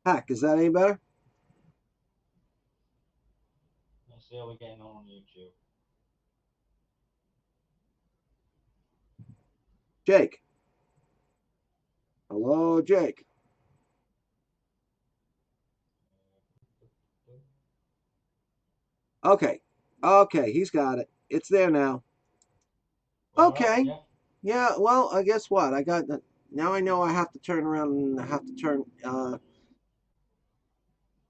Heck, is that any better? Let's see how we're getting on YouTube. Jake. Hello, Jake. Okay. Okay, he's got it. It's there now. We're all right, Okay. yeah? Yeah, well, I guess what? I got now I know I have to turn around and I have to turn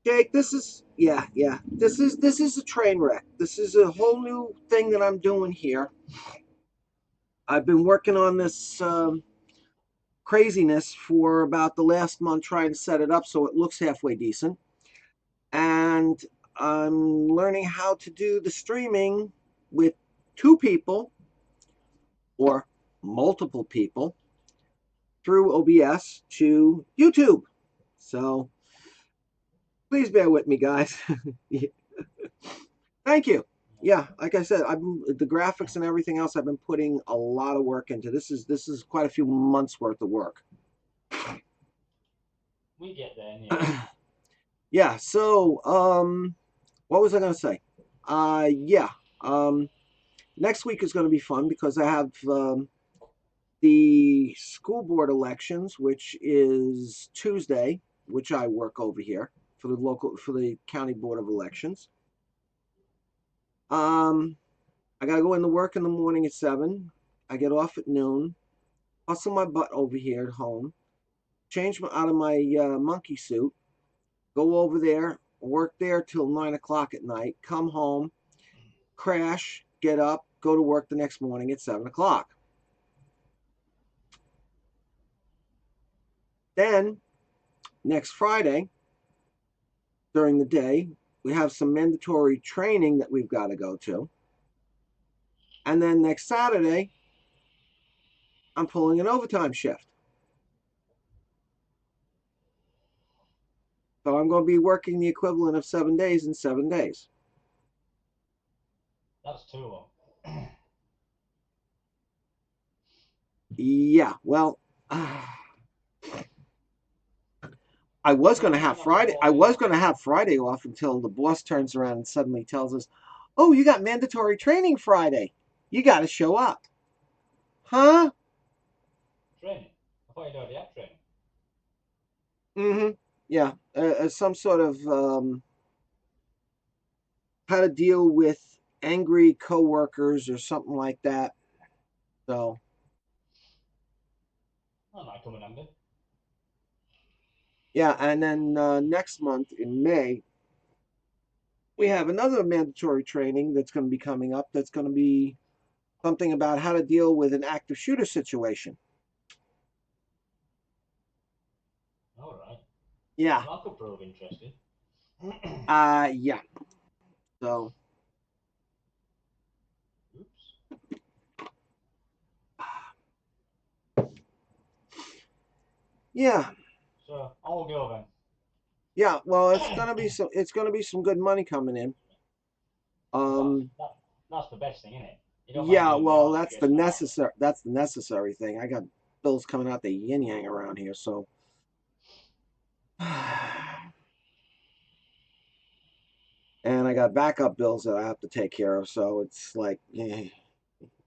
Jake, this is yeah, yeah. This is a train wreck. This is a whole new thing that I'm doing here. I've been working on this craziness for about the last month trying to set it up so it looks halfway decent. And I'm learning how to do the streaming with two people or multiple people through OBS to YouTube. So please bear with me, guys. Thank you. Yeah, like I said, I've been, the graphics and everything else. I've been putting a lot of work into. This is quite a few months worth of work. We get there in the end. Yeah. So, what was I going to say? Yeah. Um, Next week is going to be fun because I have the school board elections, which is Tuesday, which I work over here for the county board of elections. Um, I gotta go into work in the morning at 7. I get off at noon. Hustle my butt over here at home. Change out of my monkey suit. Go over there. Work there till 9 o'clock at night. Come home. Crash. Get up. Go to work the next morning at 7 o'clock. Then next Friday during the day, we have some mandatory training that we've got to go to. And then next Saturday, I'm pulling an overtime shift. So I'm going to be working the equivalent of 7 days in 7 days. That's too long. Yeah, well, I was Well, going to you have don't have to Friday. go I all in. was going to have Friday off until the boss turns around and suddenly tells us, "Oh, you got mandatory training Friday. You got to show up." Huh? Training. I thought you'd already had training. Mm-hmm. Yeah. Some sort of how to deal with angry coworkers or something like that. So That might come in handy. yeah, and then next month in May we have another mandatory training that's going to be coming up. That's going to be something about how to deal with an active shooter situation. All right. Yeah. Well, that could prove interesting. Yeah. So Oops. yeah. So, I'll go then. Yeah. Well, it's gonna be some good money coming in. Well, Um. that's the best thing, isn't it? You don't mind Yeah. doing the Well, odd stress out. that's the necessary thing. I got bills coming out the yin yang around here, so. And I got backup bills that I have to take care of, so it's like, you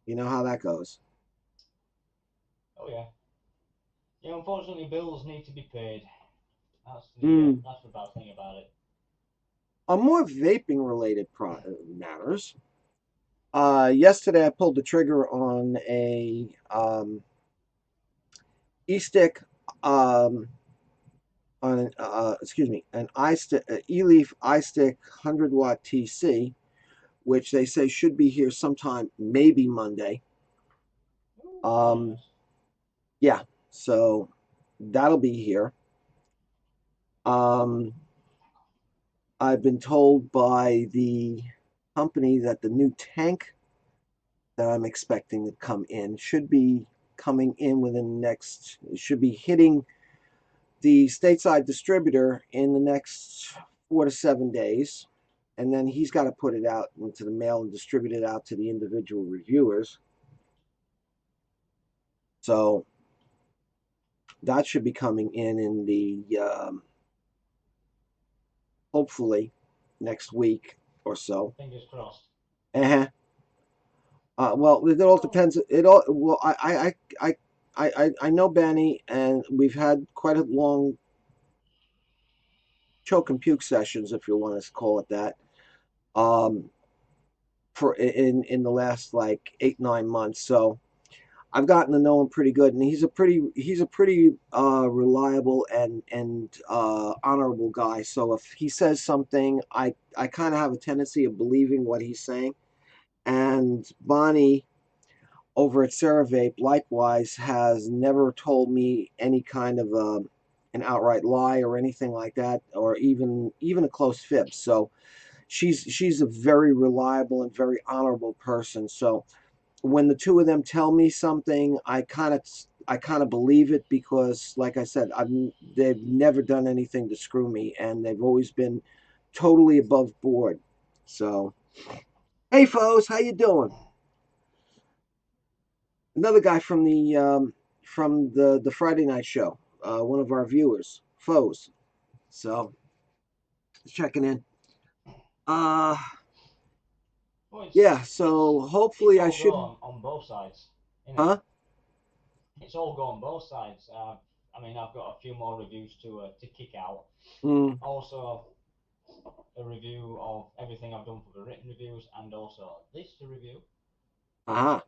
know how that goes. Oh yeah. Yeah, unfortunately, bills need to be paid. Mm. That's the bad thing about it. On more vaping related matters, yesterday I pulled the trigger on a e-stick, um, on an, excuse me, an iStick, e-leaf iStick 100-watt TC, which they say should be here sometime, maybe Monday. Ooh, very Um, nice. yeah, so that'll be here. Um, I've been told by the company that the new tank that I'm expecting to come in should be coming in within the next, should be hitting the stateside distributor in the next 4 to 7 days. And then he's got to put it out into the mail and distribute it out to the individual reviewers. So that should be coming in the hopefully next week or so. Fingers crossed. Uh-huh. Well, it all Cool. depends. It all well. I know Benny, and we've had quite a long choke and puke sessions, if you want to call it that. Um, for in the last like 8 9 months. So I've gotten to know him pretty good, and he's a pretty reliable and honorable guy. So if he says something, I kind of have a tendency of believing what he's saying. And Bonnie over at Ceravape likewise has never told me any kind of an outright lie or anything like that, or even a close fib. So she's a very reliable and very honorable person. So when the two of them tell me something, I kind of believe it because, like I said, they've never done anything to screw me, and they've always been totally above board. So, hey, foes, how you doing? Another guy from the Friday night show, one of our viewers, foes. So, checking in. Uh, Well, yeah. it's So it's hopefully I all should. going on both sides, isn't it? Huh? It's all going both sides. I mean, I've got a few more reviews to kick out. Mm, Also, a review of everything I've done for the written reviews, and also this to review. aha.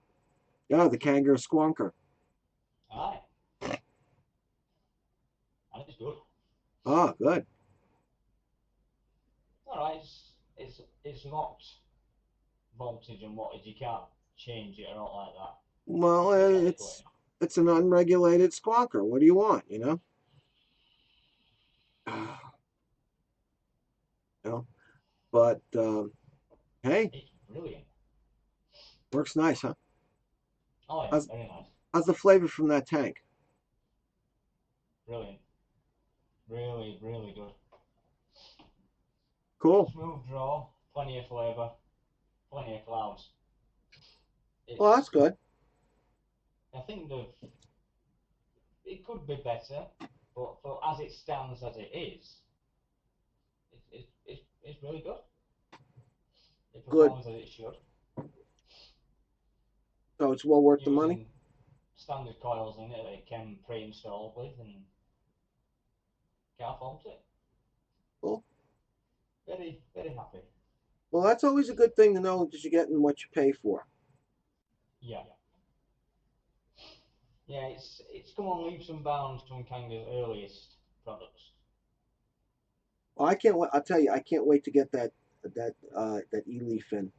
Yeah, the kangaroo squonker. Aye, and it's good. Oh, good. All right, it's locked voltage and wattage. You can't change it or not like that. Well, It's mechanical it's enough. it's an unregulated squonker. What do you want? You know. But hey, It's brilliant. works nice, huh? Oh yeah, How's very nice. how's the flavor from that tank? Brilliant. Really, really good. Cool. Smooth draw, plenty of flavour, plenty of clouds. Well, that's It's. good. I think it could be better, but for as it stands as it is, it's really good. It Good. performs as it should. So it's well worth the money. Using standard coils in it that it came pre-installed with, and can't fault it. Cool. Very, very happy. Well, that's always a good thing to know that you're getting what you pay for. Yeah, yeah. It's come on leaps and bounds from Kanga's earliest products. Well, I can't. I'll tell you, I can't wait to get that e-leaf in,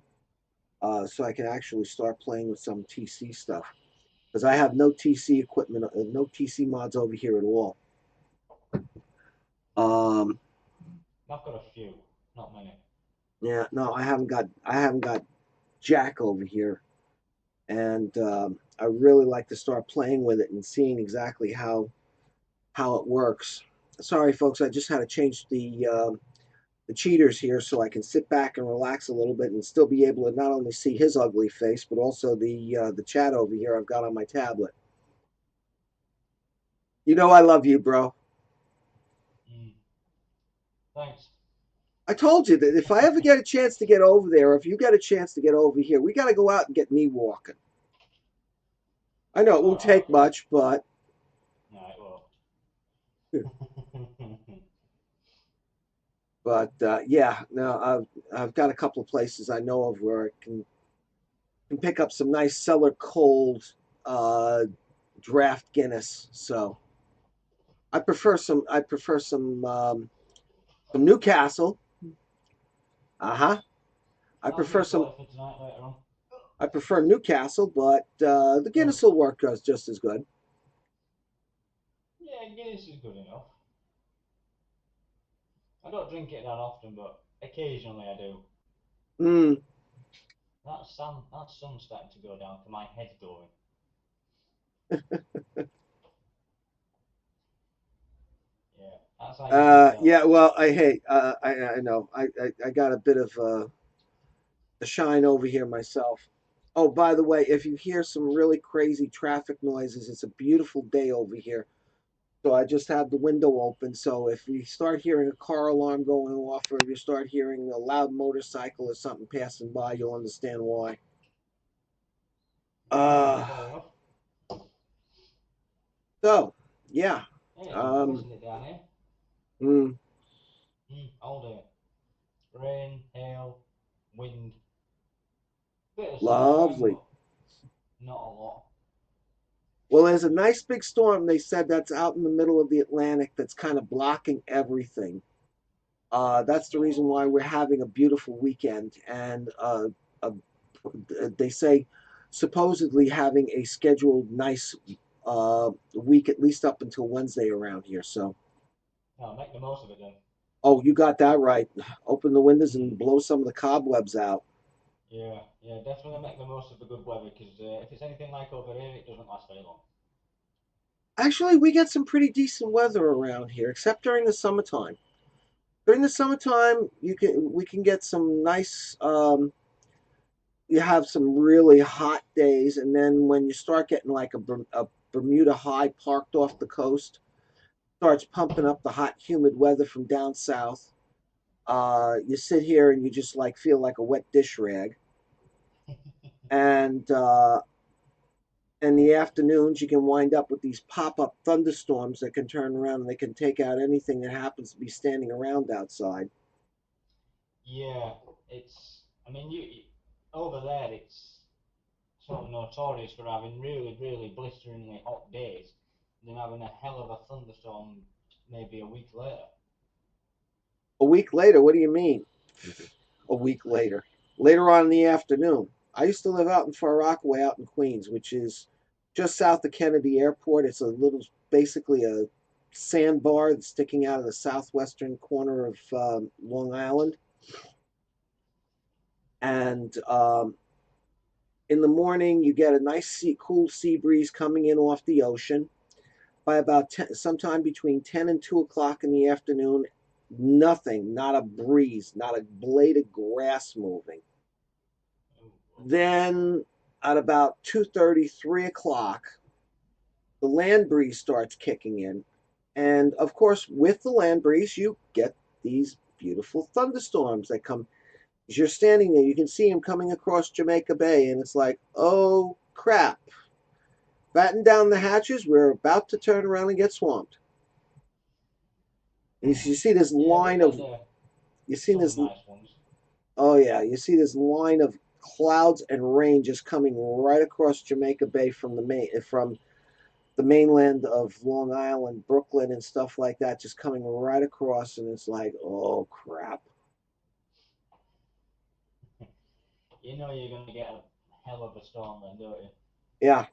so I can actually start playing with some TC stuff because I have no TC equipment, no TC mods over here at all. Um, I've got a few, not many. yeah, no, I haven't got Jack over here, and I really like to start playing with it and seeing exactly how it works. Sorry, folks, I just had to change the cheaters here so I can sit back and relax a little bit and still be able to not only see his ugly face but also the chat over here I've got on my tablet. You know I love you, bro. Mm, thanks. I told you that if I ever get a chance to get over there, or if you get a chance to get over here, we got to go out and get me walking. I know it All won't right. take much, but No, it will. yeah, no, I've got a couple of places I know of where I can pick up some nice cellar cold uh, draft Guinness. So I prefer some Newcastle. Uh-huh. I I'll prefer drink some water for tonight later on. I prefer Newcastle, but the Mm. Guinness will work just as good. Yeah, Guinness is good enough. I don't drink it that often, but occasionally I do. Mm. That sun's starting to go down. To my head going. Yeah, that's how you can tell. Yeah, well, I know I got a bit of a shine over here myself. Oh, by the way, if you hear some really crazy traffic noises, it's a beautiful day over here. So I just have the window open. So if you start hearing a car alarm going off, or if you start hearing a loud motorcycle or something passing by, you'll understand why. Yeah, Uh, fair enough. so yeah. Yeah, it's been Um, depressing it down here. mm, All day. Rain, hail, wind, bit of sunshine, Lovely. but not a lot. Well, there's a nice big storm they said that's out in the middle of the Atlantic that's kind of blocking everything. That's the reason Oh, why we're having a beautiful weekend, and uh, they say supposedly having a scheduled nice week at least up until Wednesday around here. So, no, make the most of it then. oh, you got that right. Open the windows Mm. and blow some of the cobwebs out. Yeah, yeah, definitely make the most of the good weather because if it's anything like over here, it doesn't last very long. Actually, we get some pretty decent weather around here, except during the summertime. During the summertime, we can get some nice. You have some really hot days, and then when you start getting like a Bermuda high parked off the coast, starts pumping up the hot, humid weather from down south. You sit here and you just like feel like a wet dish rag. And in the afternoons, you can wind up with these pop up thunderstorms that can turn around and they can take out anything that happens to be standing around outside. Yeah, it's. I mean, over there, it's sort of notorious for having really, really blisteringly hot days, and then having a hell of a thunderstorm maybe a week later. A week later, what do you mean? A week later. Later on in the afternoon. I used to live out in Far Rockaway, out in Queens, which is just south of Kennedy Airport. It's a little, basically a sandbar that's sticking out of the southwestern corner of Long Island. And in the morning, you get a nice, cool sea breeze coming in off the ocean. By about 10, sometime between 10 and 2 o'clock in the afternoon, nothing, not a breeze, not a blade of grass moving. Then at about 2:30, 3 o'clock, the land breeze starts kicking in. And of course, with the land breeze, you get these beautiful thunderstorms that come. As you're standing there, you can see them coming across Jamaica Bay, and it's like, oh crap. Batten down the hatches, we're about to turn around and get swamped. And you see this Yeah, we've line of, had you see some this, nice ones. oh yeah, you see this line of clouds and rain just coming right across Jamaica Bay from the mainland of Long Island, Brooklyn, and stuff like that, just coming right across, and it's like, oh crap. You know you're going to get a hell of a storm then, don't you? Yeah,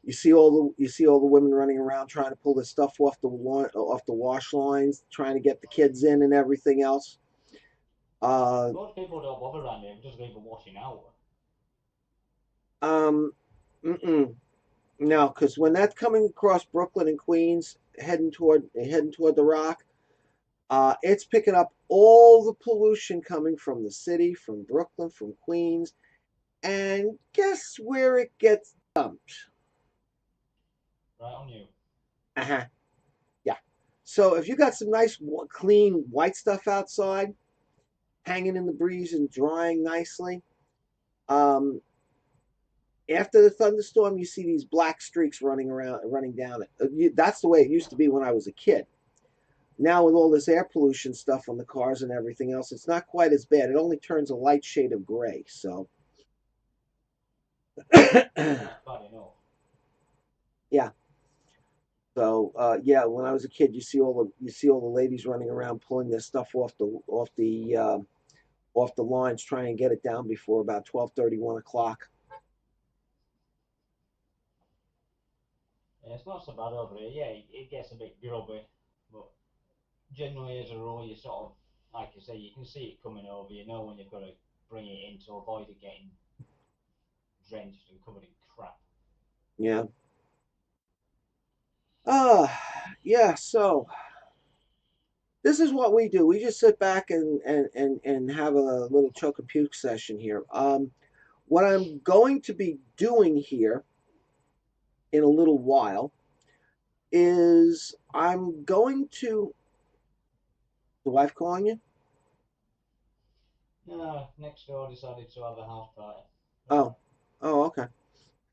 you see all the women running around trying to pull this stuff off the wash lines, trying to get the kids in and everything else. Uh, Most people don't bother around here, just leave the washing out. um, mm-mm. No, because when that's coming across Brooklyn and Queens, heading toward the Rock, it's picking up all the pollution coming from the city, from Brooklyn, from Queens, and guess where it gets dumped? Right on you. Uh-huh. Yeah. So if you got some nice, clean, white stuff outside, hanging in the breeze and drying nicely, um, after the thunderstorm, you see these black streaks running around, running down it. That's the way it used to be when I was a kid. Now with all this air pollution stuff on the cars and everything else, it's not quite as bad. It only turns a light shade of gray. So, That's bad enough. yeah. So yeah, when I was a kid, you see all the ladies running around pulling their stuff off the lines, trying to get it down before about 12:30, 1 o'clock. Yeah, it's not so bad over here. Yeah, it gets a bit grubby, but generally, as a rule, you sort of, like you say, you can see it coming over. You know when you've got to bring it in to avoid it getting drenched and covered in crap. Yeah. Uh yeah. So this is what we do. We just sit back and have a little choke and puke session here. What I'm going to be doing here in a little while is I'm going to. The wife calling you? No, next door decided to have a house party. Oh, oh, okay.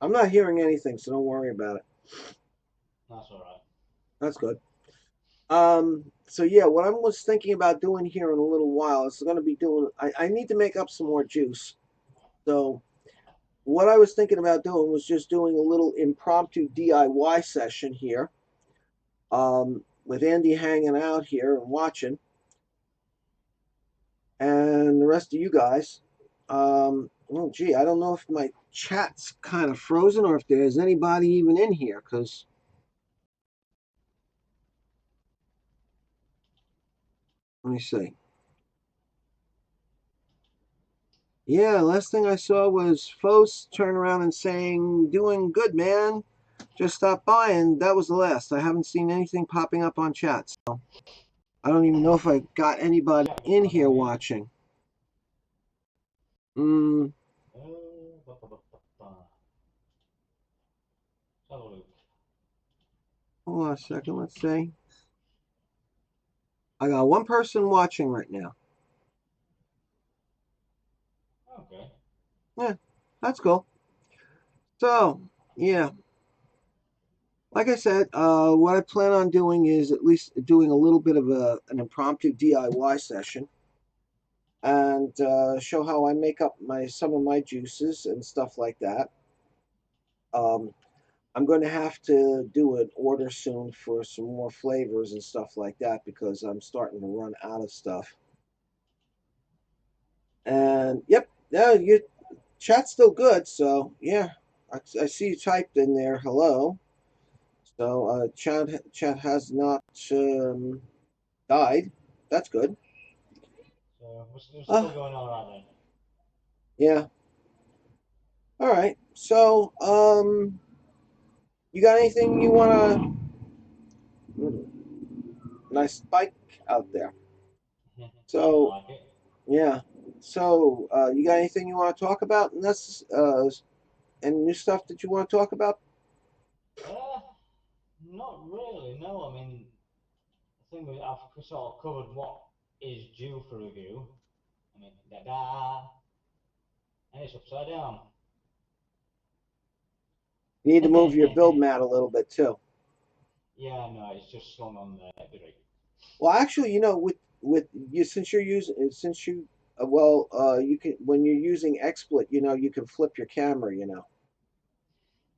I'm not hearing anything, so don't worry about it. That's alright. That's good. So yeah, what I was thinking about doing here in a little while is going to be doing. I need to make up some more juice. So what I was thinking about doing was just doing a little impromptu DIY session here. With Andy hanging out here and watching, and the rest of you guys. Oh, gee, I don't know if my chat's kind of frozen or if there's anybody even in here. Because let me see. Yeah, last thing I saw was Fos turn around and saying, "Doing good, man. Just stopped by," and that was the last. I haven't seen anything popping up on chat, so I don't even know if I got anybody Chat in going here on here. watching. Mm, Ba, ba, ba, ba, ba. Let's have a look. hold on a second. Let's see. I got one person watching right now. Okay. Yeah, that's cool. So, yeah, like I said, what I plan on doing is at least doing a little bit of an impromptu DIY session and show how I make up some of my juices and stuff like that. Um, I'm going to have to do an order soon for some more flavors and stuff like that because I'm starting to run out of stuff. And yep, yeah, your chat's still good. So yeah, I see you typed in there. Hello. So chat has not died. That's good. So we're Uh, still going alright then. yeah. All right. So you got anything you wanna? Nice spike out there. Sounds So like it. yeah. So you got anything you want to talk about? And that's any new stuff that you want to talk about? Uh, Not really, no. I mean, I think I've sort of covered what is due for review. I mean, da da, and it's upside down. You need to move your build mat a little bit too. Yeah, no, it's just slung on there, Derek. Well, actually, with you since you're using since you you can when you're using XSplit, you can flip your camera.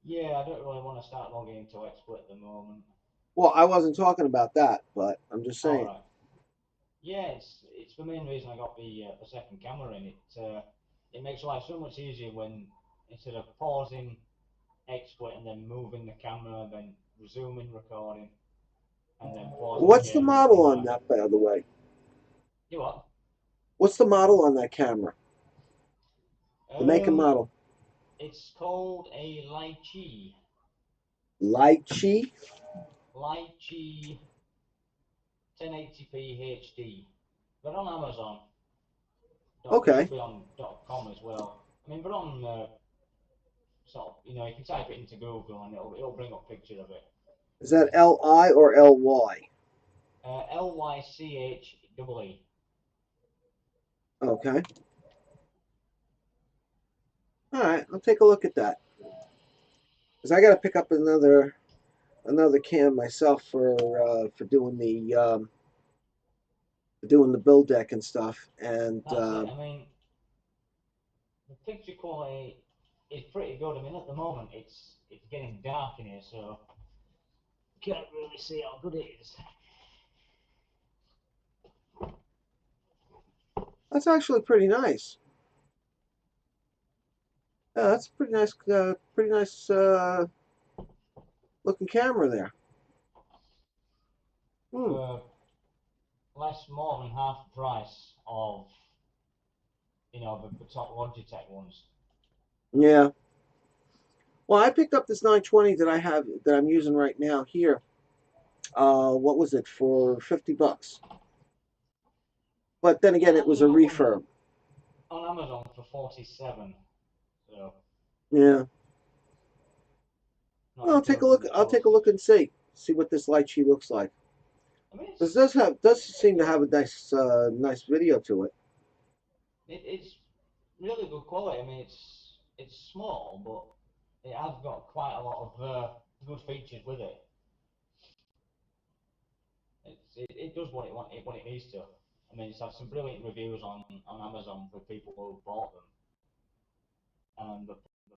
Yeah, I don't really want to start logging into XSplit at the moment. Well, I wasn't talking about that, but I'm just All saying. right. Yeah, it's the main reason I got the second camera in. It makes life so much easier when instead of pausing XSplit and then moving the camera, then resuming recording, and then pausing What's the again and come model on back. that, by the way? You what? What's the model on that camera? The make and Um, model. it's called a Lychee. Lychee. Lychee 1080p HD. They're on Amazon. They Okay. should be on .com as well. I mean, they're on sort of, you can type it into Google and it'll bring up pictures of it. Is that Li or Ly? Lychee. Okay. All right. I'll take a look at that because I got to pick up another cam myself for doing the build deck and stuff. And That's it. I mean, the picture quality is pretty good. I mean, at the moment it's getting dark in here, so you can't really see how good it is. that's actually pretty nice. Yeah, that's pretty nice looking camera there. Hmm. For less more than half the price of the top Logitech ones. Yeah. Well, I picked up this 920 that I'm using right now here. What was it for $50? But then Yeah, again, it that was was a a good one refurb. on Amazon for 47. So Yeah. not Well, including the I'll take a look postage. and see. See what this light sheet looks like. I mean, This it's does seem to good. have a nice video to it. It's really good quality. I mean, it's small, but it has got quite a lot of good features with it. It does what it needs to. I mean, it's had some brilliant reviews on Amazon for people who bought them, and they're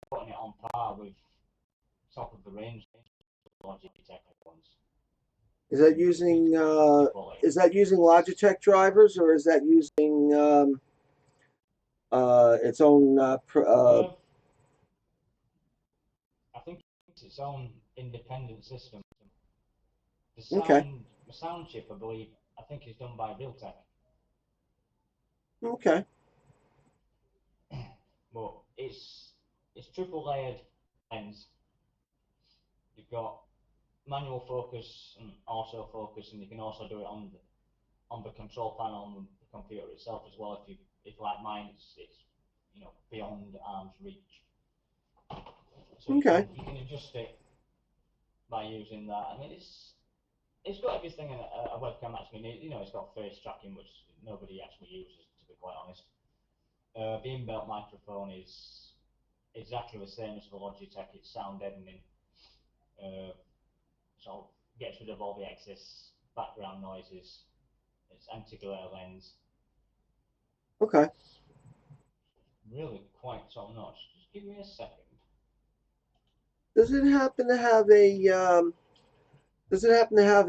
putting it on par with top of the range Logitech ones Is that in using picture quality. Logitech drivers, or is that using its own Uh, I think it's its own independent system. okay, The sound chip, I believe, I think is done by Realtek, okay, but it's triple layered lens. You've got manual focus and auto focus, and you can also do it on the control panel on the computer itself as well. If like mine, it's beyond arm's reach, so okay. you can adjust it by using that. I mean, it's got everything a webcam actually needs. It's got face tracking, which nobody actually uses, to be quite honest. The inbuilt microphone is exactly the same as the Logitech. It's sound deadening, uh, so gets rid of all the excess background noises. It's anti-glare lens. Okay. It's really quite top notch. Just give me a second. Does it happen to have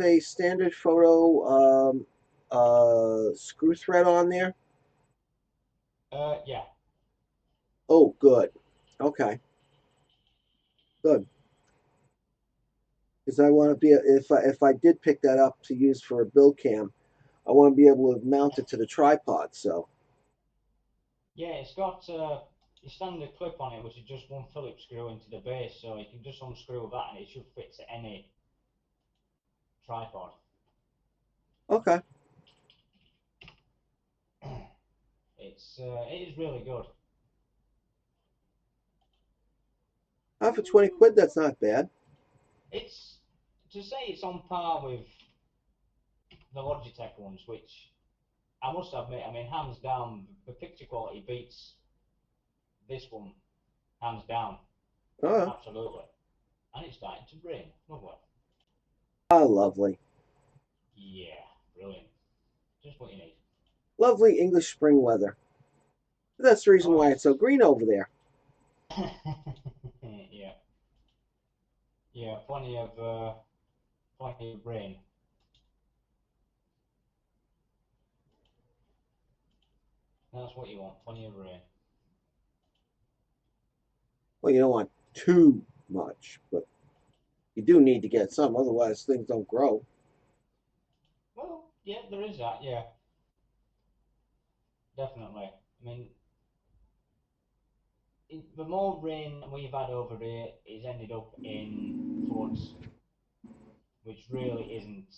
a standard photo screw thread on there? Yeah, Oh, good. Okay, good. Because I want to be if I did pick that up to use for a build cam, I want to be able to mount it to the tripod. So yeah. It's got your standard clip on it, which is just one Phillips screw into the base, so you can just unscrew that, and it should fit to any tripod. okay, It is really good. for 20 quid, that's not bad. It's to say it's on par with the Logitech ones, which I must admit, I mean, hands down, the picture quality beats this one, hands down, Oh, absolutely. And it's starting to rain. Lovely. lovely, Yeah, brilliant. Just what you need. lovely English spring weather. That's the reason Oh why it's so yes. green over there. Yeah, yeah. Plenty of rain. That's what you want. Plenty of rain. Well, you don't want too much, but you do need to get some, otherwise things don't grow. Well, yeah, there is that. Yeah, definitely. I mean, the more rain we've had over here, it's ended up in floods, which really isn't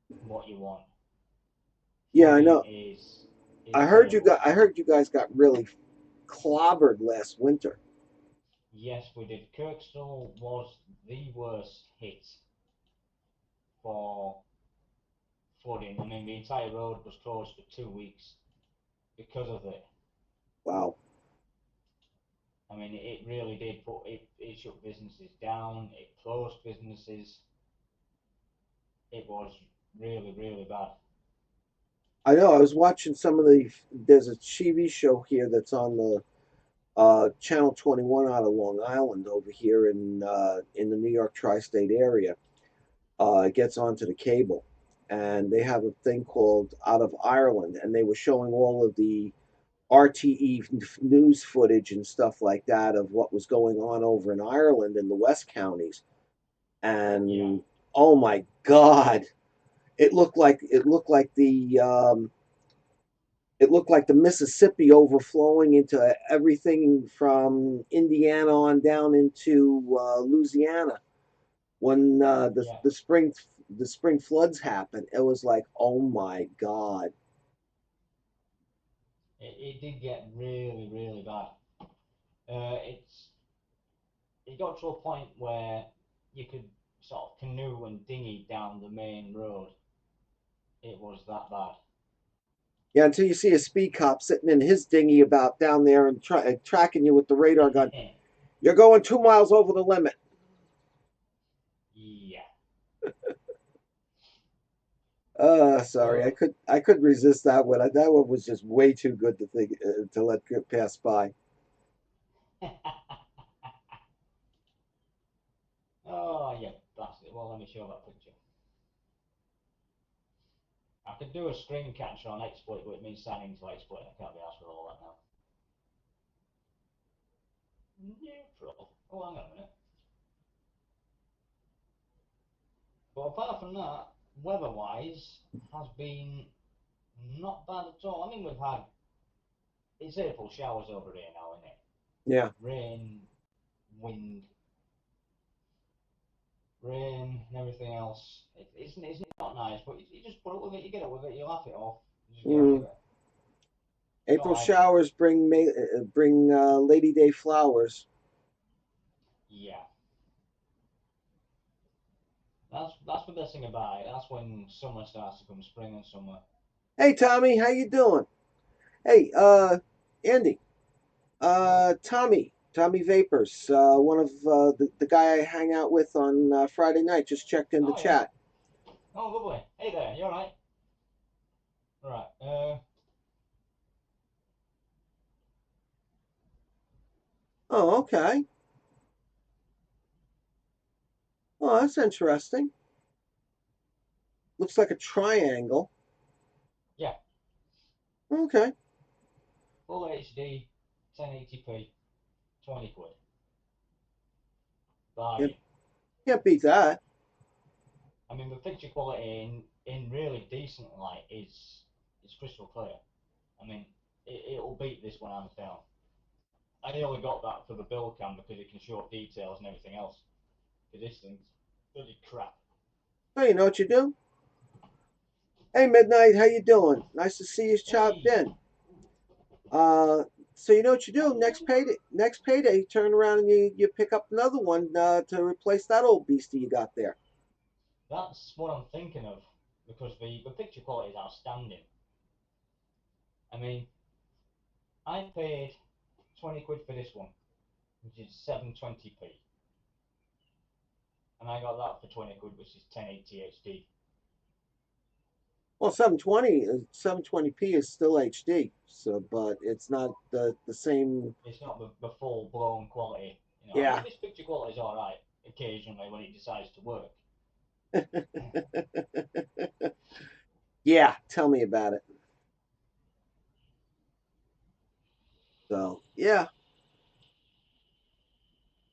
what you want. Yeah, I Flooding know. is terrible. I heard you guys got really clobbered last winter. Yes, we did. Kirkstall was the worst hit for flooding. I mean, the entire road was closed for 2 weeks because of it. Wow. I mean, it really did put it shut businesses down. It closed businesses. It was really, really bad. I know. I was watching some of the. There's a TV show here that's on the Channel 21 out of Long Island over here in the New York tri-state area. It gets onto the cable, and they have a thing called Out of Ireland, and they were showing all of the RTE news footage and stuff like that of what was going on over in Ireland in the West counties. Yeah, And oh my God, it looked like the Mississippi overflowing into everything from Indiana on down into Louisiana when yeah. the spring floods happened. It was like, oh my God. It did get really, really bad. Uh, it's it got to a point where you could sort of canoe and dinghy down the main road. It was that bad. Yeah, until you see a speed cop sitting in his dinghy about down there and tracking you with the radar gun. You're going 2 miles over the limit. Yeah. Sorry, So, I could resist that one. That one was just way too good to think to let pass by. oh yeah, that's it. Well, let me show that picture. I could do a screen capture on exploit, but it means signing to exploit. I can't be asked for all that now. Neutral. Oh, hang on a minute. But apart from that, weather-wise, has been not bad at all. I mean, we've had it's April showers over here now, isn't it? Yeah. Rain, wind, rain, and everything else. It's not nice, but you just put up with it. You get up with it. You laugh it off. You just get on with Mm. it. It's not April like showers bring Lady Day flowers. yeah. That's the best thing about it. That's when summer starts to come, spring and summer. Hey Tommy, how you doing? Hey, Andy, Yo. Tommy Vapors, one of the guy I hang out with on Friday night, just checked in the Oh yeah. chat. Oh lovely. Hey there. You all right? Right. Oh, okay. Oh, that's interesting. Looks like a triangle. Yeah. Okay. Full HD, 1080p, 20 quid. Can't, Bargain. can't beat that. I mean, the picture quality in really decent light is crystal clear. I mean, it'll beat this one hands down. I only got that for the build cam because it can show up details and everything else. Because this thing's bloody crap. Oh, you know what you do? Hey, Midnight, how you doing? Nice to see you chopped Hey, in. Uh, so you know what you do? Next payday, turn around and you pick up another one to replace that old beastie you got there. that's what I'm thinking of because the picture quality is outstanding. I mean, I paid 20 quid for this one, which is 720p, and I got that for 20 quid, which is 1080 HD. Well, 720p is still HD, so but it's not the same. It's not the full blown quality. I mean, Yeah, this picture quality is all right occasionally when it decides to work. yeah. Tell me about it. So yeah.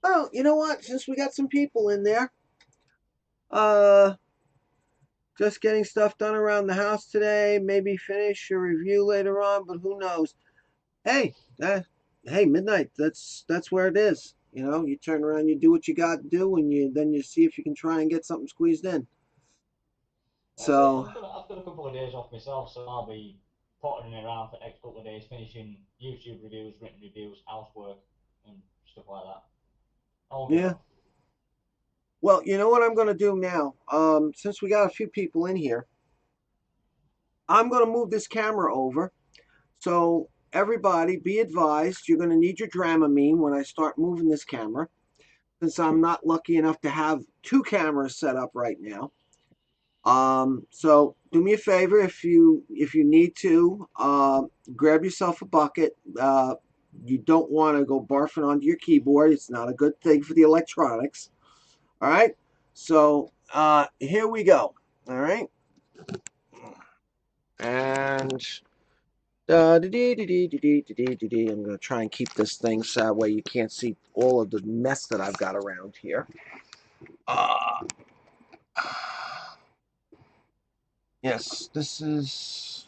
Oh, you know what? Since we got some people in there, uh, just getting stuff done around the house today. Maybe finish a review later on, but who knows? Hey, hey, midnight. That's where it is. You know, you turn around, you do what you got to do, and you see if you can try and get something squeezed in. That's it. So I've got a couple of days off myself, so I'll be pottering around for the next couple of days, finishing YouTube reviews, written reviews, housework, and stuff like that. All good yeah. on. Well, you know what I'm going to do now. Since we got a few people in here, I'm going to move this camera over. So everybody, be advised, you're going to need your Dramamine when I start moving this camera, since I'm not lucky enough to have two cameras set up right now. So do me a favor if you need to grab yourself a bucket. You don't want to go barfing onto your keyboard. It's not a good thing for the electronics. All right. So here we go. All right. And I'm going to try and keep this thing so that way you can't see all of the mess that I've got around here. Uh, yes, this is.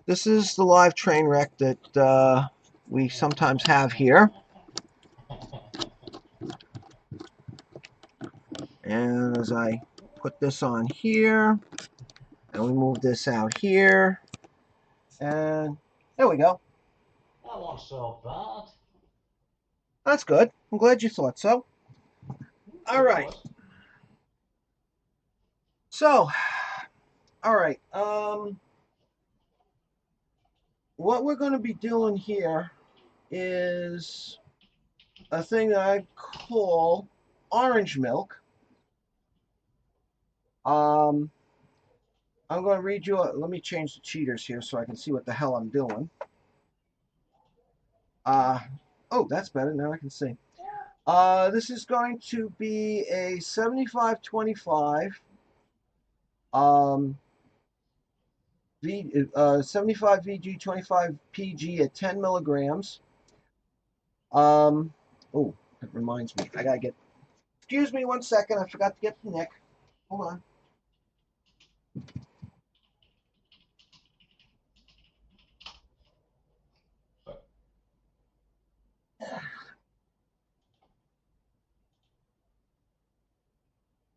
This is the live train wreck that we sometimes have here. And as I put this on here, and we move this out here, and there we go. That wasn't so bad. That's good. I'm glad you thought so. All Good right. cause. So, all right. What we're going to be doing here is a thing that I call orange milk. Um, I'm going to read you. Let me change the cheaters here so I can see what the hell I'm doing. Uh, oh, that's better. Now I can see. This is going to be a 75-25 um, 75 VG, 25 PG at 10 milligrams. Um, oh, that reminds me. I gotta get. Excuse me 1 second. I forgot to get the Nick. Hold on. But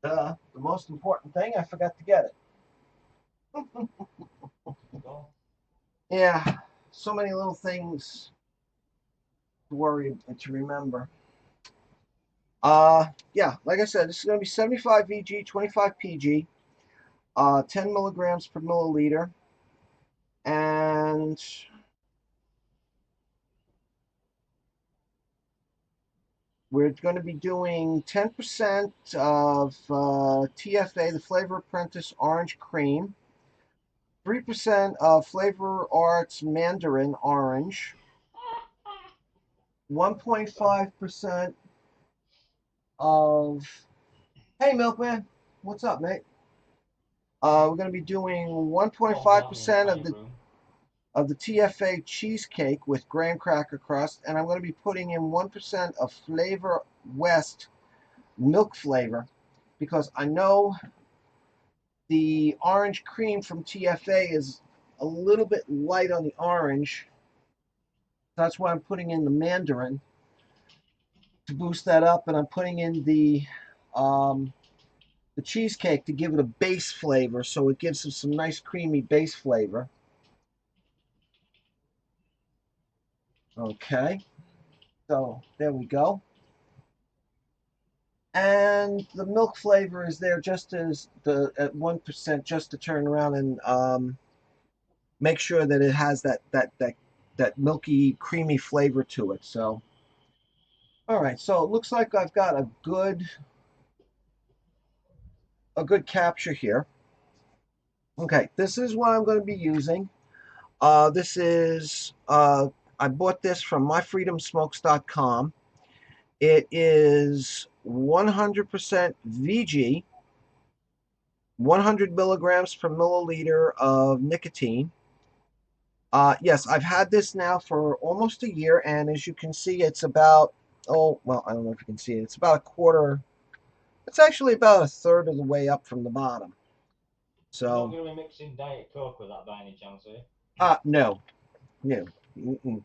The most important thing, I forgot to get it. go. Yeah, so many little things to worry and to remember. Yeah, like I said, this is going to be 75 VG, 25 PG, 10 milligrams per milliliter, and we're going to be doing 10% of TFA, the Flavor Apprentice Orange Cream, 3% of Flavor Arts Mandarin Orange, 1.5% of. Hey, Milkman, what's up, mate? We're going to be doing Calm down, me 1.5% iron room. of the TFA cheesecake with graham cracker crust, and I'm going to be putting in 1% of Flavor West milk flavor because I know the orange cream from TFA is a little bit light on the orange. That's why I'm putting in the mandarin to boost that up, and I'm putting in the cheesecake to give it a base flavor, so it gives it some nice creamy base flavor. Okay, so there we go. And the milk flavor is there just as the at 1%, just to turn around and make sure that it has that milky, creamy flavor to it. So, all right. So it looks like I've got a good capture here. Okay, this is what I'm going to be using. This is I bought this from myfreedomsmokes.com. It is 100% VG, 100 milligrams per milliliter of nicotine. Yes, I've had this now for almost a year, and as you can see, it's about, oh, well, I don't know if you can see it. It's about a quarter, it's actually about a third of the way up from the bottom. You're not So, going to be mixing Diet Coke with that by any chance, are you? no, no. Mm-mm.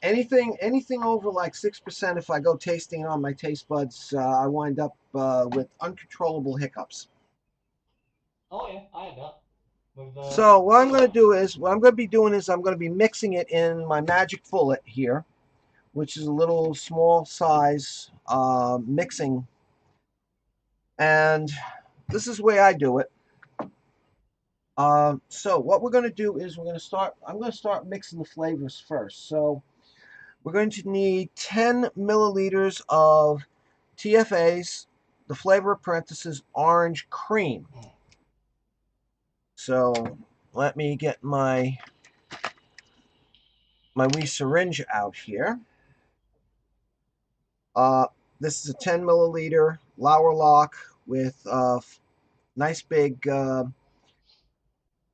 Anything over like 6%, if I go tasting it on my taste buds, I wind up with uncontrollable hiccups. Oh yeah, I had that. With So what I'm going to yeah. do is, what I'm going to be doing is I'm going to be mixing it in my magic bullet here, which is a little small size mixing. And this is the way I do it. So what we're going to do is I'm going to start mixing the flavors first. So we're going to need 10 milliliters of TFA's, the Flavor Apprentices Orange Cream. So let me get my wee syringe out here. Uh, this is a 10 milliliter Lauer Lock with nice big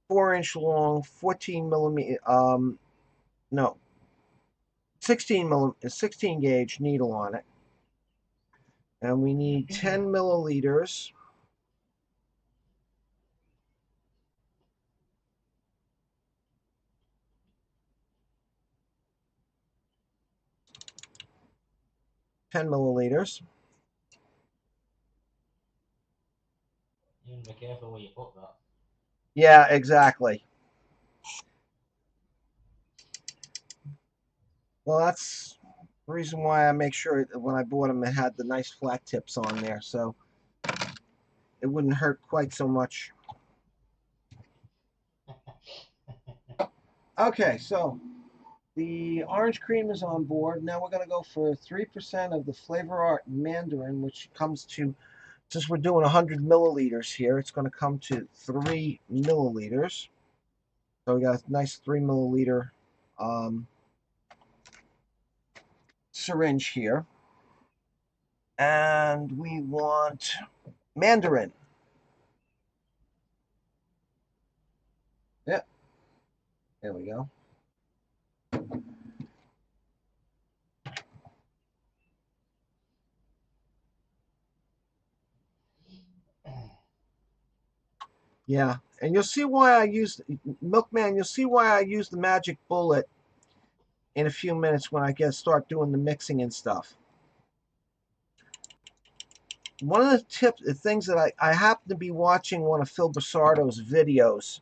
4-inch long, 14 millimeter, no, 16 gauge needle on it. And we need 10 milliliters. Ten milliliters. You need to be careful where you put that. Yeah, exactly. Well, The reason why I make sure when I bought them, it had the nice flat tips on there, so it wouldn't hurt quite so much. Okay, so the orange cream is on board. Now we're going to go for 3% of the Flavor Art Mandarin, which comes to, since we're doing 100 milliliters here, it's going to come to 3 milliliters. So we got a nice 3 milliliter um, syringe here. And we want Mandarin. Yep, there we go. Yeah, and you'll see why I used Milkman. You'll see why I use the magic bullet in a few minutes when I start doing the mixing and stuff. One of the things that I happen to be watching one of Phil Basardo's videos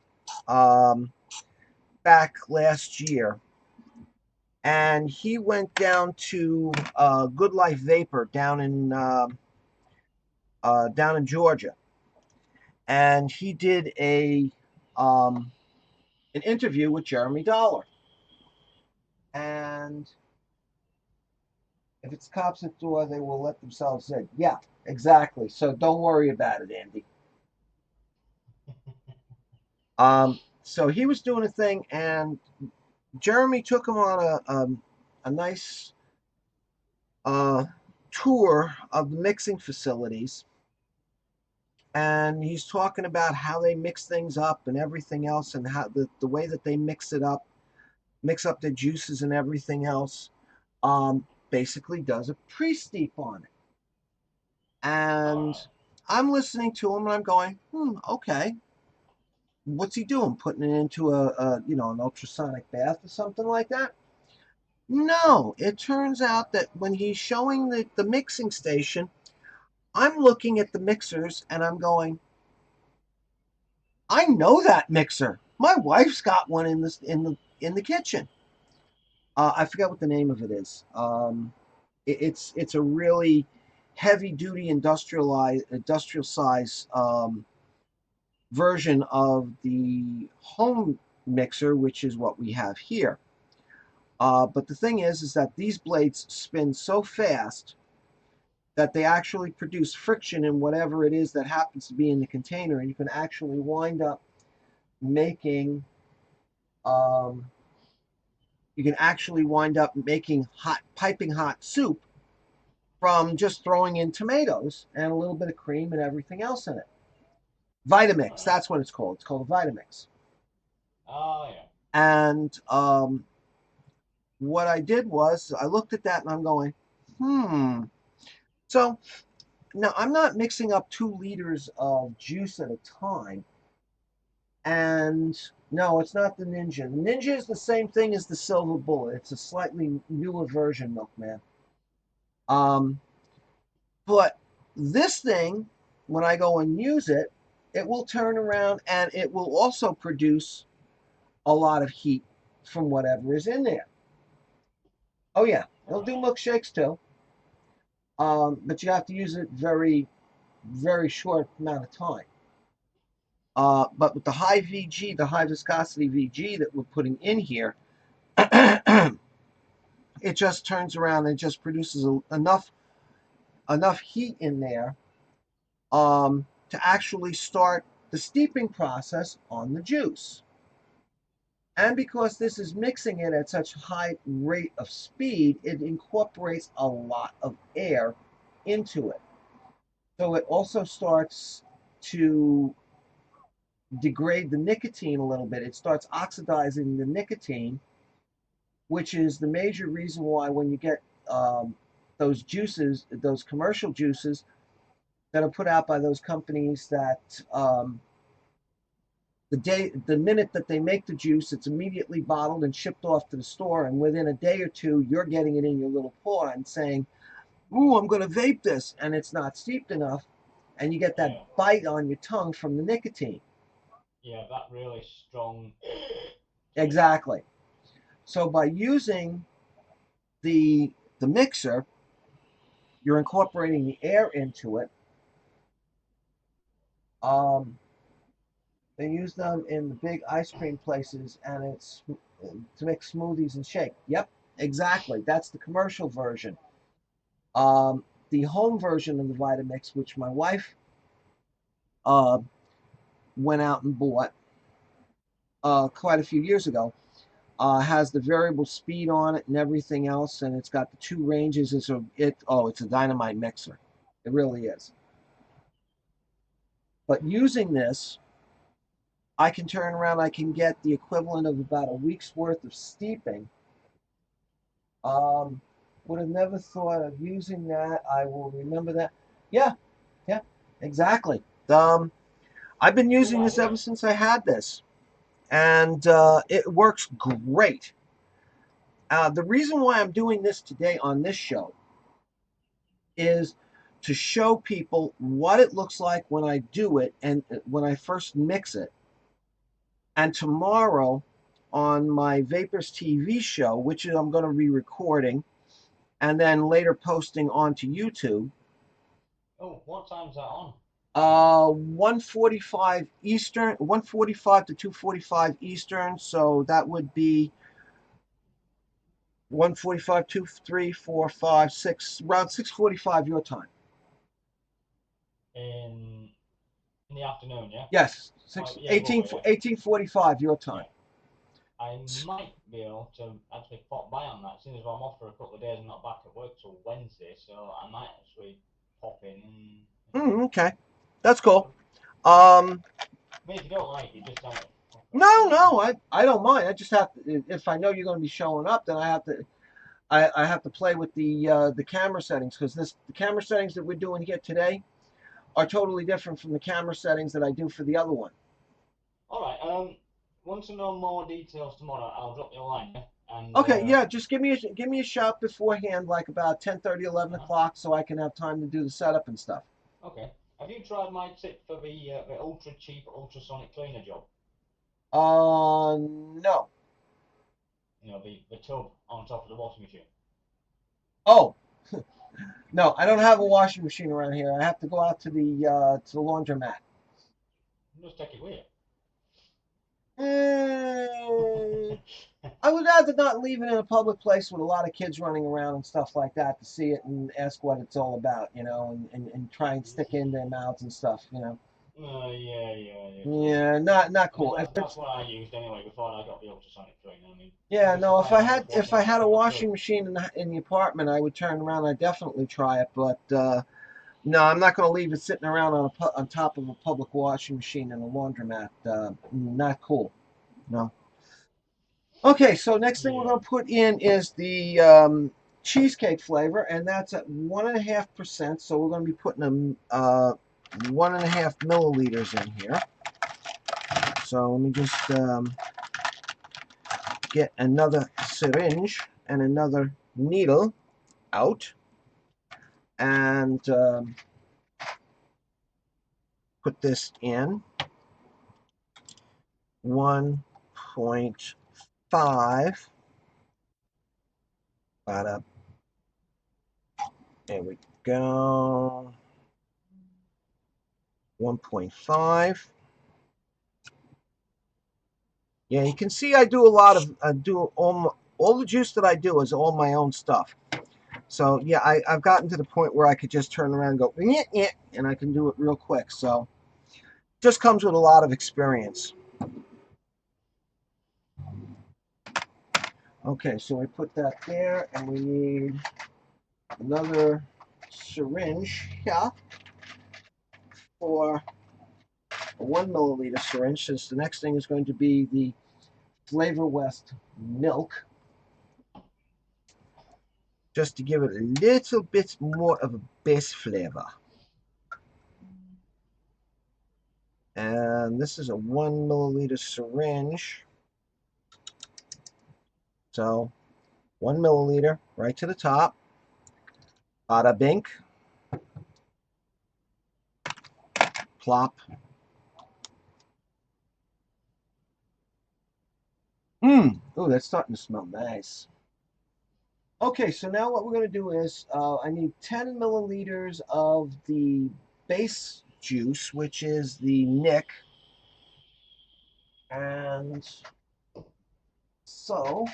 um, back last year, and he went down to Good Life Vapor down in Georgia, and he did an interview with Jeremy Dollar. And if it's cops at the door, they will let themselves in. Yeah, exactly. So don't worry about it, Andy. So he was doing a thing, and Jeremy took him on a nice uh, tour of the mixing facilities, and he's talking about how they mix things up and everything else, and how the way that they mix up the juices and everything else. Basically does a pre-steep on it. And Alright. I'm listening to him and I'm going, okay. What's he doing? Putting it into an ultrasonic bath or something like that? No, it turns out that when he's showing the mixing station, I'm looking at the mixers and I'm going, I know that mixer. My wife's got one in the kitchen. I forget what the name of it is. It's a really heavy duty industrial size version of the home mixer, which is what we have here. But the thing is that these blades spin so fast that they actually produce friction in whatever it is that happens to be in the container, and you can actually wind up making um, hot, piping hot soup from just throwing in tomatoes and a little bit of cream and everything else in it. Vitamix, Alright. that's what it's called. It's called a Vitamix. Oh, yeah. And what I did was I looked at that and I'm going, So now I'm not mixing up 2 liters of juice at a time. And no, it's not the Ninja. The Ninja is the same thing as the Silver Bullet. It's a slightly newer version, Milkman. Um, but this thing, when I go and use it, it will turn around and it will also produce a lot of heat from whatever is in there. Oh yeah, it'll do Alright. milkshakes too. But you have to use it very, very short amount of time. But with the high VG, the high viscosity VG that we're putting in here, it just turns around and just produces enough heat in there to actually start the steeping process on the juice. And because this is mixing it at such high rate of speed, it incorporates a lot of air into it. So it also starts to degrade the nicotine a little bit. It starts oxidizing the nicotine, which is the major reason why when you get those juices, those commercial juices that are put out by those companies that the minute that they make the juice, it's immediately bottled and shipped off to the store, and within a day or two, you're getting it in your little paw and saying, "Ooh, I'm going to vape this," and it's not steeped enough, and you get that Yeah. bite on your tongue from the nicotine. Yeah, that really strong taste. Exactly. So by using the the mixer, you're incorporating the air into it. They use them in the big ice cream places, and it's to make smoothies and shake. Yep, exactly. That's the commercial version. The home version of the Vitamix, which my wife uh, went out and bought quite a few years ago, has the variable speed on it and everything else, and it's got the two ranges. It's a dynamite mixer. It really is. But using this, I can turn around. I can get the equivalent of about a week's worth of steeping. Um, would have never thought of using that. I will remember that. Yeah, yeah, exactly. I've been Good using this ever idea. since I had this, and it works great. The reason why I'm doing this today on this show is to show people what it looks like when I do it and when I first mix it. And tomorrow on my Vapors TV show, which I'm going to be recording and then later posting onto YouTube, Oh, what time's that on? 1:45 Eastern, 1:45 to 2:45 Eastern. So that would be 1:45, 2, 3, 4, 5, 6, around 6:45 your time. In in the afternoon, yeah. Yes, Oh, 6, yeah, 18, lovely, yeah, 18:45 your time. yeah. I might be able to actually pop by on that, since I'm off for a couple of days and not back at work till Wednesday, so I might actually pop in Okay, that's cool. and Um, I mean, if you don't like it, just tell me. no, I don't mind. I just have to, if I know you're going to be showing up, then I have to play with the camera settings, because the camera settings that we're doing here today are totally different from the camera settings that I do for the other one. All right. Want to know more details tomorrow? I'll drop you a line, yeah? And Okay, yeah, just give me a shout beforehand, like about 10:30, 11 uh-huh. o'clock, so I can have time to do the setup and stuff. Okay. Have you tried my tip for the ultra cheap ultrasonic cleaner job? No. You know, the tub on top of the washing machine. Oh, no, I don't have a washing machine around here. I have to go out to the laundromat. Just take it with Mm, you. I would rather not leave it in a public place with a lot of kids running around and stuff like that to see it and ask what it's all about, and try and stick in their mouths and stuff. Yeah, true. Yeah, not I mean, cool. If that's it's what I used anyway before I got the ultrasonic cleaner. I mean, Yeah, you'd be no, surprised how much if washing I I had a actually got through. washing machine in the apartment, I would turn around. I'd definitely try it, but no, I'm not going to leave it sitting around on top of a public washing machine in a laundromat. Not cool. No. Okay, so next thing we're Yeah. going to put in is the cheesecake flavor, and that's at 1.5%. So we're going to be putting 1.5 milliliters in here. So let me just get another syringe and another needle out and put this in 1.5. There we go. 1.5. Yeah, you can see I do I do all the juice that I do is all my own stuff. So yeah, I've gotten to the point where I could just turn around and go, "Nyeh, nyeh," and I can do it real quick. So just comes with a lot of experience. Okay, so we put that there, and we need another syringe here for a 1 milliliter syringe, since the next thing is going to be the Flavor West milk, just to give it a little bit more of a base flavor. And this is a 1 milliliter syringe. So 1 milliliter right to the top. Bada bink. Plop. Oh, that's starting to smell nice. Okay, so now what we're going to do is I need 10 milliliters of the base juice, which is the Nick. And so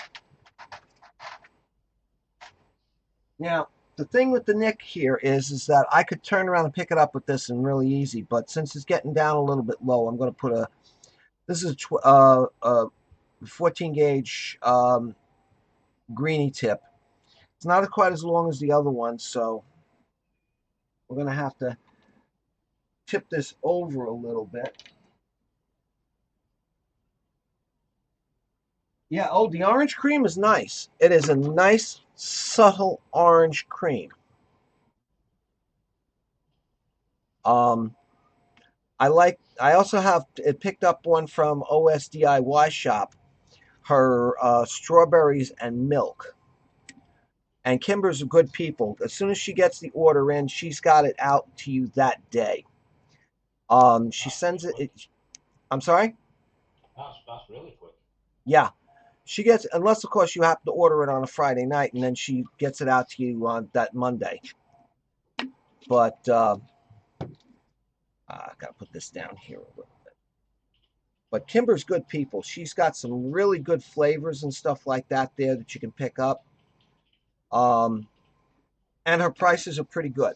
now the thing with the Nick here is that I could turn around and pick it up with this and really easy, but since it's getting down a little bit low, I'm going to put this is a 14 gauge greeny tip. It's not quite as long as the other one, so we're going to have to tip this over a little bit. Yeah, oh, the orange cream is nice. It is a nice, subtle orange cream. Um, I also have it picked up one from OSDIY Shop, her strawberries and milk. And Kimber's a good people. As soon as she gets the order in, she's got it out to you that day. She That's sends pretty quick. it. I'm sorry? That's really quick. Yeah. She gets, unless of course you happen to order it on a Friday night, and then she gets it out to you on that Monday. But I gotta put this down here a little bit. But Kimber's good people. She's got some really good flavors and stuff like that there that you can pick up. Um, and her prices are pretty good.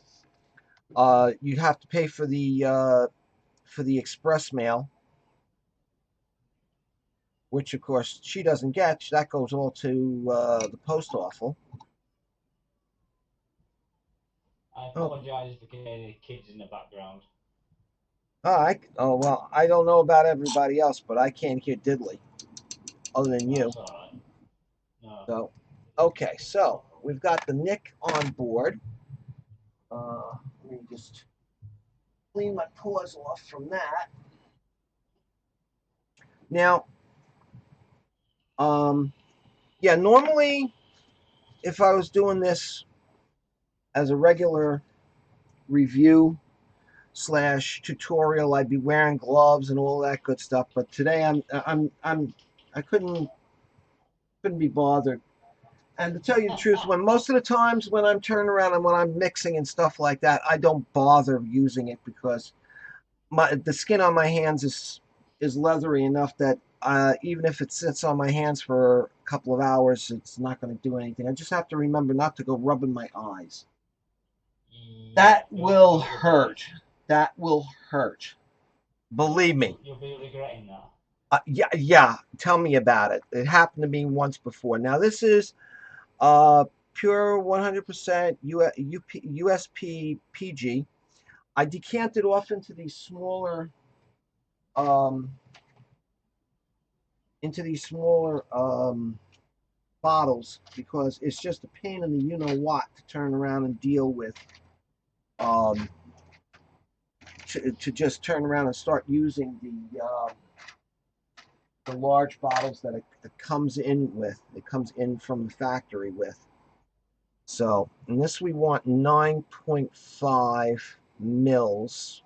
You have to pay for the express mail, which of course she doesn't get. That goes all to the post office. I Oh, apologise if you can hear the kids in the background. oh well, I don't know about everybody else, but I can't hear diddly other than you. That's alright. No. So, okay, so we've got the Nick on board. Let me just clean my paws off from that. Now, um, yeah, normally if I was doing this as a regular review slash tutorial, I'd be wearing gloves and all that good stuff. But today I couldn't be bothered. And to tell you the truth, when most of the times when I'm turning around and when I'm mixing and stuff like that, I don't bother using it because the skin on my hands is leathery enough that even if it sits on my hands for a couple of hours, it's not going to do anything. I just have to remember not to go rubbing my eyes. Yeah, That will don't do that. hurt. That will hurt. Believe me. You'll be regretting that. Yeah, yeah. Tell me about it. It happened to me once before. Now this is pure 100% USP PG. I decanted off um, into these smaller bottles because it's just a pain in the you know what to turn around and deal with. Um, to just turn around and start using the large bottles that it comes in with. It comes in from the factory with. So, in this we want 9.5 mils.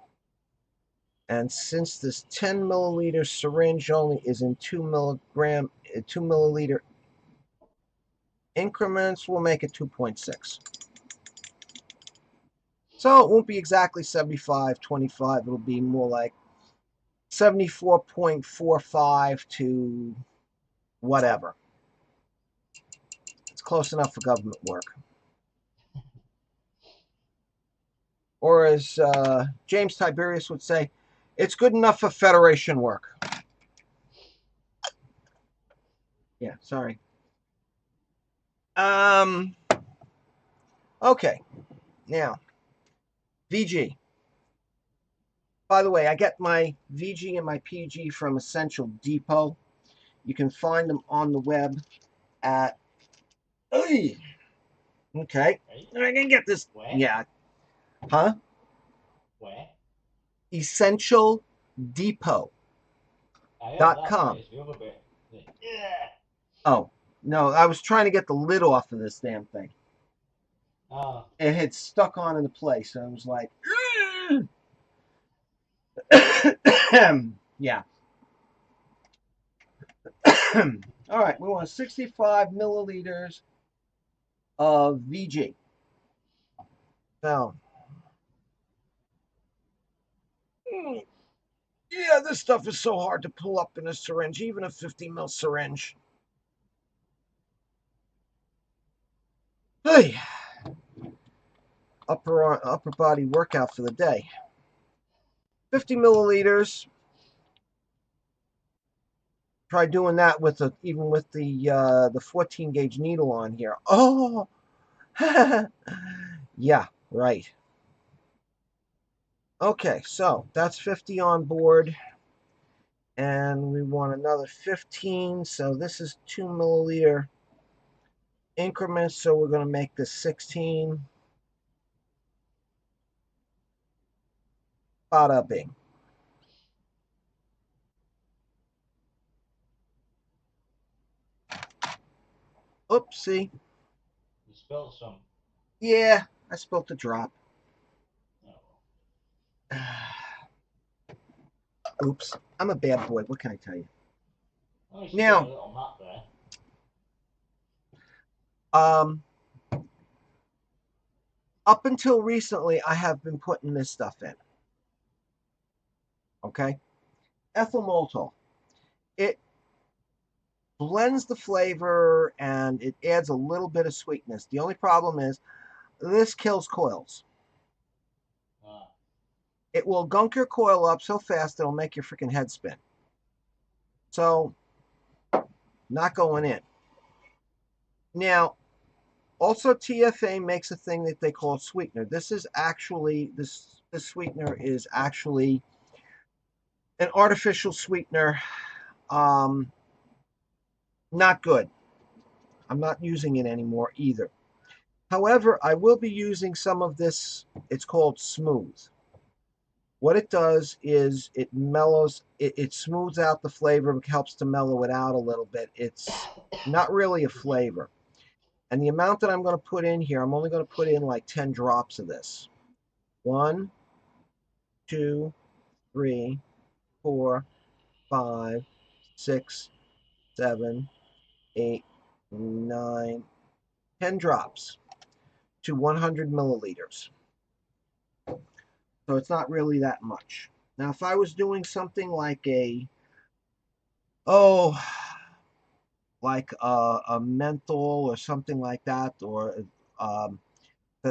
And since this 10 milliliter syringe only is in 2 milliliter increments, we'll make it 2.6. So it won't be exactly 75/25. It'll be more like 74.45 to whatever. It's close enough for government work. Or as James Tiberius would say, it's good enough for Federation work. Yeah, sorry. Okay, now, VG. By the way, I get my VG and my PG from Essential Depot. You can find them on the web at. Okay, Right? I can get this. Where? Yeah, huh? Where? EssentialDepot.com. I heard that bit. It's the other bit. Yeah. Oh, no, I was trying to get the lid off of this damn thing. Oh. It had stuck on into place. So I was like, yeah. All right, we want 65 milliliters VG. Now, yeah, this stuff is so hard to pull up in a syringe, even a 50 ml syringe. Hey, upper body workout for the day. 50 milliliters. Try doing that with even with the 14 gauge needle on here. Oh, yeah, right. Okay, so that's 50 on board, and we want another 15. So this is 2 milliliter increments. So we're going to make this 16. Bada bing. Oopsie. You spilled some. Yeah, I spilled a drop. Oh. Oops. I'm a bad boy. What can I tell you? Oh, you should get a Now, little map there. um, up until recently, I have been putting this stuff in. Okay, ethyl maltol. It blends the flavor and it adds a little bit of sweetness. The only problem is this kills coils. Ah. It will gunk your coil up so fast it'll make your freaking head spin. So, not going in. Now, also TFA makes a thing that they call sweetener. This is actually this sweetener is actually an artificial sweetener. Um, Not good. I'm not using it anymore either. However, I will be using some of this. It's called Smooth. What it does is it mellows, it smooths out the flavor, helps to mellow it out a little bit. It's not really a flavor. And the amount that I'm going to put in here, I'm only going to put in like 10 drops of this. 1, 2, 3, 4, 5, 6, 7, 8, 9, 10 drops to 100 milliliters. So it's not really that much. Now, if I was doing something like oh, like a menthol or something like that, or um,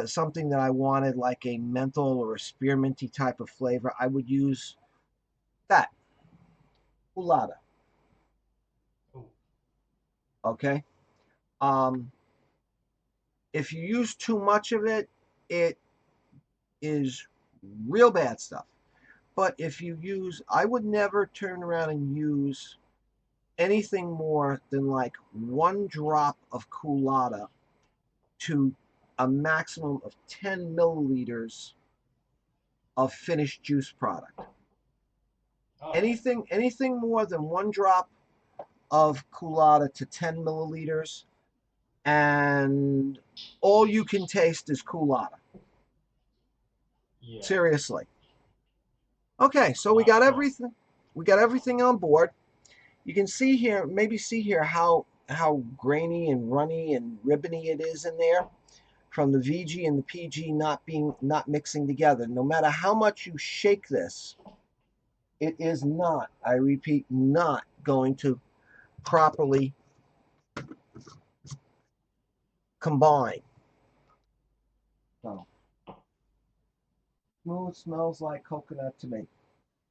something that I wanted like a menthol or a spearminty type of flavor, I would use that, Ulada. Ooh. Okay. Um, if you use too much of it, it is real bad stuff. But if you use, I would never turn around and use anything more than like 1 drop of Coolada to a maximum of 10 milliliters of finished juice product. All right. Anything more than 1 drop of Coolada to 10 milliliters, and all you can taste is Coolada. Yeah. Seriously. Okay, so we Nice got one. everything. We got everything on board. You can see here, maybe see here how grainy and runny and ribbony it is in there from the VG and the PG not mixing together. No matter how much you shake this, it is not, I repeat, not going to properly combine. So smooth smells like coconut to me.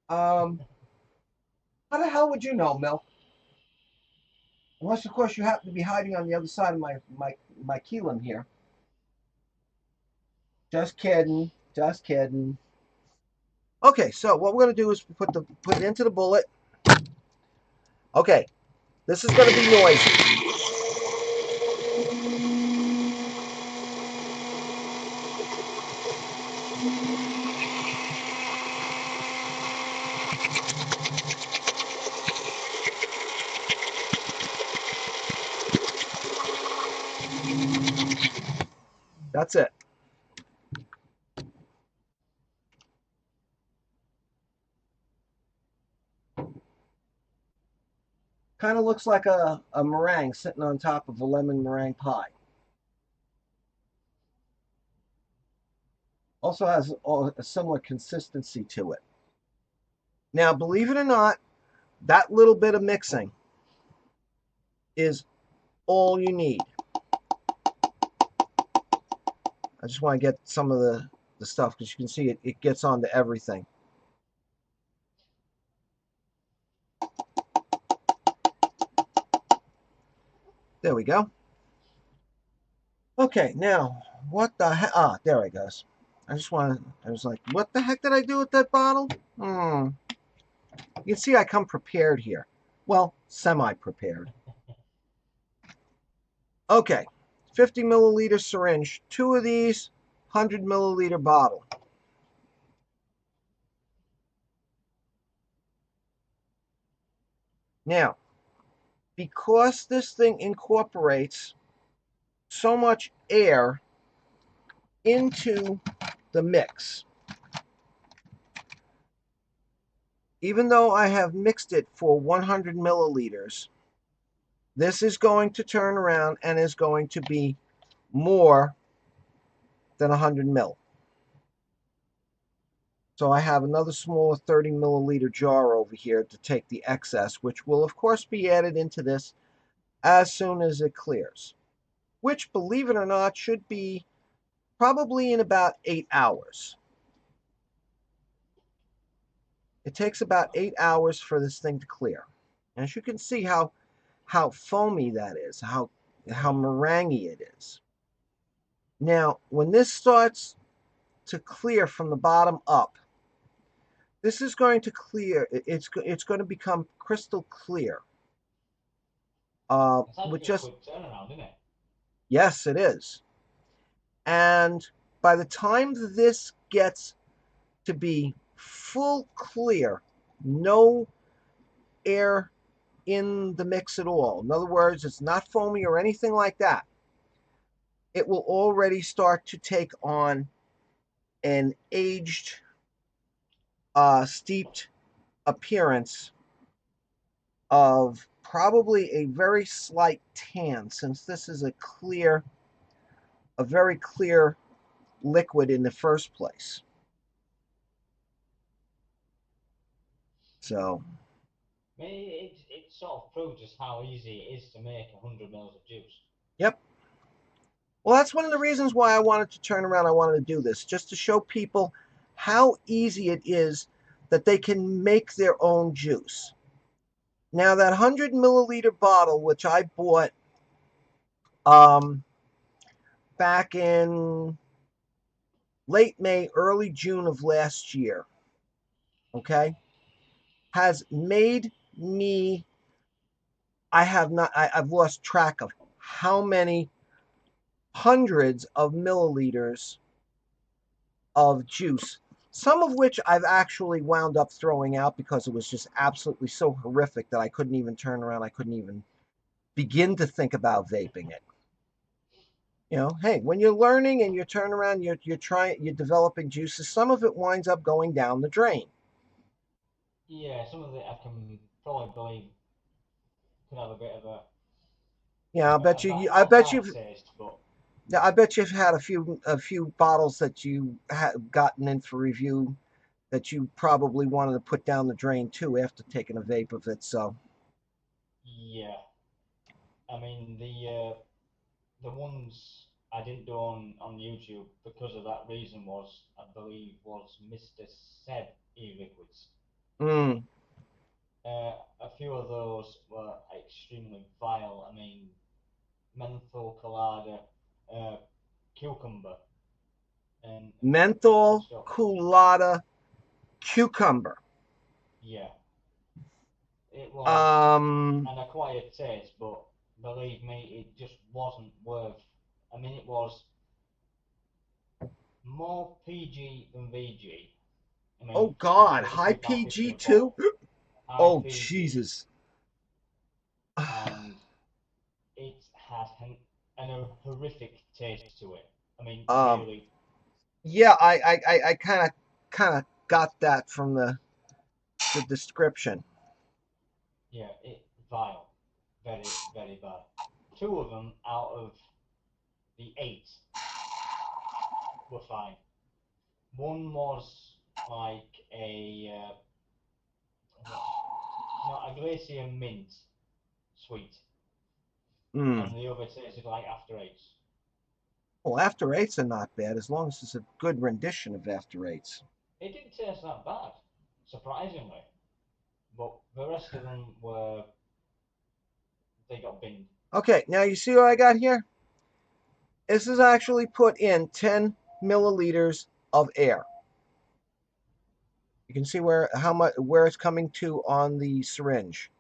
Um, how the hell would you know, Milk? Unless of course you happen to be hiding on the other side of my keelan here. Just kidding. Just kidding. Okay, so what we're gonna do is put it into the bullet. Okay, this is gonna be noisy. That's it. Kind of looks like a meringue sitting on top of a lemon meringue pie. Also has a similar consistency to it. Now, believe it or not, that little bit of mixing is all you need. I just want to get some of the stuff because you can see it gets onto everything. There we go. Okay, now what the heck? Ah, there it goes. I was like, what the heck did I do with that bottle? You can see I come prepared here. Well, semi-prepared. Okay, 50 milliliter syringe. Two of these, 100 milliliter bottle. Now, because this thing incorporates so much air into the mix, even though I have mixed it for 100 milliliters, this is going to turn around and is going to be more than 100 mil. So I have another smaller 30 milliliter jar over here to take the excess, which will of course be added into this as soon as it clears, which, believe it or not, should be probably in about 8 hours. It takes about 8 hours for this thing to clear. And as you can see how foamy that is, how meringue it is. Now, when this starts to clear from the bottom up, this is going to clear. It's going to become crystal clear. It's With actually a just quick turnaround, isn't it? Yes, it is. And by the time this gets to be full clear, no air in the mix at all. In other words, it's not foamy or anything like that. It will already start to take on an aged, steeped appearance of probably a very slight tan, since this is a very clear liquid in the first place. So, I mean, it sort of proves just how easy it is to make 100 mils of juice. yep. Well, that's one of the reasons why I wanted to turn around. I wanted to do this, just to show people how easy it is that they can make their own juice. Now, that 100 milliliter bottle, which I bought um, back in late May, early June of last year, okay, has made me, I've lost track of how many hundreds of milliliters of juice, some of which I've actually wound up throwing out because it was just absolutely so horrific that I couldn't even turn around. I couldn't even begin to think about vaping it. Hey, when you're learning and you're turning around, you're developing juices. Some of it winds up going down the drain. Yeah, some of it I can probably believe could have a bit of Yeah, I a bet bad you've, taste, but yeah, I bet you've had a few bottles that you have gotten in for review that you probably wanted to put down the drain too after taking a vape of it. So, yeah. I mean the ones I didn't do on YouTube because of that reason was I believe was Mr. Seb e-liquids. mm, A few of those were extremely vile. I mean, menthol colada, uh, cucumber, and menthol, stuff. colada, cucumber. Yeah, it was Um, an acquired taste, but believe me, it just wasn't worth. I mean, it was more PG than VG. I oh mean, God, high 132 pound 50 PG a too. bottle, high Oh PG, Jesus. and it had an horrific taste to it. I mean, um, really, yeah, I kind of got that from the description. yeah, it vile, very very bad. Two of them out of the eight were fine. One was like not a glacier mint sweet, Mm. and the other tasted like after eights. Well, After Eights are not bad as long as it's a good rendition of After Eights. It didn't taste that bad, surprisingly, but the rest of them were they got binned. Okay, now you see what I got here? This is actually put in 10 milliliters of air. You can see where it's coming to on the syringe.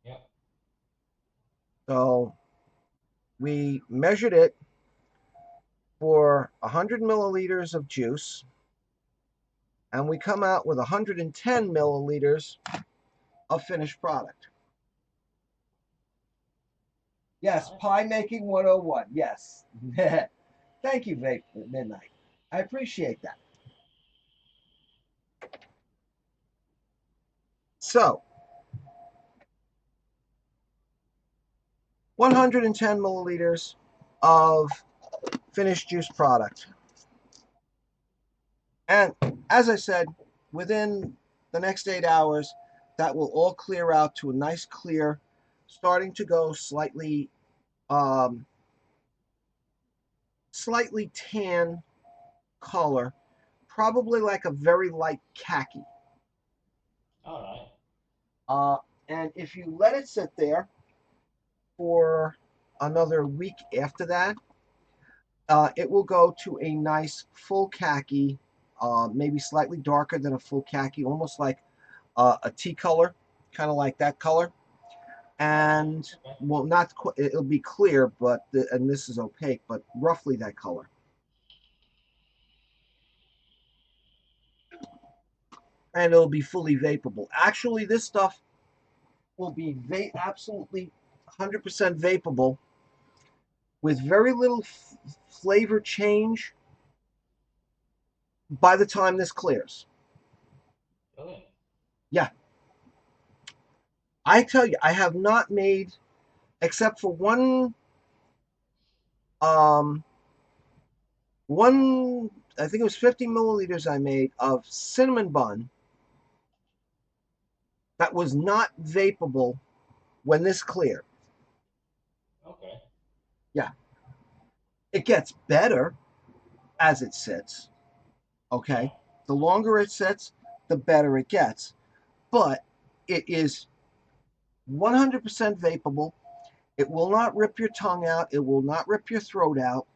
Yep. So we measured it for 100 milliliters of juice, and we come out with 110 milliliters of finished product. Yes, Nice. pie making 101. Yes. Thank you, Vape at Midnight. I appreciate that. So, 110 milliliters of finished juice product. And as I said, within the next 8 hours, that will all clear out to a nice clear, starting to go um, slightly tan color, probably like a very light khaki. All right. Uh, and if you let it sit there for another week after that, it will go to a nice full khaki, maybe slightly darker than a full khaki, almost like a tea color, kind of like that color. All right. And Okay. well, not it'll be clear, but and this is opaque, but roughly that color. And it'll be fully vapable. Actually, this stuff will be absolutely 100% vapable with very little flavor change by the time this clears. Brilliant. Yeah, I tell you, I have not made, except for um, one, I think it was 50 milliliters I made of cinnamon bun that was not vapable when this cleared. Okay. Yeah, it gets better as it sits. Yeah. Okay, the longer it sits, the better it gets. But it is 100% vapable. It will not rip your tongue out. It will not rip your throat out.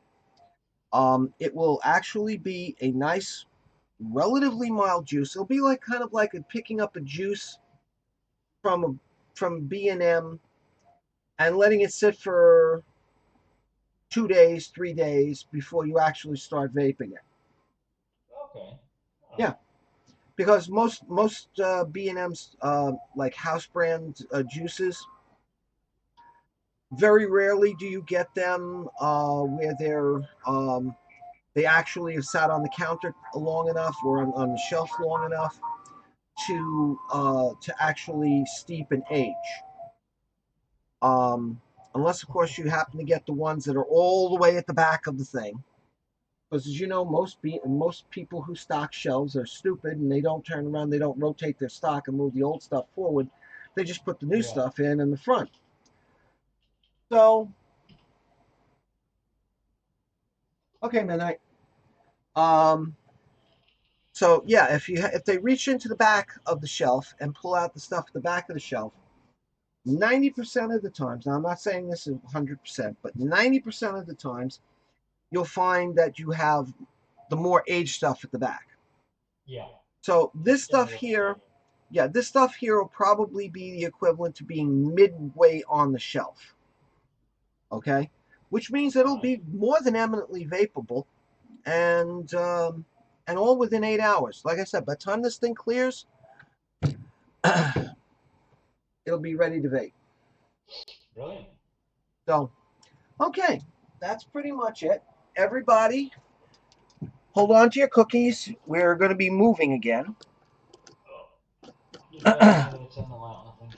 It will actually be a nice, relatively mild juice. It'll be like kind of like picking up a juice from from B&M and letting it sit for 2 days, 3 days before you actually start vaping it. Okay. All Yeah, right. because most B&M's like house brand juices, very rarely do you get them where they actually have sat on the counter long enough or on the shelf long enough to actually steep and age. Um, Unless of course you happen to get the ones that are all the way at the back of the thing. Because as you know, most people who stock shelves are stupid and they don't turn around, they don't rotate their stock and move the old stuff forward. They just put the new Yeah. stuff in the front. So okay, man. Um, so yeah, if they reach into the back of the shelf and pull out the stuff at the back of the shelf, 90% of the times, now I'm not saying this is 100%, but 90% of the times, you'll find that you have the more aged stuff at the back. Yeah. So It's this stuff generally the here, case. yeah, this stuff here will probably be the equivalent to being midway on the shelf. Okay, which means it'll Right. be more than eminently vapable, and all within 8 hours. Like I said, by the time this thing clears, it'll be ready to vape. Brilliant. So, okay, that's pretty much it. Everybody, hold on to your cookies. We're going to be moving again. Just bear with me. I'm going to turn the light on. I think.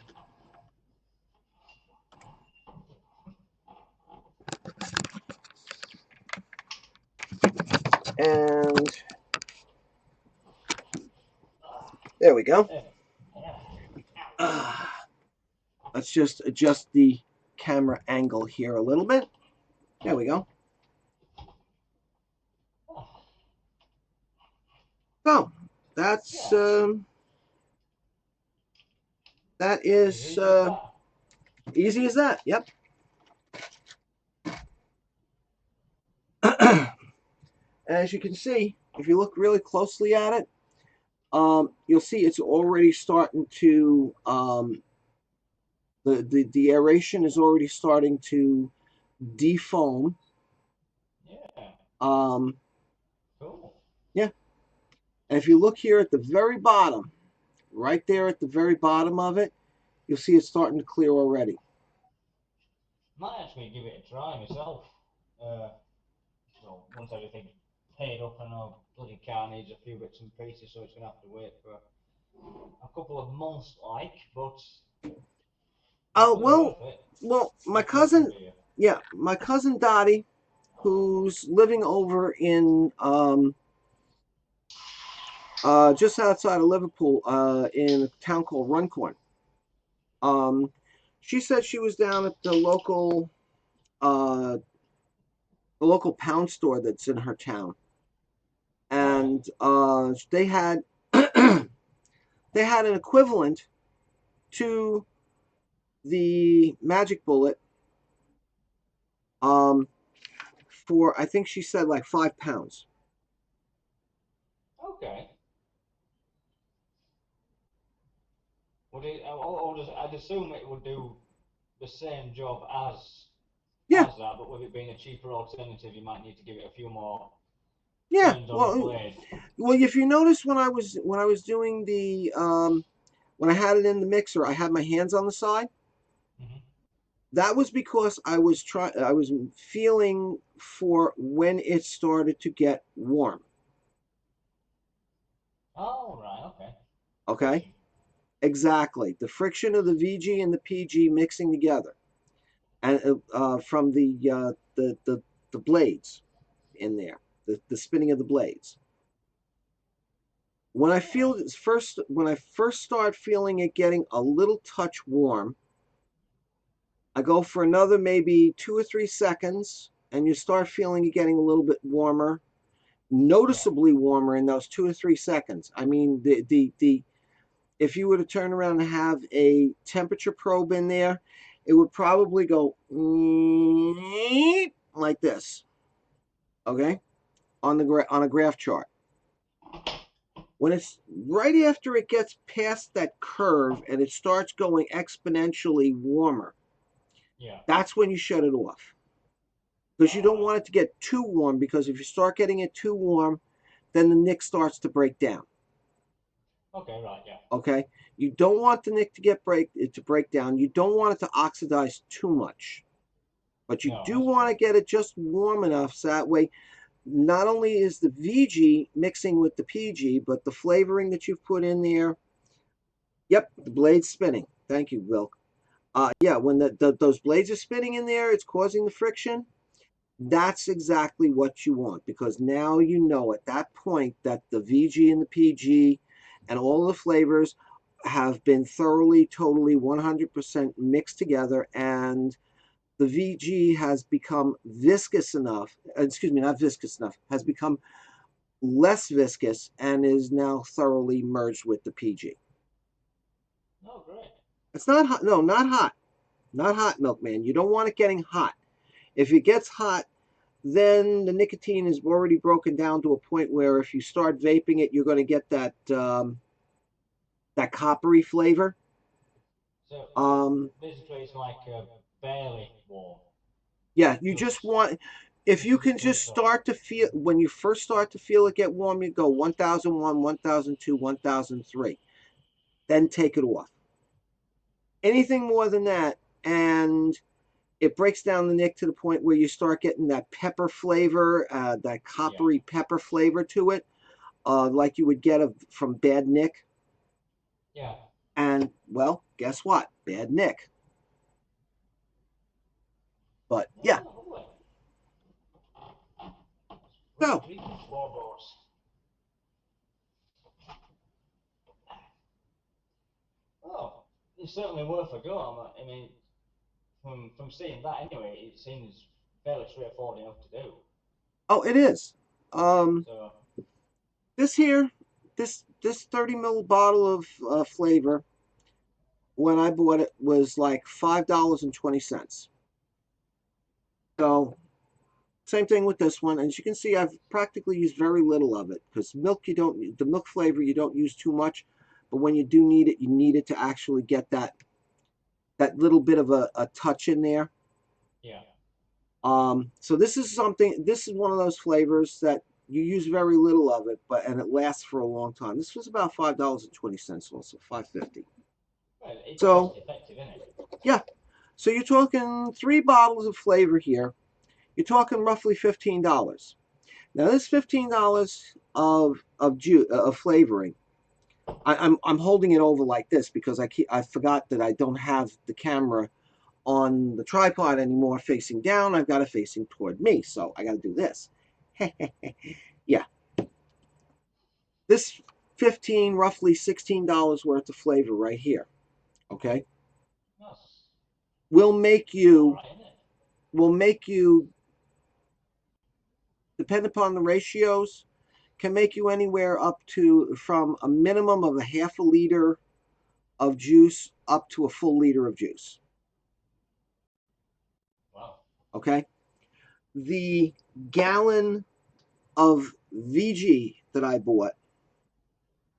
And There we go. Yeah. Yeah. Let's just adjust the camera angle here a little bit. There we go. So that's Yeah. that As is easy as that. easy as that. Yep. As you can see, if you look really closely at it, you'll see it's already starting to the aeration is already starting to defoam. Yeah. Um, Cool. yeah, and if you look here at the very bottom, right there at the very bottom of it, you'll see it's starting to clear already. Might actually give it a try myself. Well, once everything's paid up, I know bloody car needs a few bits and pieces, so it's gonna have to wait for a couple of months, like. But Oh definitely well, worth it. my Definitely worth the cousin, beer. yeah, my cousin Dottie, who's living over in just outside of Liverpool, in a town called Runcorn. Um, she said she was down at uh, the local pound store that's in her town, Right. and they had they had an equivalent to the Magic Bullet, um, for I think she said like £5. Okay. Would it? I'd assume it would do the same job Yeah, as that, but with it being a cheaper alternative, you might need to give it a few more yeah. turns on the blade. Well, if you notice when I was doing the when I had it in the mixer, I had my hands on the side. Mm-hmm. That was because I was feeling for when it started to get warm. Oh, right. Okay. Okay, Friction. exactly. The friction of the VG and the PG mixing together, and from the blades in there, the spinning of the blades. When I feel Right. this first, when I first start feeling it getting a little touch warm, I go for another maybe 2 or 3 seconds, and you start feeling it getting a little bit warmer, Yeah. noticeably warmer in those 2 or 3 seconds. I mean, the if you were to turn around and have a temperature probe in there, it would probably go like this, okay, on on a graph chart. When it's right after it gets past that curve and it starts going exponentially warmer, Yeah. that's when you shut it off. Because you All don't right. want it to get too warm, because if you start getting it too warm, then the nick starts to break down. Okay. Right. Yeah. Okay, you don't want the nick to break down. You don't want it to oxidize too much, but you No, do that's want true. to get it just warm enough so that way not only is the VG mixing with the PG, but the flavoring that you've put in there. Yep, the blade's spinning. Thank you, Will. Yeah, when those blades are spinning in there, it's causing the friction. That's exactly what you want, because now you know at that point that the VG and the PG and all the flavors have been thoroughly, totally 100% mixed together, and the VG has become viscous enough, excuse me, not viscous enough, has become less viscous and is now thoroughly merged with the PG. Oh, great. It's not hot, no, not hot, not hot, Milkman. You don't want it getting hot. If it gets hot, then the nicotine is already broken down to a point where if you start vaping it, you're going to get that coppery flavor. So Um, basically, it's like barely warm. yeah, you just Just want, if just you as it can just builds up. start to feel, when you first start to feel it get warm, you go 1001, 1002, 1003. Then take it off. Anything more than that, and it breaks down the nick to the point where you start getting that pepper flavor, that Yeah. coppery pepper flavor to it, like you would get from Bad Nick. Yeah. And well, guess what? Bad Nick. But yeah, Oh, lovely. Great so treatment, floorboards. it's certainly worth a go. I mean, from seeing that anyway, it seems fairly straightforward enough to do. Oh, it is. Um, So, this here, this 30 ml bottle of flavor, when I bought it, was like $5.20. So same thing with this one. As you can see, I've practically used very little of it because milk, the milk flavor you don't use too much, but when you do need it, you need it to actually get that little bit of a touch in there. yeah. So this is something. This is one of those flavors that you use very little of it, and it lasts for a long time. This was about $5.20, also $5.50. Well, it's So cost effective, isn't it? yeah, so you're talking 3 bottles of flavor here. You're talking roughly $15. Now this $15 of flavoring, I'm holding it over like this because I forgot that I don't have the camera on the tripod anymore facing down. I've got it facing toward me, so I got to do this. Yeah, this 15, roughly $16 worth of flavor right here. Okay, That's will make all you right, isn't it? will make you depend upon the ratios, can make you anywhere up to from a minimum of a half a liter of juice up to a full liter of juice. Wow. Okay, the gallon of VG that I bought,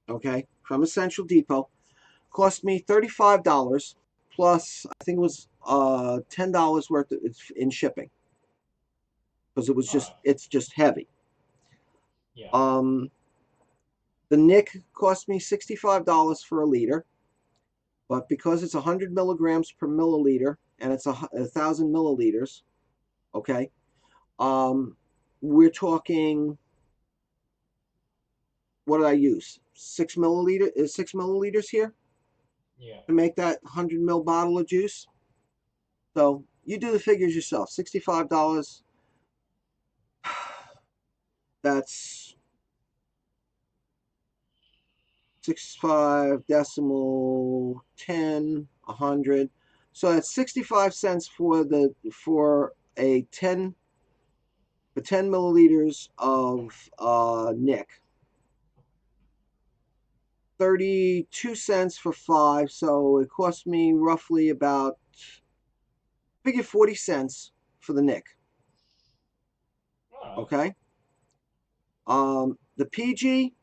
okay, from Essential Depot, cost me $35 plus I think it was $10 worth in shipping because All right. it's just heavy. Yeah. Um, the Nick cost me $65 for a liter, but because it's 100 milligrams per milliliter and it's 1,000 milliliters, okay, we're talking, what did I use? 6 milliliters here Yeah. to make that 100 ml bottle of juice. So you do the figures yourself. $65. That's 65 decimal 10 100. So that's 65 cents for a 10 milliliters of Nick. 32 cents for 5. So it cost me roughly about, figure 40 cents for the Nick. All right. Okay. The PG,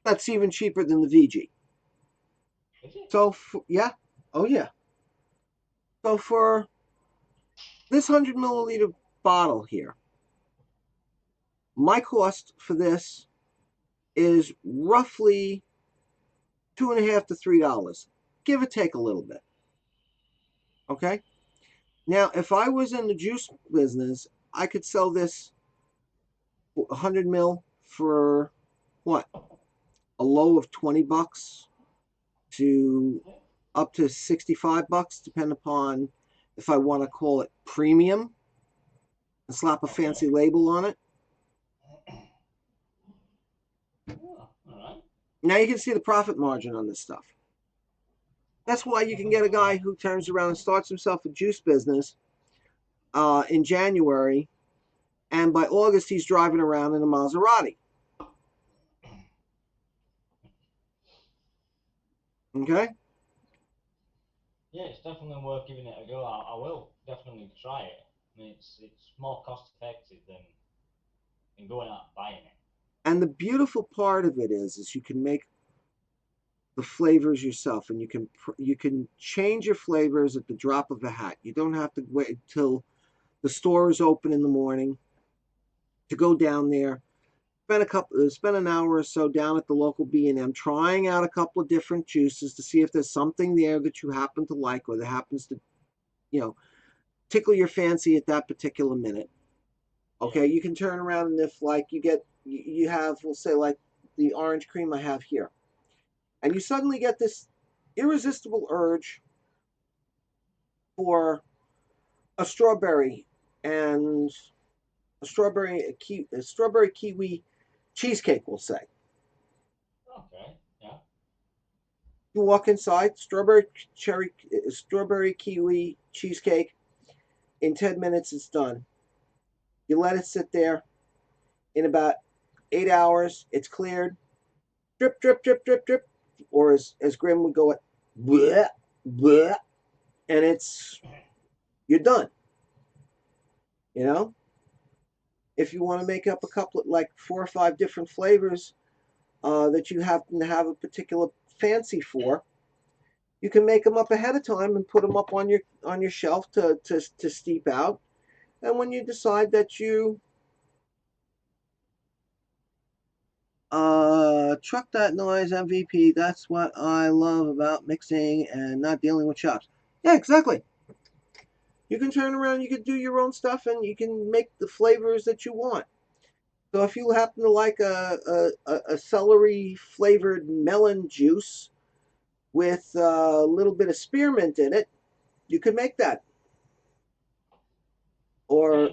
that's even cheaper than the VG. Is it? So yeah, oh yeah. So for this 100 milliliter bottle here, my cost for this is roughly $2.50 to $3, give or take a little bit. Okay. Now, if I was in the juice business, I could sell this 100 mil for what? A low of $20 to Yeah. up to $65, depending upon if I want to call it premium and slap a Okay. fancy label on it. Oh, all right. Now you can see the profit margin on this stuff. That's why you can get a Definitely. guy Yeah. who turns around and starts himself a juice business in January, and by August he's driving around in a Maserati. Okay, Yeah, it's definitely worth giving it a go. I will definitely try it. I mean, it's more cost effective than going out and buying it. and the beautiful part of it is you can make the flavors yourself, and you can change your flavors at the drop of a hat. You don't have to wait till the store is open in the morning to go down there, spend an hour or so down at the local B&M trying out a couple of different juices to see if there's something there that you happen to like or that happens to, you know, tickle your fancy at that particular minute. Yeah. Okay, you can turn around, and if like you have, we'll say, like the orange cream I have here, and you suddenly get this irresistible urge for a strawberry and a strawberry kiwi cheesecake, we'll say. Okay. Yeah. You walk inside, strawberry kiwi cheesecake. In 10 minutes, it's done. You let it sit there. In about 8 hours, it's cleared. Drip, drip, drip, drip, drip. Or as Grim would go, bleh, bleh, and you're done. You know, if you want to make up a couple of like 4 or 5 different flavors that you happen to have a particular fancy for, you can make them up ahead of time and put them up on your shelf to steep out. And when you decide that you truck that noise MVP, that's what I love about mixing and not dealing with shops. Yeah, exactly. You can turn around, you can do your own stuff, and you can make the flavors that you want. So if you happen to like a celery flavored melon juice with a little bit of spearmint in it, you can make that. Or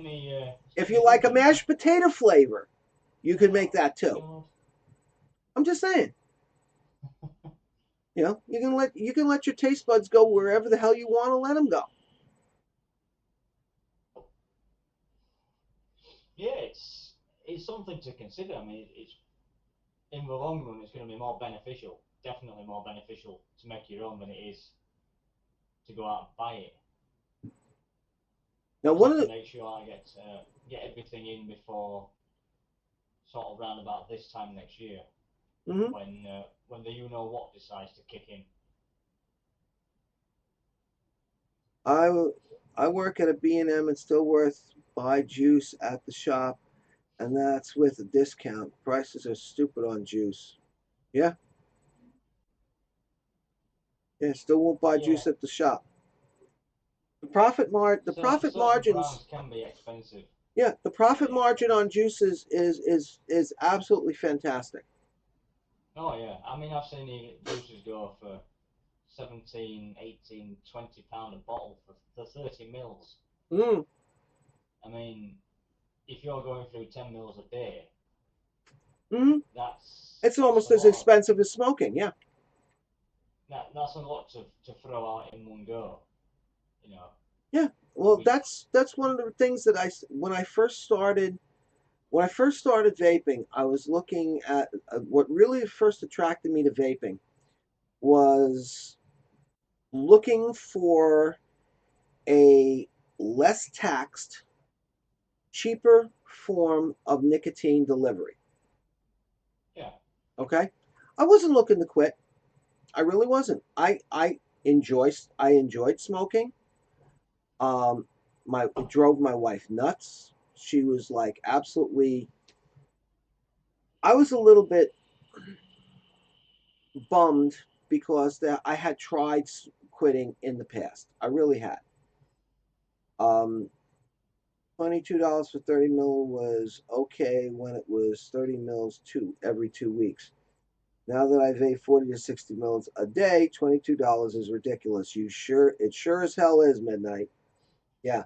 It's if getting me you like a thinking now. mashed potato flavor, you can make Oh that too. God. I'm just saying. You know, you can let your taste buds go wherever the hell you want to let them go. Yeah, it's something to consider. I mean, it's in the long run, it's going to be more beneficial. Definitely more beneficial to make your own than it is to go out and buy it. Now, I just one have of to the make sure I get everything in before sort of round about this time next year mhm. when the you know what decides to kick in. I I work at a B&M in Stillworth, buy juice at the shop, and that's with a discount. Prices are stupid on juice. Yeah, yeah. Still won't buy Yeah, juice at the shop. The profit certain margins. brands can be expensive. Yeah, the profit Very margin on expensive. juice is absolutely fantastic. Oh yeah, I mean I've seen juices go for 17, 18, £20 a bottle for 30 mils. Mm, I mean, if you're going through 10 mils a day, mm. It's that's a almost as lot. expensive as smoking. Yeah. That's a lot to throw out in one go. You know, Yeah. I Well, mean, that's one of the things that when I first started vaping, I was looking at what really first attracted me to vaping was looking for a less taxed, cheaper form of nicotine delivery. yeah, Okay, I wasn't looking to quit. I really wasn't. I enjoyed smoking. Um, it drove my wife nuts. She was like absolutely. I was a little bit bummed because I had tried quitting in the past. I really had. Um, $22 for 30 mil was okay when it was 30 mils every 2 weeks. Now that I vape 40 to 60 mils a day, $22 is ridiculous. It sure as hell is midnight. Yeah,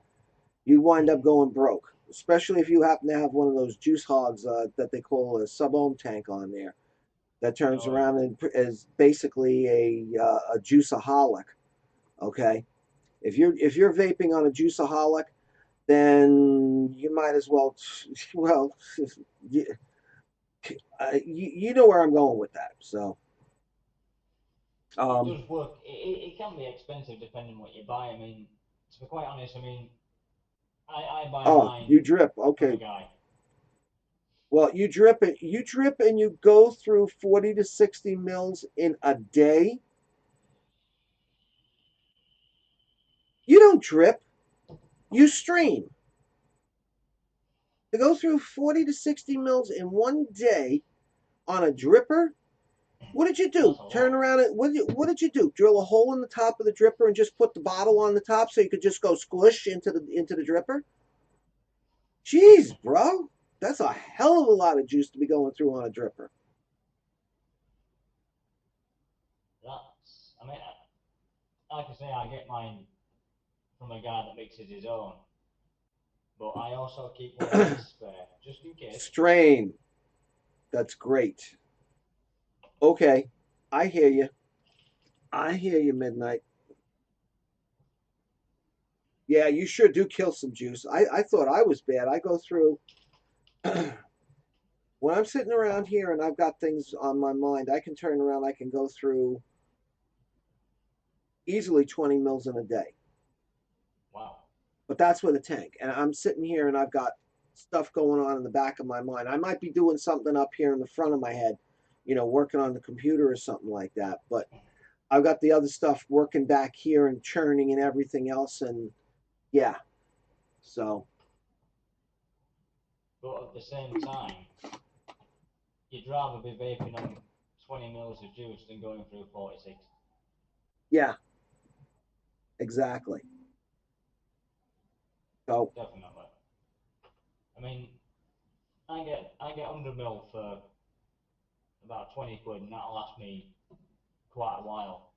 you wind up going broke, especially if you happen to have one of those juice hogs that they call a sub-ohm tank on there that turns oh yeah. around and is basically a juiceaholic. Okay, if you're vaping on a juiceaholic, then you might as well. Well, you, you know where I'm going with that. So, It um, does work. It can be expensive depending on what you buy. I mean, to be quite honest, I mean, I buy oh, mine you drip. from a Okay. guy. Well, you drip it. You drip and you go through 40 to 60 mils in a day. You don't drip. You stream. To go through 40 to 60 mils in one day on a dripper. What did you do? That's a Turn lot. around and what did you do? Drill a hole in the top of the dripper and just put the bottle on the top so you could just go squish into the dripper? Jeez, bro. That's a hell of a lot of juice to be going through on a dripper. I mean, like I say, I get mine from a guy that mixes his own, but I also keep one of his spare just in case. Strain. That's great. Okay, I hear you. I hear you, Midnight. Yeah, you sure do kill some juice. I thought I was bad. I go through when I'm sitting around here and I've got things on my mind, I can turn around, I can go through easily 20 mils in a day. Wow. But that's with a tank. And I'm sitting here and I've got stuff going on in the back of my mind. I might be doing something up here in the front of my head, working on the computer or something like that. But I've got the other stuff working back here and churning and everything else. And yeah, so But at the same time, you'd rather be vaping on 20 mils of juice than going through 46. yeah, exactly. So, Definitely. I mean, I get 100 mil for about 20 quid, and that'll last me quite a while.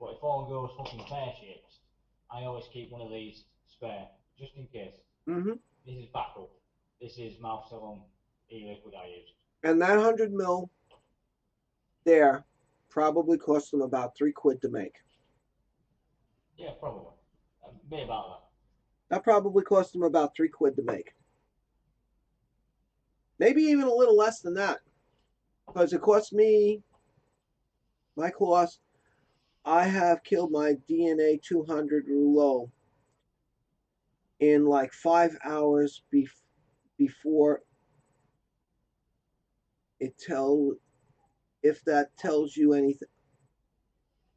But if all goes fucking pear shaped, I always keep one of these spare, just in case. mm-hmm. This is backup. This is mouth salon e-liquid I use. And that 100 mil there probably cost them about £3 to make. Yeah, probably. Be about that. That probably cost them about £3 to make. Maybe even a little less than that. Because it cost me my cost. I have killed my DNA 200 rouleau in like 5 hours before it if that tells you anything.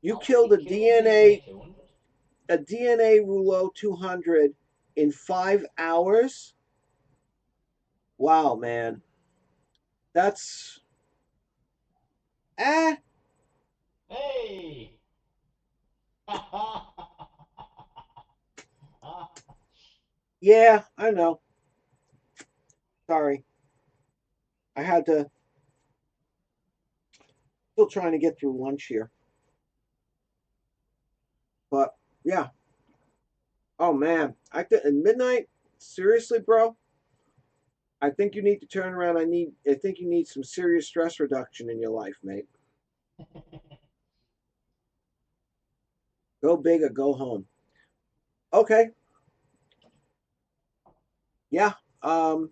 You How did killed you kill DNA 200? a DNA rouleau 200 in 5 hours. Wow, man, that's eh. Hey! Yeah, I know. Sorry, I had to. Still trying to get through lunch here, but yeah. Oh man, I think at midnight. Seriously, bro. I think you need to turn around. I think you need some serious stress reduction in your life, mate. Go big or go home. Okay. Yeah. Um.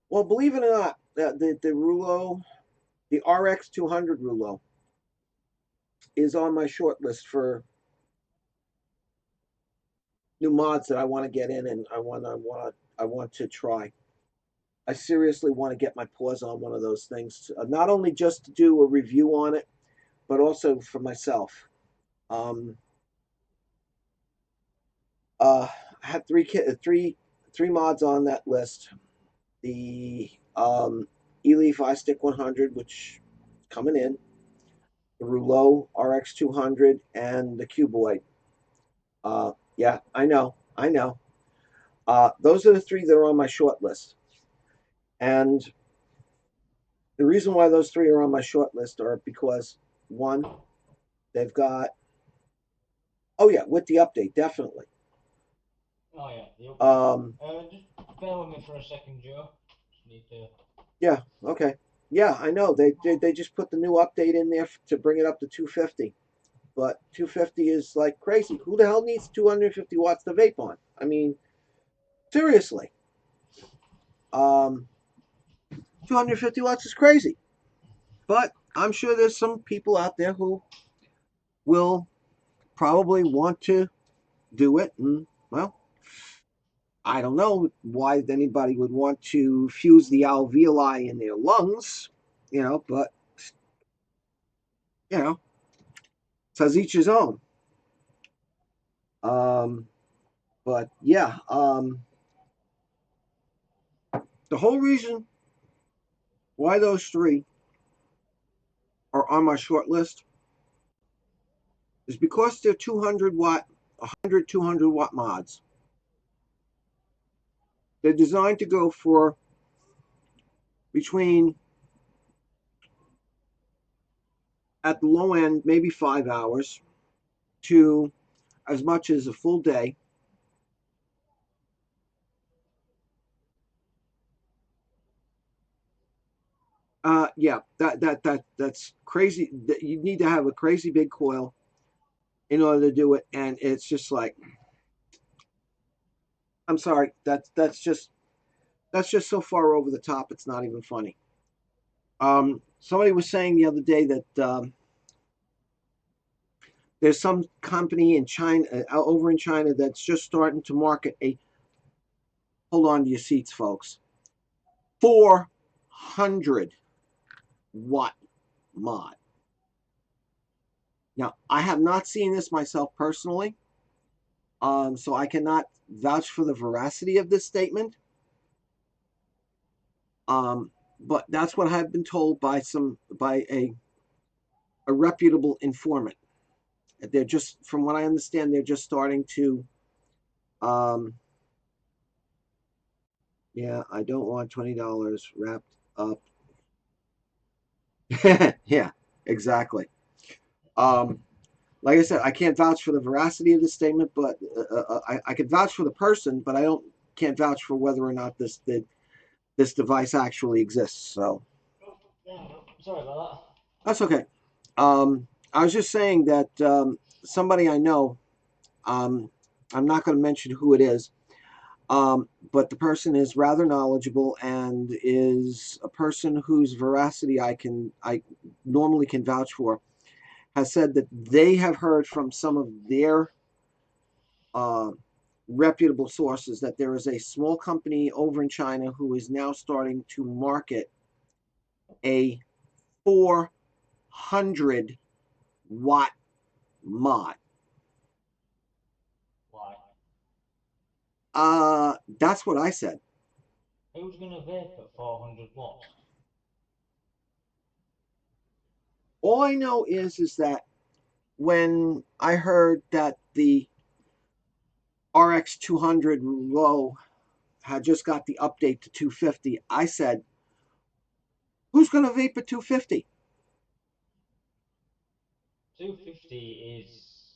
Well, believe it or not, the Rouleau, the RX 200 Rouleau, is on my short list for new mods that I want to get in, and I want to try. I seriously want to get my paws on one of those things, not only just to do a review on it, but also for myself. Um, I had three mods on that list. The Eleaf iStick 100, which is coming in, the Rouleau RX 200, and the Cuboid. Yeah, I know. Those are the three that are on my short list. And the reason why those three are on my short list are because one, they've got, oh yeah, with the update, definitely. Oh yeah, the update. Um, Just bear with me for a second, Joe. Just need to. yeah, okay. Yeah, I know. They just put the new update in there to bring it up to 250. But 250 is like crazy. Who the hell needs 250 watts to vape on? I mean, seriously. Um, 250 watts is crazy. But I'm sure there's some people out there who will probably want to do it. And, well, I don't know why anybody would want to fuse the alveoli in their lungs, but, you know, says each his own. Um, but yeah, the whole reason why those three are on my short list is because they're 200 watt, 100, 200 watt mods. They're designed to go for between, at the low end, maybe 5 hours to as much as a full day. Yeah, that's crazy. You need to have a crazy big coil in order to do it, and it's just like, I'm sorry, that's just so far over the top. It's not even funny. Somebody was saying the other day that there's some company in China, over in China, that's just starting to market a, hold on to your seats, folks, 400-watt mod. Now, I have not seen this myself personally, so I cannot vouch for the veracity of this statement. Um, but that's what I've been told by a reputable informant. They're just, from what I understand, they're just starting to. Um, yeah, I don't want $20 wrapped up. Yeah, exactly. Um, like I said, I can't vouch for the veracity of the statement, but I can vouch for the person, but I don't can't vouch for whether or not this device actually exists. So Yeah, sorry about that's okay. I was just saying that somebody I know, um, I'm not going to mention who it is, but the person is rather knowledgeable and is a person whose veracity I normally can vouch for. Has said that they have heard from some of their uh, reputable sources that there is a small company over in China who is now starting to market a 400-watt mod. why. That's what I said. Who's gonna vape at 400 watts? All I know is that when I heard that the RX 200 low had just got the update to 250, I said, "Who's going to vape at 250?" 250 is,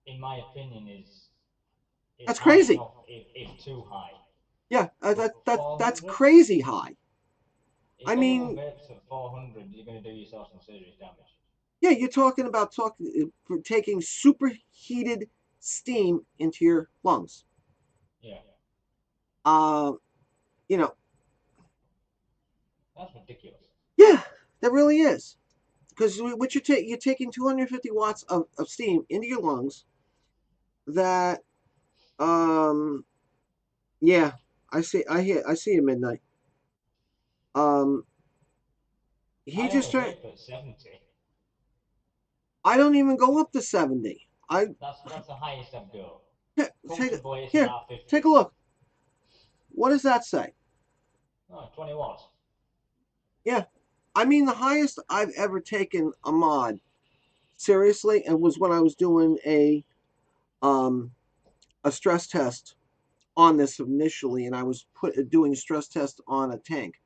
in my opinion, is That's high crazy. enough if too high. Yeah, But that's 400, crazy high. I if anyone mean, vapes at 400, you're gonna do yourself some serious damage. yeah, you're talking about taking superheated steam into your lungs. Yeah, Uh, you know, that's ridiculous. yeah, that really is. Because what you're taking 250 watts of steam into your lungs. That, um, yeah, I see him midnight. Um, he I just only turned. vape at 70. I don't even go up to 70. I That's the highest I'd go. here, Comfortably, it's here, about take 50. a look. What does that say? Oh, 20 watts. Yeah, I mean the highest I've ever taken a mod seriously, and was when I was doing um a stress test on this initially, and I was doing a stress test on a tank.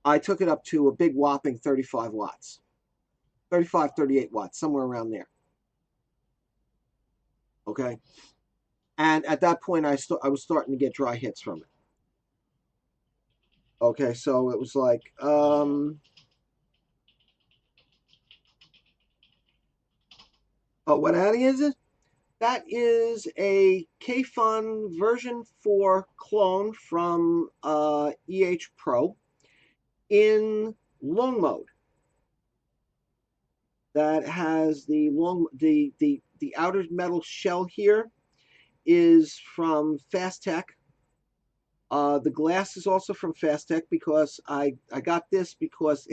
I took it up to a big whopping 35 watts, 35, 38 watts, somewhere around there. Okay, and at that point, I was starting to get dry hits from it. Okay, so it was like, Yeah. oh, what Addy is it? That is a KFun version 4 clone from EH Pro in long mode. That has the outer metal shell here is from Fast Tech. The glass is also from Fast Tech because I got this because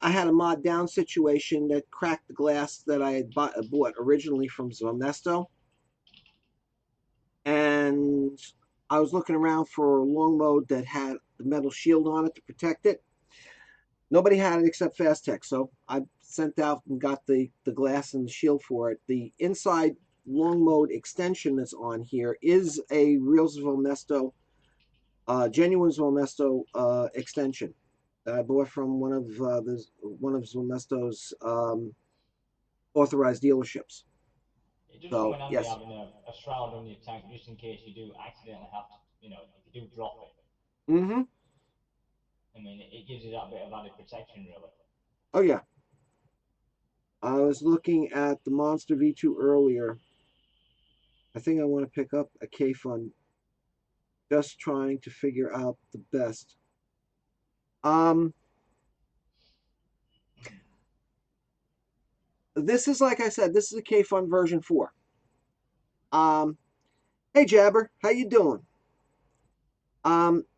I had a mod down situation that cracked the glass that I had bought originally from Zomesto, and I was looking around for a long mode that had the metal shield on it to protect it. Nobody had it except Fast Tech, so I sent out and got the glass and the shield for it. The inside long mode extension that's on here is a real Zomesto, genuine Zomesto extension that I bought from one of Zomesto's authorized dealerships. It does come So in handy yes. having a shroud on your tank just in case you do accidentally have to, if you do drop it. Mm-hmm. I mean, it gives you that bit of added protection, really. Oh yeah. I was looking at the Monster V2 earlier. I think I want to pick up a K Fun. Just trying to figure out the best. Um, this is like I said. This is a K Fun version 4. Um, hey Jabber, how you doing?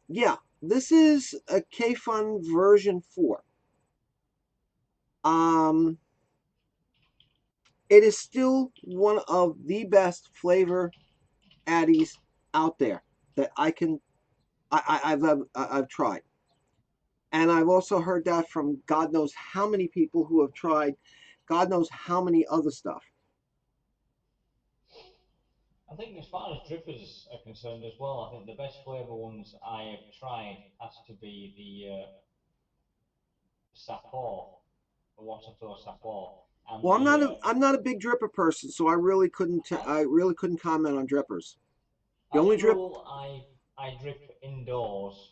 Yeah, this is a K Fun version 4. Um, it is still one of the best flavor addies out there that I've tried. And I've also heard that from God knows how many people who have tried God knows how many other stuff. I think as far as drippers are concerned as well, I think the best flavour ones I have tried has to be the Sapor, the Waterfall Sapor, and Well, the I'm not a big dripper person, so I really couldn't comment on drippers. The as only a drip rule I drip indoors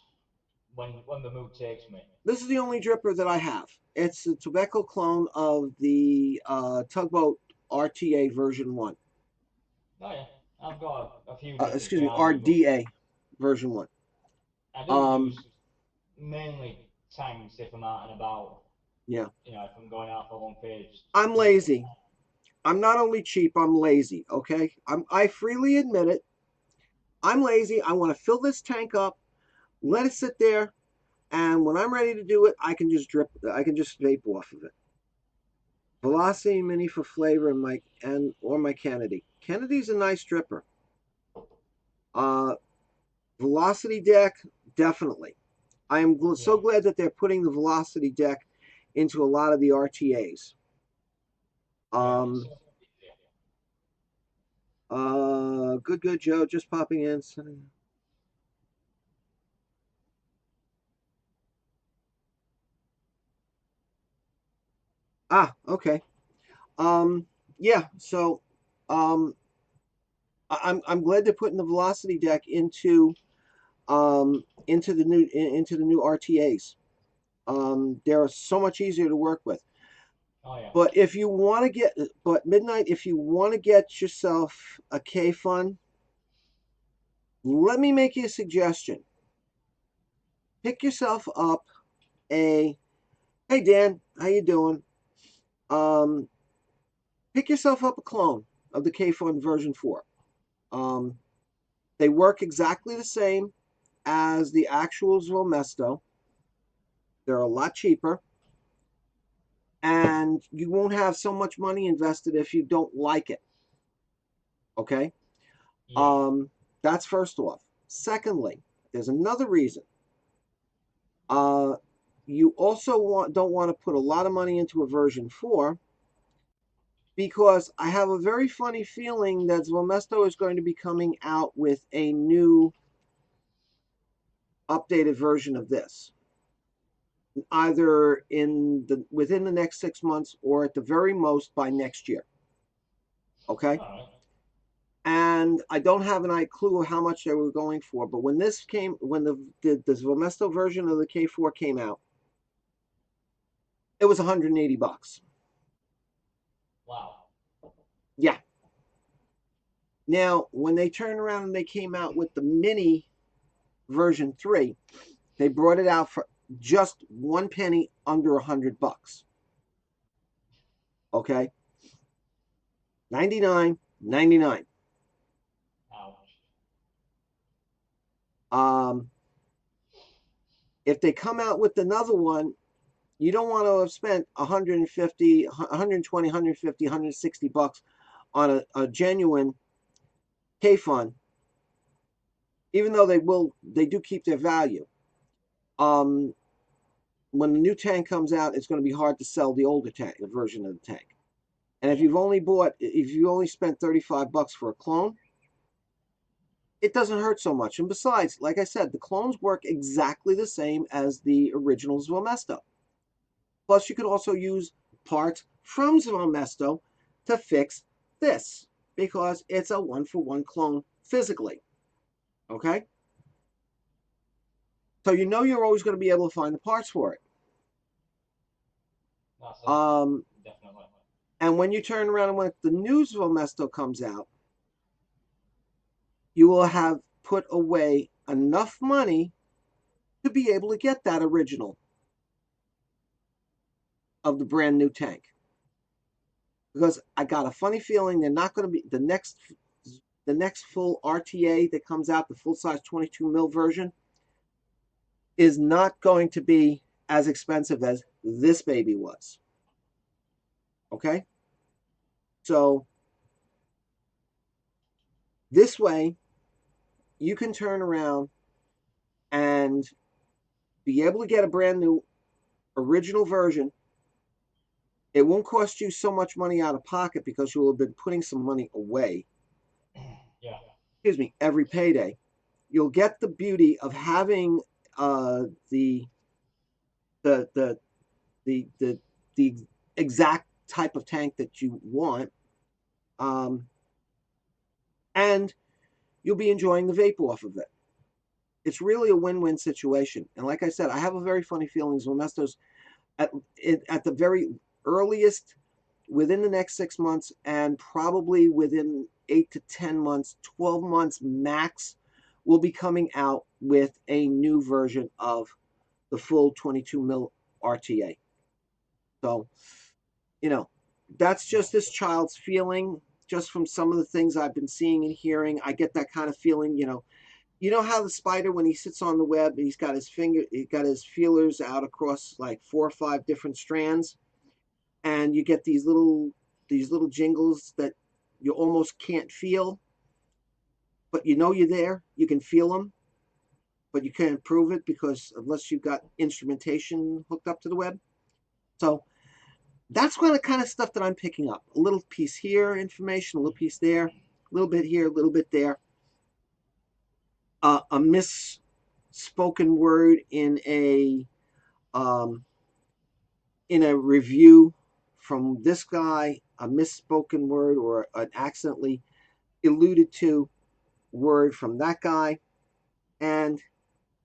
when the mood takes me. This is the only dripper that I have. It's a tobacco clone of the Tugboat RTA version 1. Oh yeah, I've got a few drippers Excuse me, behind me, but RDA version 1. I do Um, use mainly tanks if I'm out and about. yeah. You know, if I'm going out for long periods I'm to drip. lazy. I'm not only cheap, I'm lazy, okay? I freely admit it. I'm lazy. I want to fill this tank up, let it sit there, and when I'm ready to do it, I can just vape off of it. Velocity Mini for flavor or my Kennedy. Kennedy's a nice dripper. Uh, Velocity deck, definitely. I am Yeah, so glad that they're putting the velocity deck into a lot of the RTAs. yeah, it's Um, easier. good, Joe, just popping in. Okay. Yeah. So, um, I'm glad they're putting the velocity deck into the new RTAs. They're so much easier to work with. Oh yeah. But Midnight, if you want to get yourself a K Fun, let me make you a suggestion. Pick yourself up a, hey Dan, how you doing? Um, Pick yourself up a clone of the K Fun version 4. Um, they work exactly the same as the actual Zomesto. They're a lot cheaper, and you won't have so much money invested if you don't like it. Okay? Yeah. Um, that's first off. Secondly, there's another reason. Uh, you also don't want to put a lot of money into a version 4 because I have a very funny feeling that Zomesto is going to be coming out with a new updated version of this, either within the next 6 months or at the very most by next year. Okay, All right. and I don't have any clue of how much they were going for, but when the Zomesto version of the K4 came out, it was $180. Wow. Yeah. Now, when they turned around and they came out with the mini version 3, they brought it out for just 1 penny under $100. Okay, 99.99. Ouch. If they come out with another one, you don't want to have spent 150, 120, 150, 160 bucks on a genuine K Fun, even though they do keep their value. Um, when the new tank comes out, it's going to be hard to sell the older tank, the version of the tank. And Yeah. if you only spent 35 bucks for a clone, it doesn't hurt so much. And besides, like I said, the clones work exactly the same as the original Zomesto. Plus, you could also use parts from Zomesto to fix this because it's a one-for-one clone physically. Okay? So you know you're always going to be able to find the parts for it. That's it. Um, Definitely. and when you turn around and when the news Vomesto comes out, you will have put away enough money to be able to get that original of the brand new tank. Because I got a funny feeling they're not going to be the next full RTA that comes out, the full size 22 mil version, is not going to be as expensive as this baby was. Okay? So this way, you can turn around and be able to get a brand new original version. It won't cost you so much money out of pocket because you will have been putting some money away. Yeah. Excuse me, every payday. You'll get the beauty of having the the the the exact type of tank that you want, um, and you'll be enjoying the vape off of it. It's really a win-win situation. And like I said, I have a very funny feeling Zomesto's at at the very earliest within the next 6 months, and probably within 8 to 10 months, 12 months max, will be coming out with a new version of the full 22 mil RTA. So, you know, that's just this child's feeling, just from some of the things I've been seeing and hearing. I get that kind of feeling, you know how the spider, when he sits on the web, he got his feelers out across like 4 or 5 different strands, and you get these little jingles that you almost can't feel, but you know you're there. You can feel them, but you can't prove it because unless you've got instrumentation hooked up to the web. So that's kind of stuff that I'm picking up. A little piece here, information, a little piece there, a little bit here, a little bit there. A misspoken word um, in a review from this guy, a misspoken word or an accidentally alluded to word from that guy, and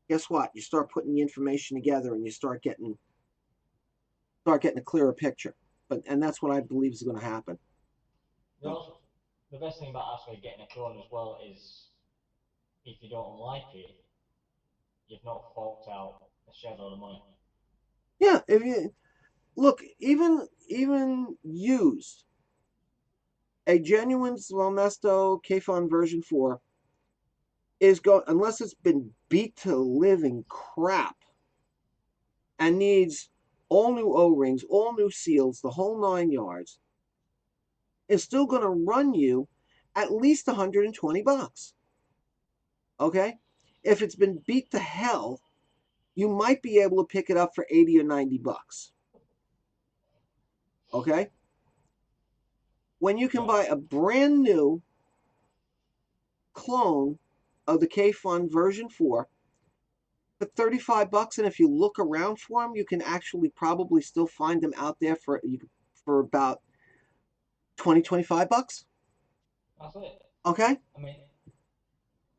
guess what? You start putting the information together, and you start getting a clearer picture. And that's what I believe is going to happen. The, So, also, the best thing about actually getting a clone as well is if you don't like it, you've not forked out a shed load of money. yeah, if you look, even used a genuine Slomesto Kfon version 4 is going, unless it's been beat to living crap and needs all new O-rings, all new seals, the whole 9 yards, is still going to run you at least $120. Okay? If it's been beat to hell, you might be able to pick it up for 80 or $90. Okay? When you can Yeah, buy a brand new clone of the K-Fun version 4 for $35, and if you look around for them, you can actually probably still find them out there for about 20 to 25 bucks. that's it. Okay? I mean,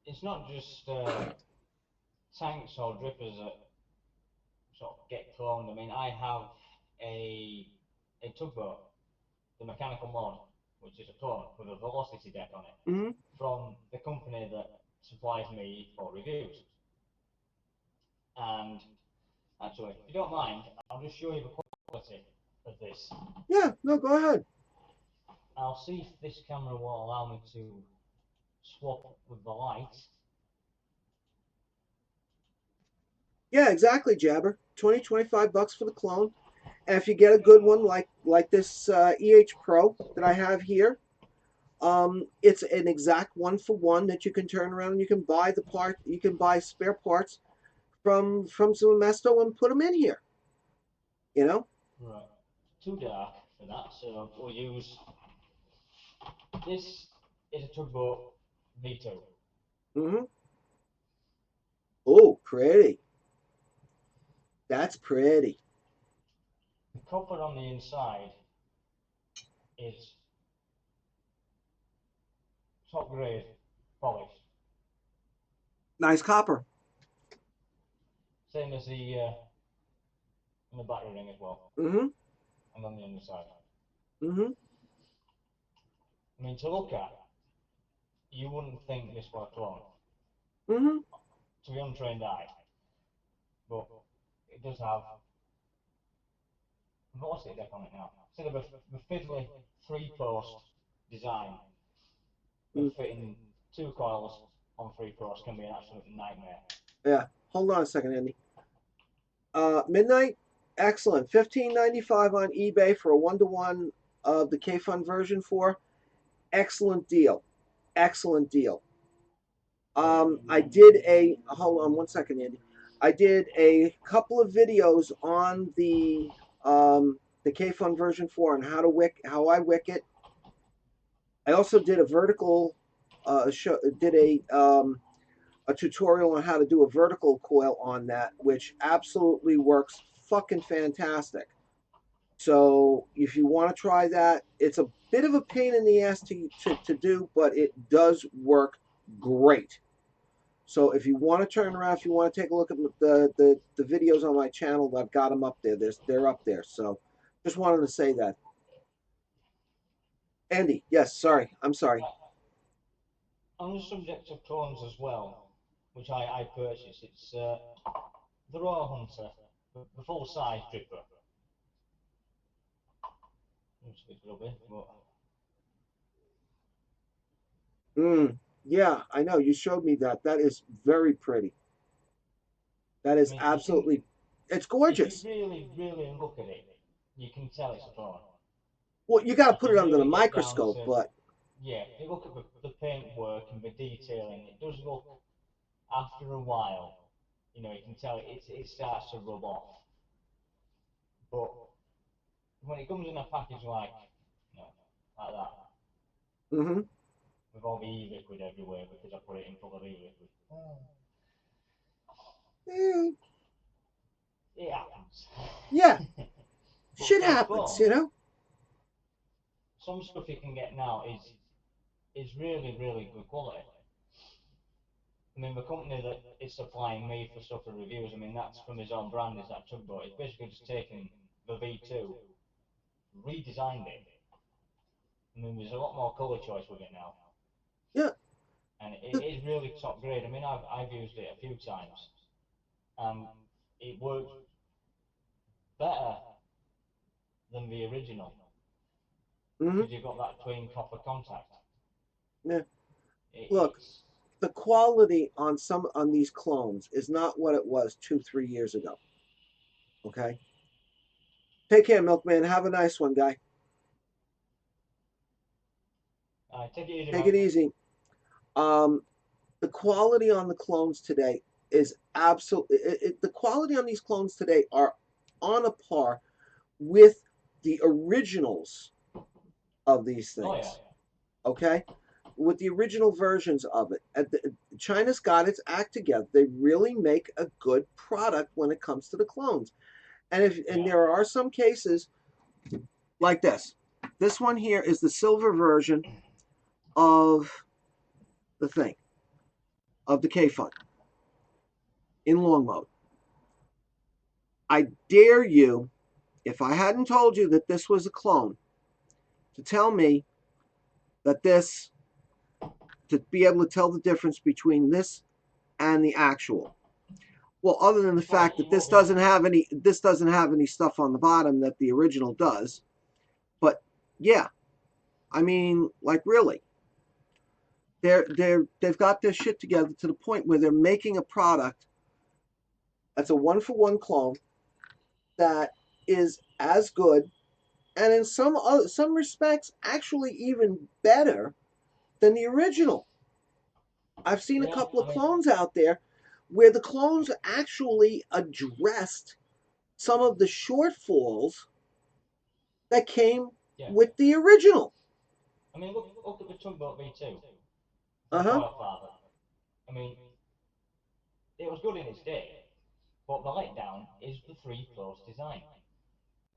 it's not just tanks or drippers that sort of get cloned. I mean, I have a a tugboat, the mechanical mod, which is a clone with a velocity deck on it, Mm-hmm. from the company that supplies me for reviews. And actually, if you don't mind, I'll just show you the quality of this. Yeah, no, go ahead. I'll see if this camera will allow me to swap with the light. Yeah, exactly, Jabber. 20 to 25 bucks for the clone. And if you get a good one like this EH Pro that I have here, it's an exact one for one that you can turn around and you can buy the part. You can buy spare parts from Zomesto and put them in here. You know. Right. Too dark for that, so we'll use this is a tugboat V2. Mm-hmm. Oh, pretty. That's pretty. The copper on the inside is top grade polish. Nice copper. Same as the in the battery ring as well, Mm-hmm. and on the underside. Mm-hmm. I mean, to look at, you wouldn't think this were a clone Mm-hmm. to the untrained eye, but it does have. What's it on it now? Instead of a fiddly three-post design, Mm. but fitting two coils on three posts can be an absolute nightmare. Yeah. Hold on a second, Andy. Midnight, excellent. $15.95 on eBay for a 1-to-1 of the K-Fun version 4. Excellent deal. Excellent deal. I did a hold on one second, Andy. I did a couple of videos on the K-Fun version 4 and how I wick it. I also did a vertical did a tutorial on how to do a vertical coil on that, which absolutely works fucking fantastic. So if you want to try that, it's a bit of a pain in the ass to do, but it does work great. So if you want to turn around, if you want to take a look at the videos on my channel, I've got them up there. They're up there. So just wanted to say that. Andy, yes, sorry. I'm sorry. On the subject of clones as well, which I purchased, it's the Royal Hunter, the full size dripper. It's a bit rubby, but Yeah, I know. You showed me that. That is very pretty. That I is mean, absolutely, it's if you gorgeous. really, really look at it, you can tell it's a clone. Well, you got to You put can it under the really get down microscope, to, but yeah, if you look at the paintwork and the detailing, it does look, after a while, you can tell it starts to rub off. But when it comes in a package like that, mm-hmm. with all the e-liquid everywhere because I put it in full of e-liquid, Eh, it happens. yeah, But shit for a happens, clone, you know. some stuff you can get now is really, really good quality. I mean, the company that is supplying me for stuff for reviews, I mean, that's from his own brand, is that tugboat. It's basically just taken the V2, redesigned it. I mean, there's a lot more colour choice with it now. Yeah, And it is really top grade. I mean, I've used it a few times, and it works better than the original mm-hmm. because you've got that twin copper contact. Yeah. Look, It's the quality on these clones is not what it was 2-3 years ago. Okay. Take care, Milkman. Have a nice one, guy. take it easy, Take Mike. it easy. Um, the quality on the clones today is absolutely. The quality on these clones today are on a par with the originals of these Oh yeah, things. Okay, with the original versions of it. China's got its act together. They really make a good product when it comes to the clones. And yeah, there are some cases like this. This one here is the silver version of the thing, of the K Fun in long mode. I dare you, if I hadn't told you that this was a clone, to tell me that this, to be able to tell the difference between this and the actual. Well, other than the well, fact that you won't be able to. this doesn't have any stuff on the bottom that the original does. But yeah, I mean, like really, they've got their shit together to the point where they're making a product that's a 1-for-1 clone that is as good and in some respects actually even better than the original. I've seen a Yeah, couple of I mean, clones out there where the clones actually addressed some of the shortfalls that came yeah. with the original. I mean, look at the tugboat V2 Uh from huh. Coil Father. I mean, it was good in its day, but the letdown is the three-post design.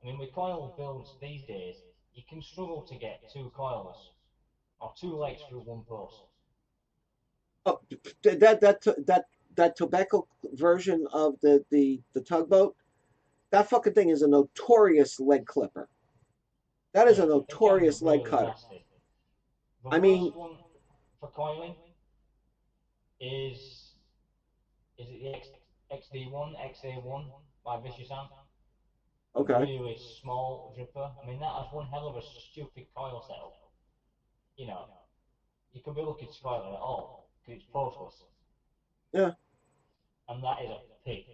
I mean, with coil builds these days, you can struggle to get two coils or two legs through one post. Oh, that that tobacco version of the tugboat, that fucking thing is a notorious leg clipper. That is Yeah, a it can be notorious leg really cutter. nasty. The I mean, worst one for coiling is is it the XD1, XA1 by Vicious Ant? A okay, really small dripper. I mean, that has one hell of a stupid coil setup. You know, you could be lucky to coil it at all because it's portless, yeah. and that is a pig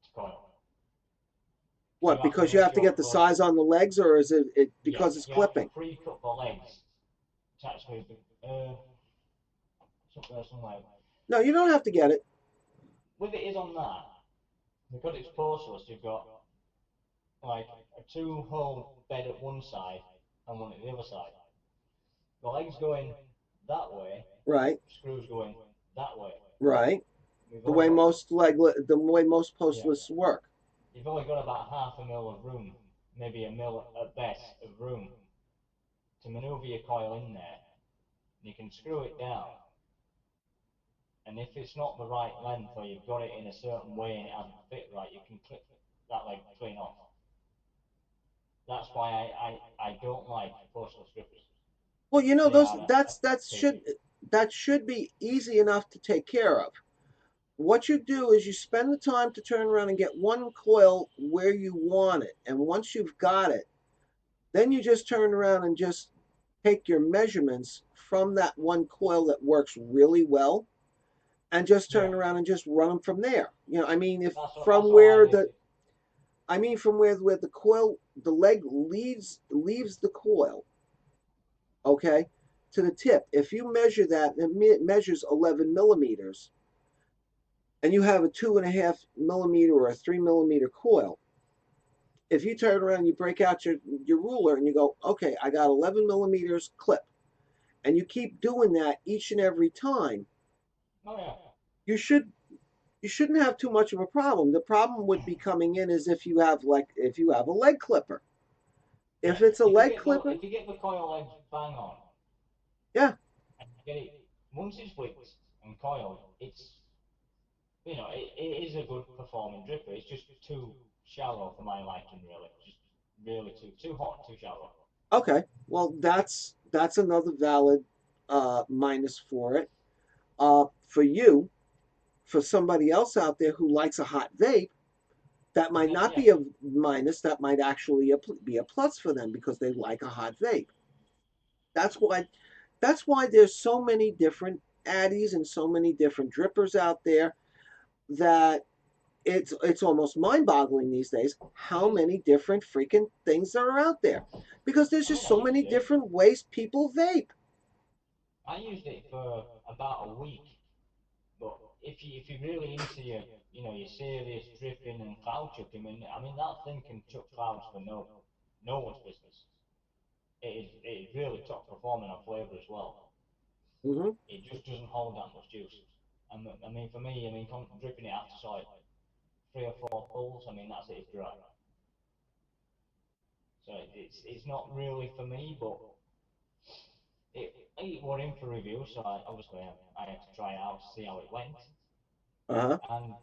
to coil. You What? have to Because you make have to sure get the first. size on the legs, or is it Yeah, because it's you have to clipping? pre-cut the legs to actually. Somewhere. No, you don't have to get it. With it is on that because it's porceless. You've got like a two-hole bed at one side and one at the other side. The legs going that way, Right, screws going that way. right. We've The only way got the way most yeah, postless work. you've only got about half a mil of room, maybe a mil at best of room to manoeuvre your coil in there. You can screw it down, and if it's not the right length or you've got it in a certain way and it hasn't fit right, you can clip that leg clean off. That's why I don't like postal strippers. Well, you know They those are a pig. that should be easy enough to take care of. What you do is you spend the time to turn around and get one coil where you want it, and once you've got it, then you just turn around and just take your measurements from that one coil that works really well, and just Yeah, turn around and just run them from there. I mean, if that's from how I where did. the coil, the leg leaves the coil, okay, to the tip. If you measure that, it measures 11 millimeters, and you have a 2.5 millimeter or a 3 millimeter coil. If you turn around, you break out your ruler and you go, okay, I got 11 millimeters clip, and you keep doing that each and every time, Oh yeah. you should you shouldn't have too much of a problem. The problem would be coming in is if you have a leg clipper. Yeah, If it's a leg clipper, if you get the coil legs bang on yeah, and you get it once it's flicked and coiled, it's it is a good performing dripper. It's just too shallow for my liking, really. Just really too hot, too shallow. okay. Well, that's another valid minus for it. For you, for somebody else out there who likes a hot vape, that might not Yeah, be a minus. That might actually be a plus for them because they like a hot vape. That's why that's why there's so many different addies and so many different drippers out there that it's almost mind-boggling these days it how is. many different freaking things there are out there because there's I mean, just so many different ways people vape. I used it for about a week, but if you're really into your serious dripping and cloud chucking, I mean that thing can chuck clouds for no one's business. It is really top performing on flavour as well. Mm-hmm. It just doesn't hold that much juice. And I mean, for me, I mean, dripping it after like 3 or 4 pulls, I mean, that's it, it's dry. So it's not really for me, but it were in for review, so obviously I had to try it out to see how it went. Uh-huh. And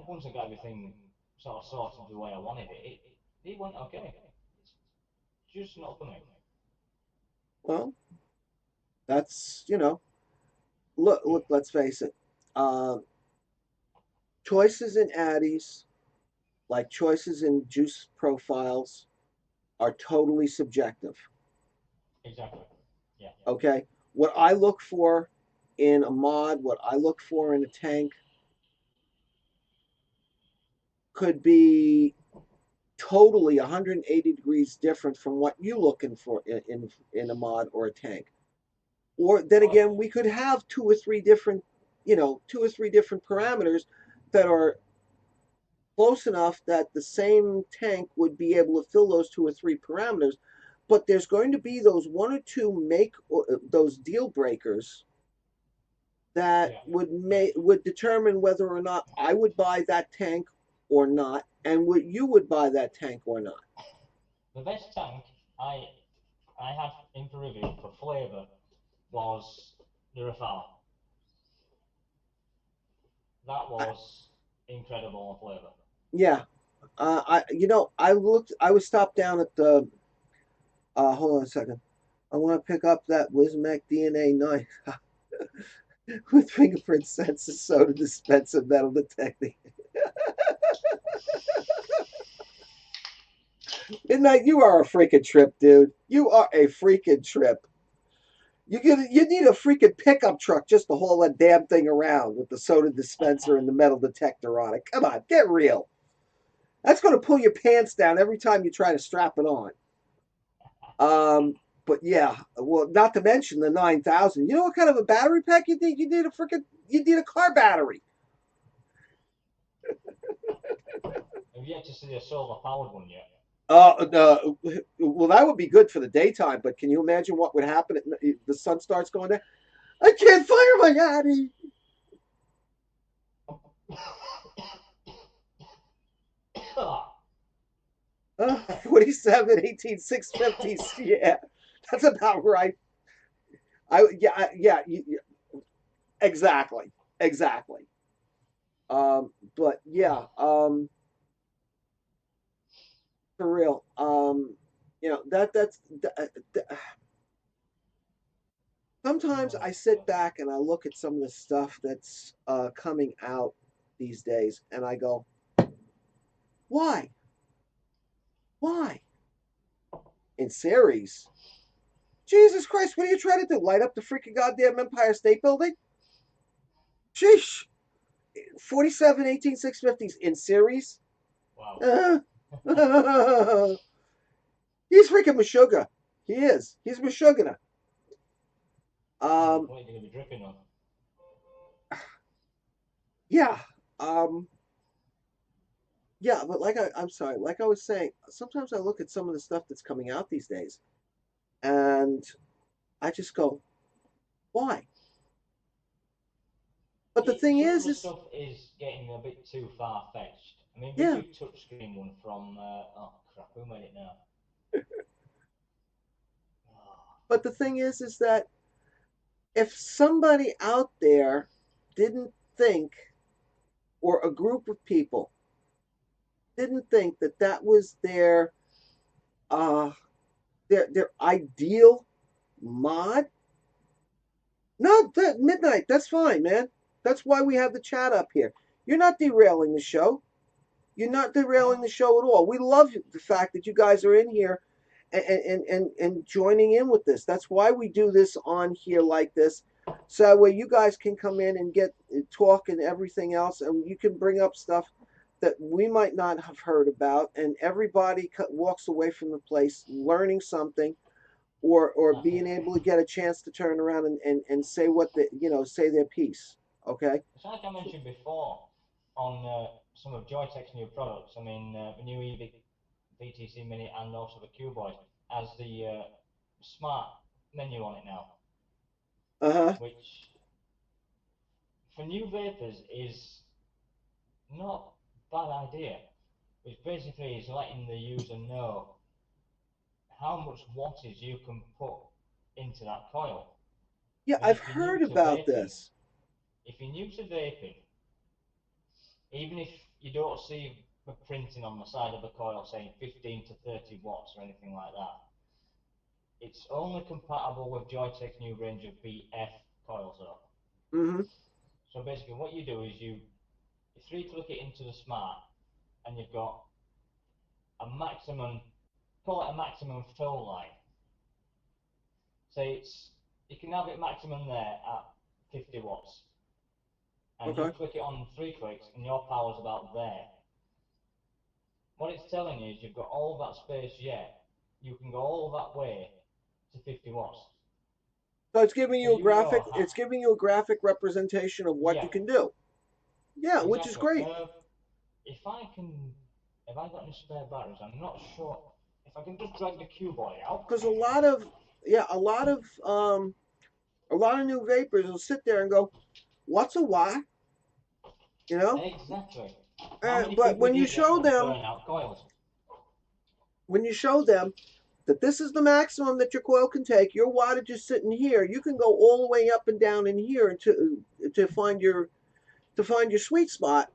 once I got everything sort of sorted the way I wanted it went okay. It's just not for me. Well, that's look, let's face it. uh, Choices in addies, like choices in juice profiles, are totally subjective. Exactly. Yeah. Okay, what I look for in a mod, what I look for in a tank, could be totally 180 degrees different from what you're looking for in a mod or a tank. Or then Oh yeah. again, we could have two or three different parameters that are close enough that the same tank would be able to fill those two or three parameters. But there's going to be those one or two those deal breakers that Yeah. would determine whether or not I would buy that tank or not, and what you would buy that tank or not. The best tank I had in for review for flavour was the Rafale. That I, was incredible on flavour. yeah. I was stopped down at the. Hold on a second. I want to pick up that Wismac DNA knife with fingerprint sensor, soda dispenser, metal detecting. Midnight, you are a freaking trip, dude. You are a freaking trip. You need a freaking pickup truck just to haul that damn thing around with the soda dispenser and the metal detector on it. Come on, get real. That's going to pull your pants down every time you try to strap it on. But yeah, well, not to mention the 9,000. You know what kind of a battery pack you need? You need a car battery. Have you yet to see a solar powered one yet? Well, that would be good for the daytime, but can you imagine what would happen if the sun starts going down? I can't fire my Yachty. 47, 18, 650s. Yeah, that's about right. Exactly, exactly. But yeah, for real. Sometimes I sit back and I look at some of the stuff that's coming out these days, and I go, why, why in series? Jesus Christ, what are you trying to do? Light up the freaking goddamn Empire State Building? Sheesh. 47, 18, 650s in series? Wow. Uh, he's freaking Meshuggah. He is. He's Meshuggah. Um, What are you going to be dripping on? yeah. Um, yeah, but I'm sorry, like I was saying, sometimes I look at some of the stuff that's coming out these days and I just go, why? But the thing Some of the is, stuff is getting a bit too far fetched. I mean, with yeah, your touchscreen one from, oh crap, who made it now? Oh, but the thing is that if somebody out there didn't think, or a group of people didn't think that that was uh their ideal mod. No, that midnight. That's fine, man. That's why we have the chat up here. You're not derailing the show. You're not derailing no, the show at all. We love the fact that you guys are in here and joining in with this. That's why we do this on here like this. So that way you guys can come in and get talk and everything else, and you can bring up stuff that we might not have heard about, and everybody walks away from the place learning something, or that's being it. able to get a chance to turn around and say what say their piece. Okay. It's like I mentioned before on some of Joytech's new products. I mean, the new EV VTC Mini and also the Q-Boys has the smart menu on it now, Uh-huh. which for new vapors is not a bad idea. Which basically is letting the user know how much wattage you can put into that coil. Yeah, I mean, I've heard about this. if you're new to vaping, even if you don't see the printing on the side of the coil saying 15 to 30 watts or anything like that, it's only compatible with Joytech's new range of BF coils though. Mm-hmm. So basically what you do is you three click it into the smart and you've got a maximum, call it a maximum fill line. So you can have it maximum there at 50 watts. And you Okay. click it on 3 clicks and your power's about there. What it's telling you is you've got all that space yet. You can go all that way to 50 watts. So it's giving So you a you graphic. know It's giving you a graphic representation of what yeah, you can do. Yeah, which is exactly. great. If I can, if I got any spare batteries, I'm not sure if I can just drag the Q boy out. Because yeah, a lot of new vapors will sit there and go, "What's a watt?" You know. Exactly. How many But people do you get that burn out coils? when you show them that this is the maximum that your coil can take, your wattage is sitting here. You can go all the way up and down in here to find to find your sweet spot.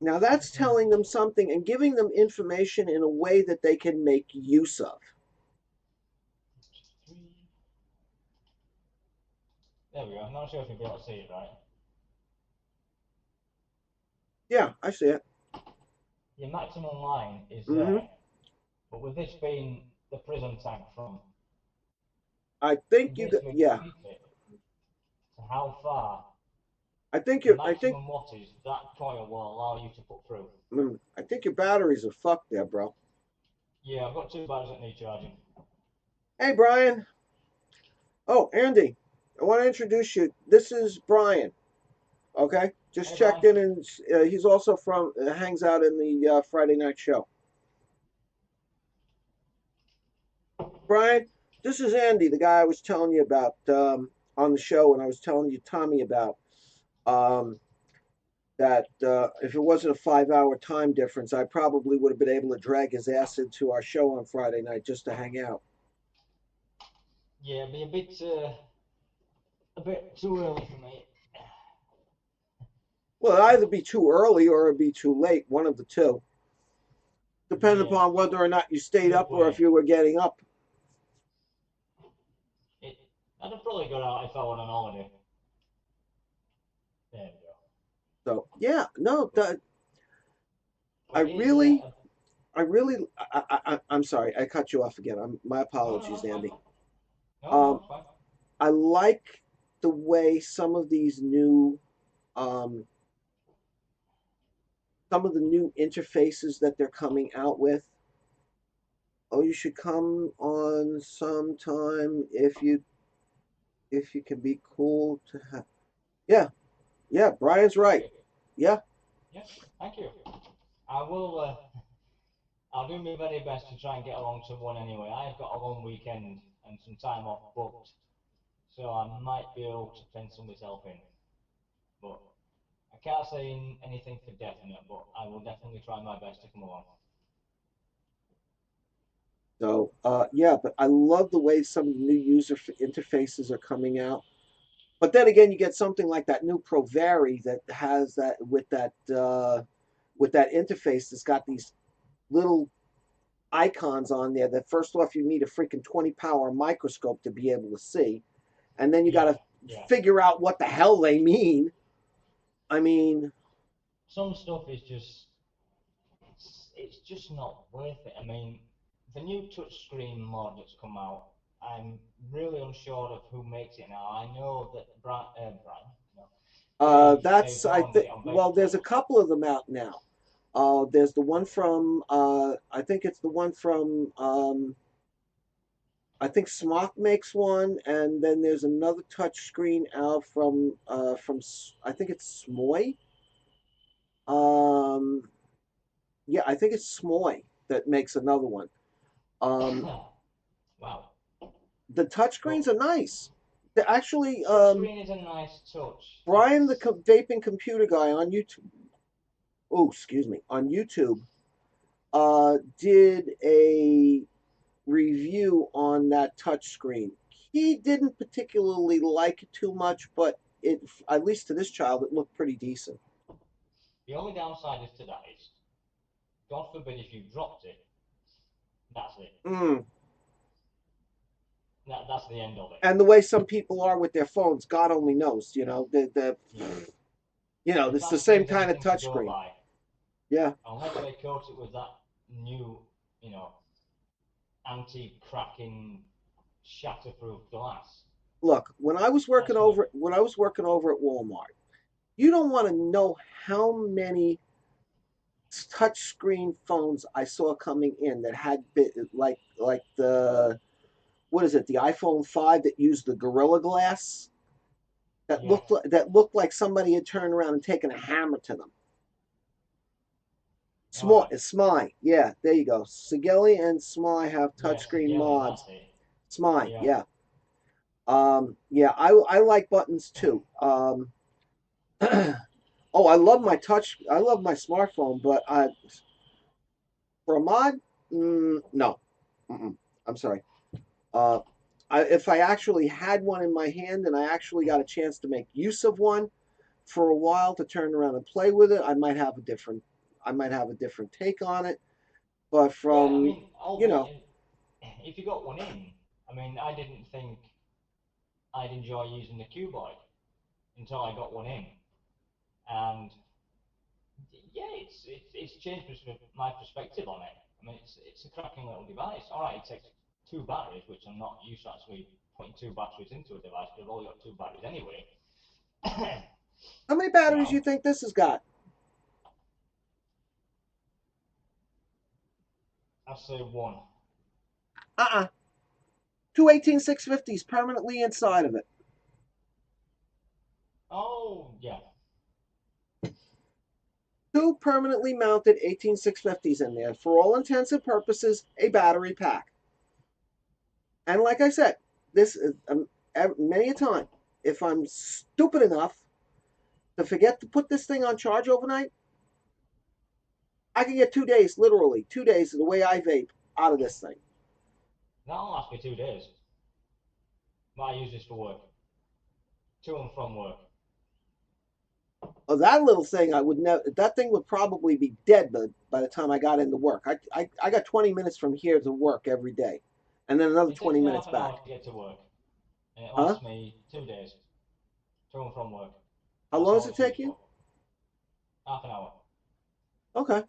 Now that's telling them something and giving them information in a way that they can make use of. There we go. I'm not sure if you'll be able to see it right. Yeah, I see it. Your maximum line is Mm-hmm. there, but with this being the prison tank front, I you think you got, basically yeah. limit it to how far the I think maximum wattage that coil will allow you to put through. I think your batteries are fucked there, bro. Yeah, I've got two batteries that need charging. Hey, Brian. Oh, Andy, I want to introduce you. This is Brian. Okay, just Hey, checked Brian. in, and he's also from hangs out in the Friday night show. Brian, this is Andy, the guy I was telling you about on the show, and I was telling you Tommy about um, that if it wasn't a 5 hour time difference, I probably would have been able to drag his ass into our show on Friday night just to hang out. Yeah, be a bit too early for me. Well, it'd either be too early or it'd be too late, one of the two, depending Yeah, upon whether or not you stayed up or if midway. you were getting up. It, I'd have probably got out if I went on holiday. There we go. So yeah, no, I But it is really, I really, I'm sorry, I cut you off again. My no, apologies, it's fine. Andy. No, Um, it's fine. I like the way um, some of the new interfaces that they're coming out with. Oh, you should come on sometime if you can be cool to have. Yeah, yeah, Brian's Thank right. you. Yeah. Yeah, thank you. I will. I'll do my very best to try and get along to one anyway. I've got a long weekend and some time off booked, so I might be able to pencil myself in. But I can't say anything for definite, but I will definitely try my best to come along. So, yeah, but I love the way some of the new user interfaces are coming out. But then again, you get something like that new Provari that has that with that interface that's got these little icons on there that first off you need a freaking 20 power microscope to be able to see, and then you got Yeah, to yeah. figure out what the hell they mean. I mean, Some stuff is just it's just not worth it. I mean, the new touchscreen mod that's come out, I'm really unsure of who makes it now. I know that Brian, no, Dave that's I Vaughan did think. it on Well, there's a Vaping. couple of them out now. There's the one from I think it's the one from I think Smock makes one, and then there's another touchscreen out from I think it's Smoy. Um, yeah, I think it's Smoy that makes another one. Um, Wow. the But touchscreens are nice. They're actually, touchscreen is a nice touch. Brian, the vaping computer guy on YouTube. Oh, excuse me, on YouTube, did a review on that touchscreen. He didn't particularly like it too much, but it, at least to this child, it looked pretty decent. The only downside is to that is, God forbid if you dropped it, that's it. Mm. That's the end of it. And the way some people are with their phones, God only knows. Yeah. It's the If same there's kind of anything to go touchscreen. by, Yeah. unless they coat it with that new, you know, anti-cracking, shatterproof glass, Look, that's gonna. when I was working over at Walmart, you don't want to know how many touchscreen phones I saw coming in that had been like the what is it, the iPhone 5 that used the Gorilla Glass Yeah. that looked like somebody had turned around and taken a hammer to them. All right. Smy, yeah, there you go. Sigeli and Smy have Yeah, touchscreen Sigeli, mods. that's it. Smy, Yeah. yeah. Yeah, I like buttons too. Oh, I love my smartphone, but for a mod, no. Mm-mm. I'm sorry. Uh, if I actually had one in my hand and I actually got a chance to make use of one for a while to turn around and play with it, I might have a different take on it. But Yeah, I from, mean, you know, albeit if you got one in, I mean, I didn't think I'd enjoy using the cuboid until I got one in, and yeah, it's changed my perspective on it. I mean, it's a cracking little device. All right, it takes two batteries, which I'm not used to actually putting two batteries into a device, but I've only got two batteries anyway. how many batteries do Now, you think this has got? I'll say one. Uh-uh. Two 18650s permanently inside of it. Oh, yeah. Two permanently mounted 18650s in there. For all intents and purposes, a battery pack. And like I said, this is many a time, if I'm stupid enough to forget to put this thing on charge overnight, I can get 2 days, literally 2 days of the way I vape out of this thing. That'll last me 2 days. But I use this for work, to and from work. Oh, that little thing, I would never. That thing would probably be dead by the time I got into work. I got 20 minutes from here to work every day, and then another It takes 20 me minutes half an back. hour to get to work, and it Huh? lasts me 2 days, to and from work. How That's long does all it it's take used you? for. Half an hour. Okay.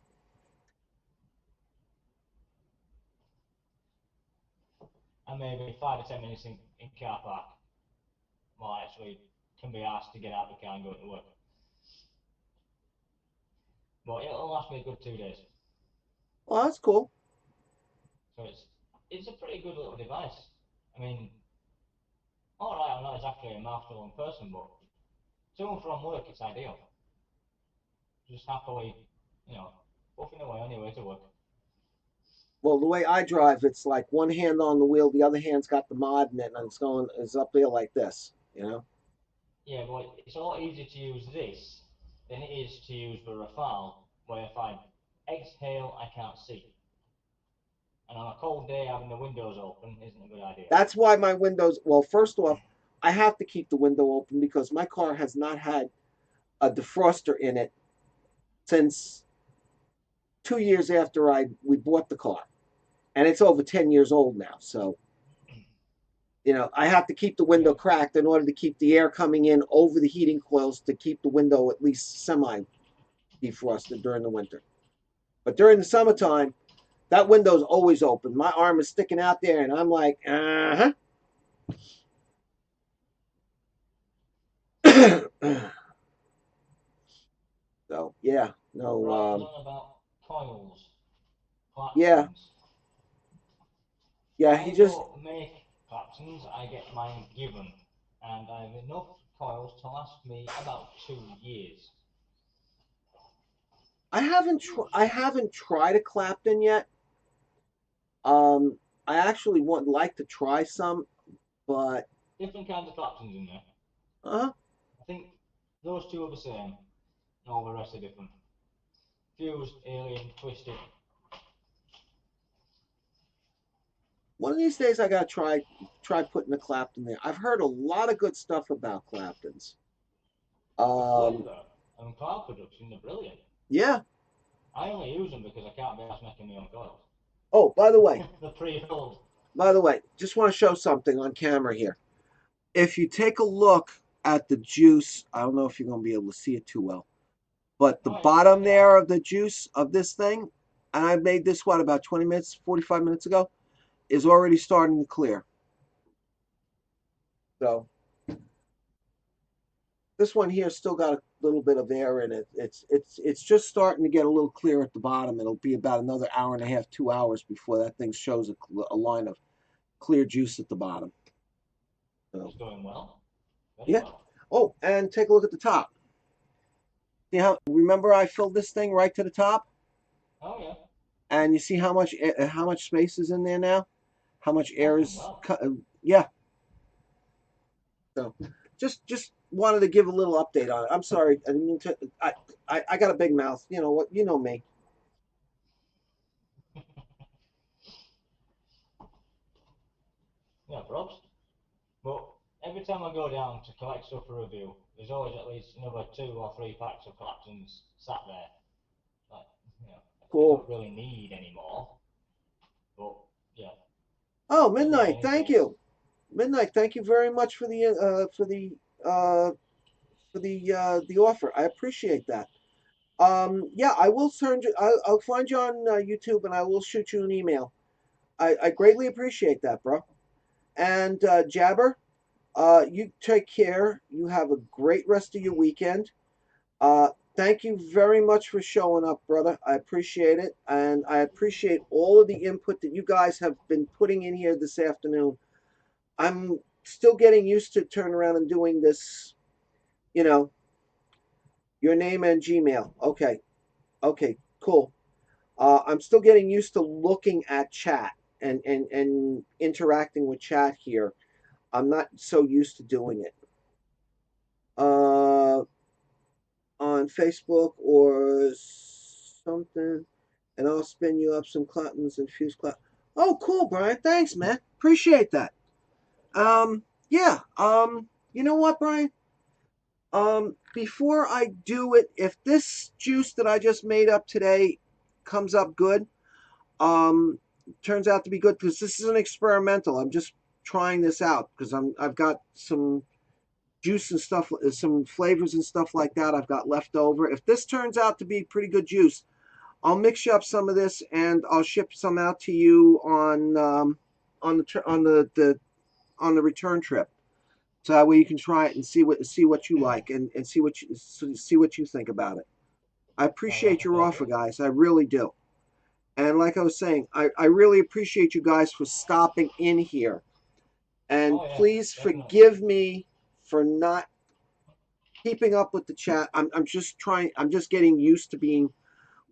And maybe 5 to 10 minutes in car park. Well, actually, can be asked to get out of the car and go to work. But it'll last me a good 2 days. Well, that's cool. So it's a pretty good little device. I mean, all right, I'm not exactly a mouth-filling person, but to and from work, it's ideal. Just happily, you know, puffing away on your way to work. Well, the way I drive, it's like one hand on the wheel, the other hand's got the mod in it, and it's up there like this. You know. Yeah, but it's a lot easier to use this than it is to use the Rafale, where if I exhale, I can't see. And on a cold day, having the windows open isn't a good idea. That's why my windows. Well, first off, I have to keep the window open because my car has not had a defroster in it since 2 years after we bought the car, and it's over 10 years old now. So I have to keep the window Yeah. cracked in order to keep the air coming in over the heating coils to keep the window at least semi defrosted during the winter. But during the summertime, that window's always open. My arm is sticking out there, and I'm like, huh. So yeah, no, Rattling on about coils, yeah, Claptons. yeah. He I just don't make Claptons, I get mine given. And I have enough coils to last me about 2 years. I haven't tried a Clapton yet. Um, I actually would like to try some, but Different kinds of Claptons in there. uh, I think those two are the same, and all the rest are different. Fused, alien, twisted. one of these days I gotta try putting a Clapton there. I've heard a lot of good stuff about Claptons. The Um, flavour and cloud production are brilliant. yeah. I only use them because I can't be asked making my own coils. Oh, They're pre-filled. by the way, just want to show something on camera here. If you take a look at the juice, I don't know if you're gonna be able to see it too well, but the Oh yeah, I can bottom make it out. there of the juice of this thing, and I made this about 20 minutes, 45 minutes ago, is already starting to clear. So this one here still got a little bit of air in it. It's just starting to get a little clear at the bottom. It'll be about another hour and a half, 2 hours before that thing shows a line of clear juice at the bottom. So It's going well. Very yeah. well. Oh, and take a look at the top. See how? Remember I filled this thing right to the top, Oh yeah. and you see how much space is in there now? How much That's air going is? well. Yeah. So just wanted to give a little update on it. I'm sorry. I didn't mean to. I got a big mouth. You know what? You know me. Yeah, props. But every time I go down to collect stuff for review, there's always at least another 2 or 3 packs of collections sat there. Like, you know, I Cool. don't really need anymore, but yeah. Oh, But yeah, Midnight, in any thank case, you. Midnight, thank you very much for uh the offer. I appreciate that. Yeah, I will send you. I'll find you on YouTube and I will shoot you an email. I greatly appreciate that, bro. And Jabber, you take care. You have a great rest of your weekend. Thank you very much for showing up, brother. I appreciate it, and I appreciate all of the input that you guys have been putting in here this afternoon. I'm still getting used to turning around and doing this. You know, your name and Gmail. Okay, okay, cool. I'm still getting used to looking at chat and interacting with chat here. I'm not so used to doing it on Facebook or something, and I'll spin you up some Claptons and fuse Clap. Oh, cool, Brian. Thanks, man. Appreciate that. Yeah. You know what, Brian? Before I do it, if this juice that I just made up today comes up good, um, turns out to be good because this is an experimental. I'm just trying this out because I've got some juice and stuff, some flavors and stuff like that I've got left over. If this turns out to be pretty good juice, I'll mix you up some of this and I'll ship some out to you on the return trip. So that way you can try it and see what you like and see what you think about it. I sounds like appreciate a your fair offer, deal. guys. I really do. And like I was saying, I really appreciate you guys for stopping in here. And Oh yeah, please definitely. forgive me for not keeping up with the chat. I'm just trying, I'm just getting used to being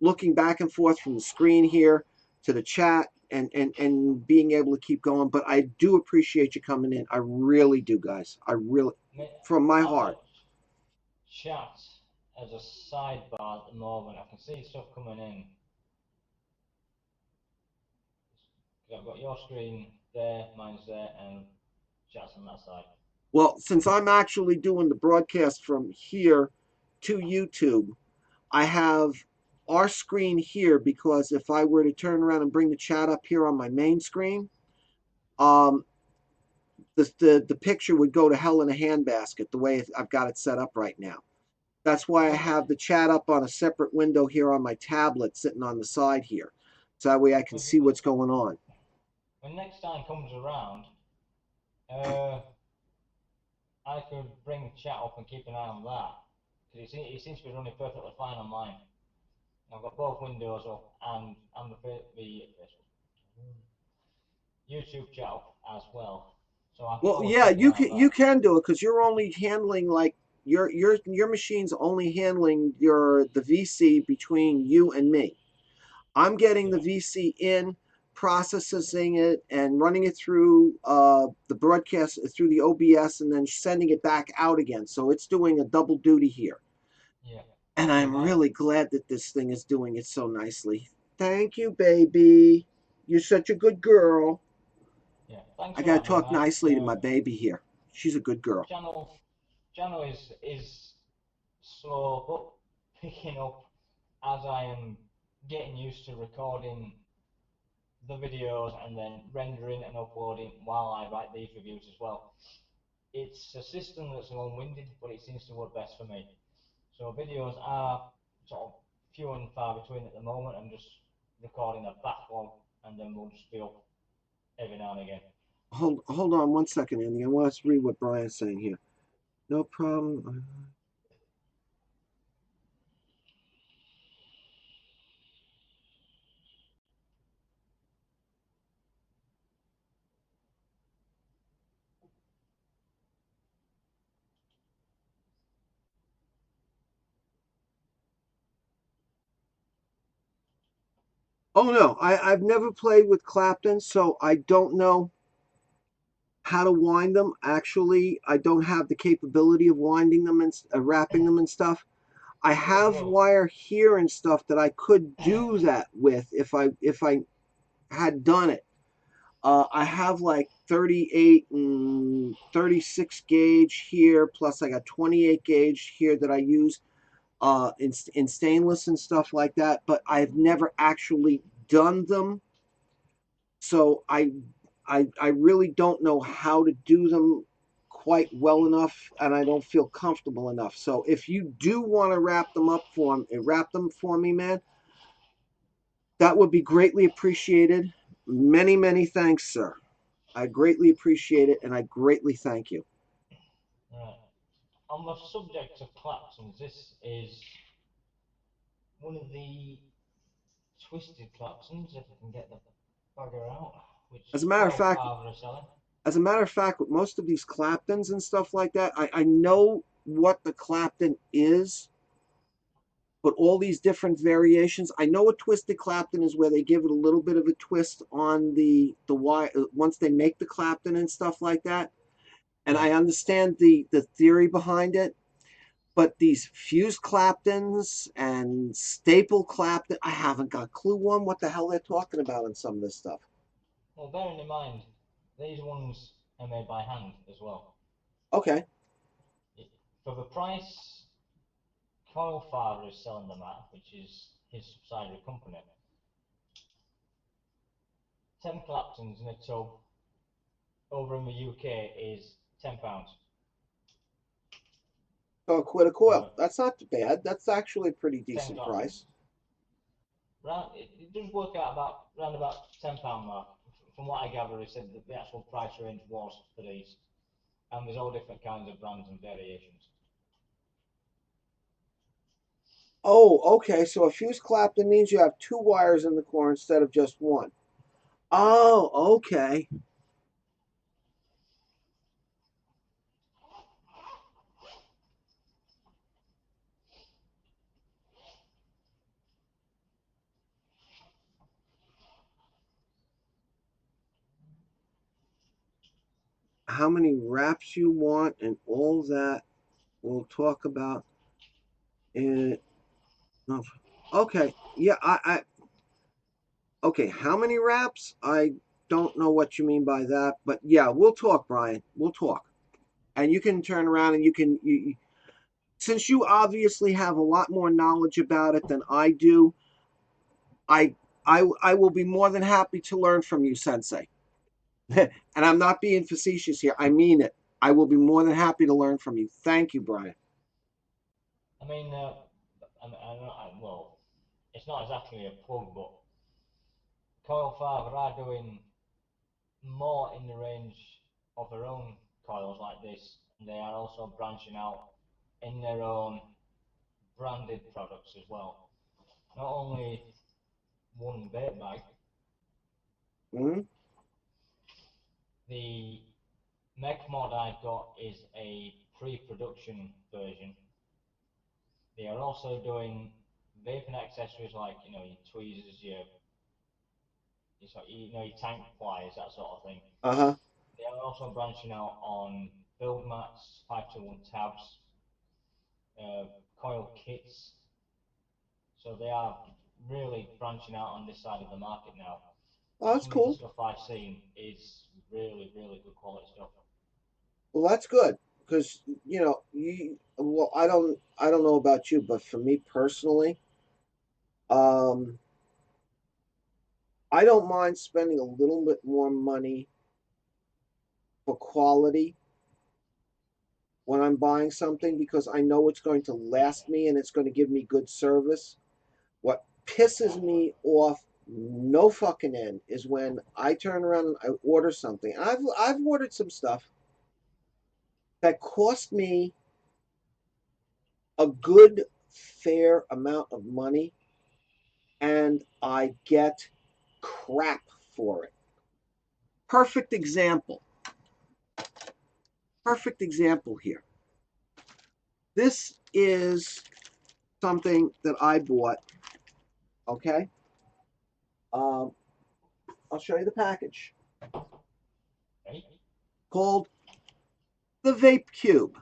looking back and forth from the screen here to the chat and being able to keep going. But I do appreciate you coming in. I really do, guys. I really, I mean, from my I've heart. got chat as a sidebar at the moment. I can see stuff coming in. I've got your screen there, mine's there, and chat's on that side. Well, since I'm actually doing the broadcast from here to YouTube, I have our screen here because if I were to turn around and bring the chat up here on my main screen, um, the picture would go to hell in a handbasket the way I've got it set up right now. That's why I Okay. have the chat up on a separate window here on my tablet sitting on the side here. So that way I can But see what's going on. when next time comes around, uh, I could bring chat up and keep an eye on that because it seems to be running perfectly fine on mine. I've got both windows up and the YouTube chat up as well, so I can Well, always yeah, keep an eye on you that. can do it because you're only handling like your machine's only handling the VC between you and me. I'm getting the Yeah, VC in, processing it, and running it through the broadcast through the OBS, and then sending it back out again. So it's doing a double duty here, yeah. and See, I'm my really glad that this thing is doing it so nicely. Thank you, baby. You're such a good girl. yeah. Thanks I for gotta that, talk Midnight. nicely to my baby here. She's a good girl. Channel channel is slow but picking up as I am getting used to recording the videos and then rendering and uploading while I write these reviews as well. It's a system that's long-winded, but it seems to work best for me. So videos are sort of few and far between at the moment. I'm just recording a backlog, and then we'll just be up every now and again. Hold on one second, Andy. I want to read what Brian's saying here. No problem. Oh no, I've never played with Clapton, so I don't know how to wind them. Actually, I don't have the capability of winding them and wrapping them and stuff. I have Well, wire here and stuff that I could do that with if I had done it. I have like 38 and 36 gauge here, plus I got 28 gauge here that I use in stainless and stuff like that, but I've never actually done them. So I really don't know how to do them quite well enough, and I don't feel comfortable enough. So if you do want to wrap them for me, man, that would be greatly appreciated. Many, many thanks, sir. I greatly appreciate it, and I greatly thank you. Right. On the subject of Claptons, this is one of the twisted Claptons, if I can get the bugger out, which As a matter of Coil fact, Father are selling. with most of these Claptons and stuff like that, I know what the Clapton is, but all these different variations. I know a twisted Clapton is where they give it a little bit of a twist on the wire once they make the Clapton and stuff like that. And Yeah. I understand the theory behind it. But these fused Claptons and staple Clapton, I haven't got a clue on what the hell they're talking about in some of this stuff. Well, bearing in mind, these ones are made by hand as well. Okay. For the price Coil Father is selling them at, which is his subsidiary company, 10 Claptons in a tub over in the UK is £10. So quit a coil. For That's not bad. That's actually a pretty 10 decent Claptons. price. It does work out around about £10 mark. From what I gather, he said that the actual price range was for these. And there's all different kinds of brands and variations. Oh, okay. So a fused Clapton means you have two wires in the core instead of just one. Oh, okay. How many wraps you want and all that we'll talk about in. Okay. Yeah, okay, how many wraps? I don't know what you mean by that, but yeah, we'll talk, Brian. We'll talk. And you can turn around and since you obviously have a lot more knowledge about it than I do, I I will be more than happy to learn from you, Sensei. And I'm not being facetious here. I mean it. I will be more than happy to learn from you. Thank you, Brian. I mean, well, it's not exactly a plug, but Coil Father are doing more in the range of their own coils like this, and they are also branching out in their own branded products as well. Not only one vape bag, Mm-hmm. the mech mod I've got is a pre-production version. They are also doing vaping accessories like your tweezers, your tank pliers, that sort of thing. Uh-huh. They are also branching out on build mats, 521 tabs, uh, coil kits. So they are really branching out on this side of the market now. Oh, And that's some of the cool. stuff I've seen is really, really good quality stuff. Well, that's good because well, I don't know about you, but for me personally, um, I don't mind spending a little bit more money for quality when I'm buying something because I know it's going to last me and it's going to give me good service. What pisses me off no fucking end is when I turn around and I order something. I've ordered some stuff that cost me a good fair amount of money and I get crap for it. Perfect example. Perfect example here. This is something that I bought. Okay. Um, I'll show you the package. Right? Called the Vape Cube.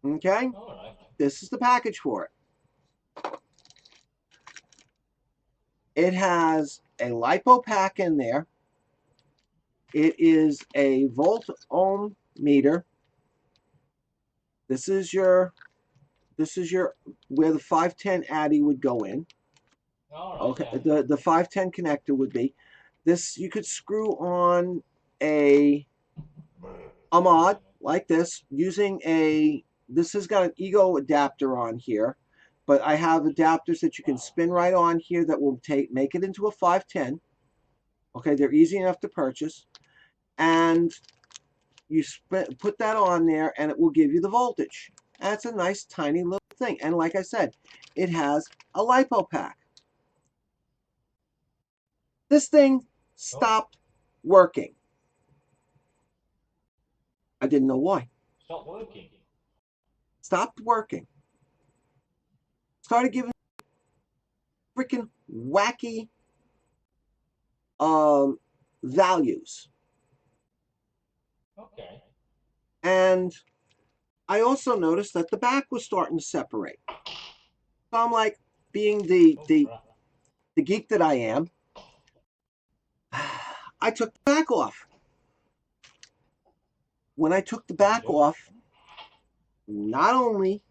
Okay. All right. This is the package for it. It has a lipo pack in there. It is a volt ohm meter. This is your where the 510 addy would go in. All right, Okay, yeah. the 510 connector would be this. You could screw on a mod like this using a. This has got an ego adapter on here, but I have adapters that you can spin right on here that will make it into a 510. Okay, they're easy enough to purchase, and you put that on there, and it will give you the voltage. That's a nice tiny little thing, and like I said, it has a lipo pack. This thing Oh, stopped working. I didn't know why. stop working. Stopped working. Started giving freaking wacky um, values. Okay. And I also noticed that the back was starting to separate. So I'm like, being Oh, crap. the geek that I am, I took the back off. When I took the What did you back do? off, not only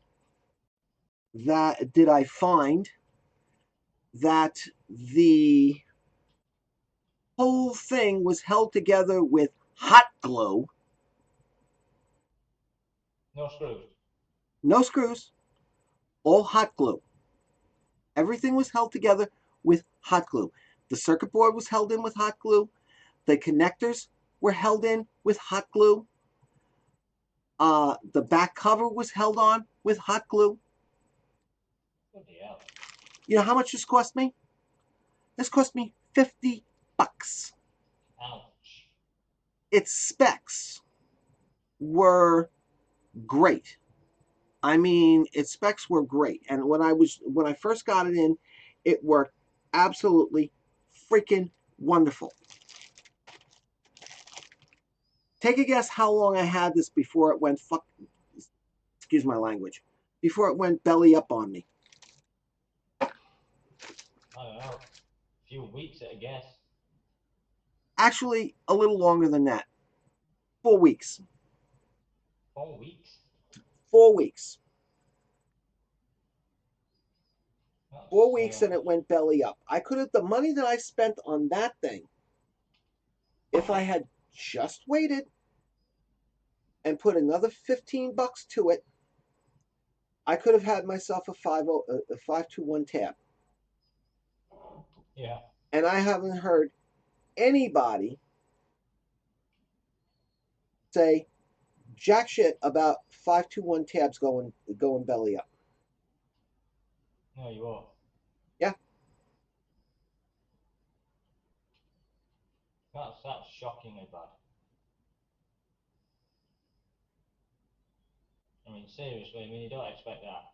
that did I find that the whole thing was held together with hot glue, No screws. no screws, all hot glue. Everything was held together with hot glue. The circuit board was held in with hot glue. The connectors were held in with hot glue. The back cover was held on with hot glue. Bloody hell. You know how much this cost me? This cost me $50. Ouch. Its specs were great. I mean, its specs were great. And when I first got it in, it worked absolutely freaking wonderful. Take a guess how long I had this before it went excuse my language, before it went belly up on me. I don't know. A few weeks at a guess. Actually, a little longer than that. 4 weeks. 4 weeks? 4 weeks. Four That's weeks and it went belly up. I could have, the money that I spent on that thing, if I had just waited and put another $15 to it, I could have had myself a 521 tab. yeah. And I haven't heard anybody say jack shit about 521 tabs going belly up. No, you won't. Yeah. That's shockingly bad. I mean, seriously, I mean, you don't expect that.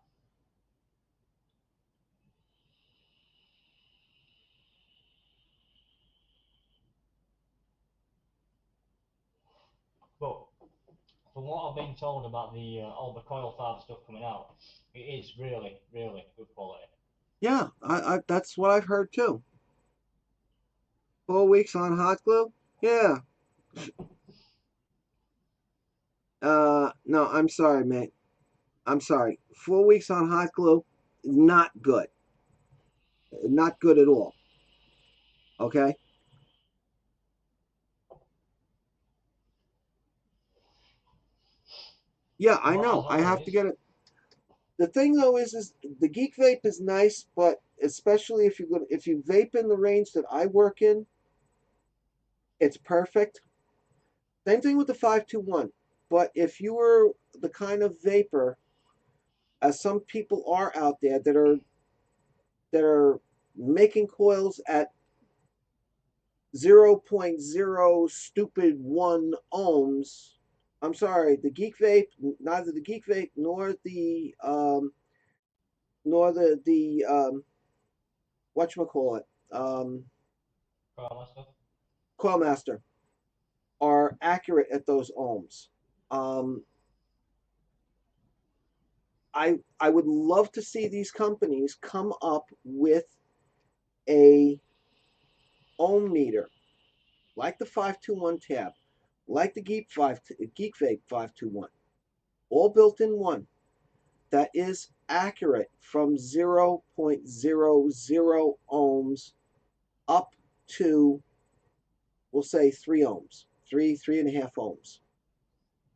But from what I've been told about the all the coil fab stuff coming out, it is really, really good quality. Yeah, that's what I've heard too. 4 weeks on hot glue? Yeah. No, I'm sorry, mate. I'm sorry. 4 weeks on hot glue, not good. Not good at all. Okay? Yeah, I Well, know. as I have to always, get it. The thing though is the Geek Vape is nice, but especially if you vape in the range that I work in, it's perfect. Same thing with the 521. But if you were the kind of vapor, as some people are out there that are making coils at 0.0 stupid 1 ohms. I'm sorry, the Geek Vape, neither the Geek Vape nor the whatchamacallit, coil stuff. Coilmaster are accurate at those ohms. Um, I would love to see these companies come up with a ohm meter like the 521 tab, like the Geek Vape 521, all built in one, that is accurate from 0.00 ohms up to, we'll say 3 ohms, 3.5 ohms.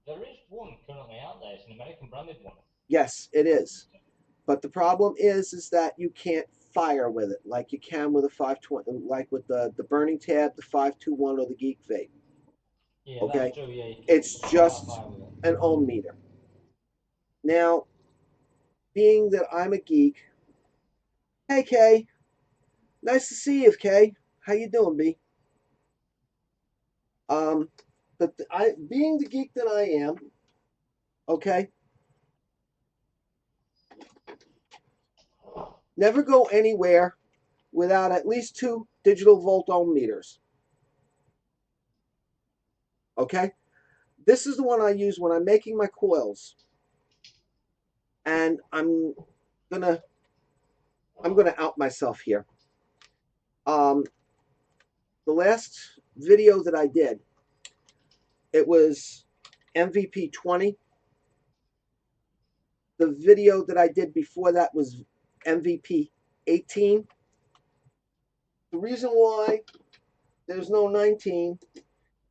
There is one currently out there. It's an American branded one. Yes, it is. But the problem is that you can't fire with it like you can with a 520, like with the burning tab, the 521, or the Geek Vape. Yeah, Okay, that's true. Yeah, it's you can't just fire with it. an ohm meter. Now, being that I'm a geek, hey Kay, nice to see you, Kay. How you doing, B? But I, being the geek that I am, okay, never go anywhere without at least 2 digital volt ohm meters. Okay, this is the one I use when I'm making my coils, and gonna I'm gonna out myself here. Um, the last video that I did, it was MVP 20. The video that I did before that was MVP 18. The reason why there's no 19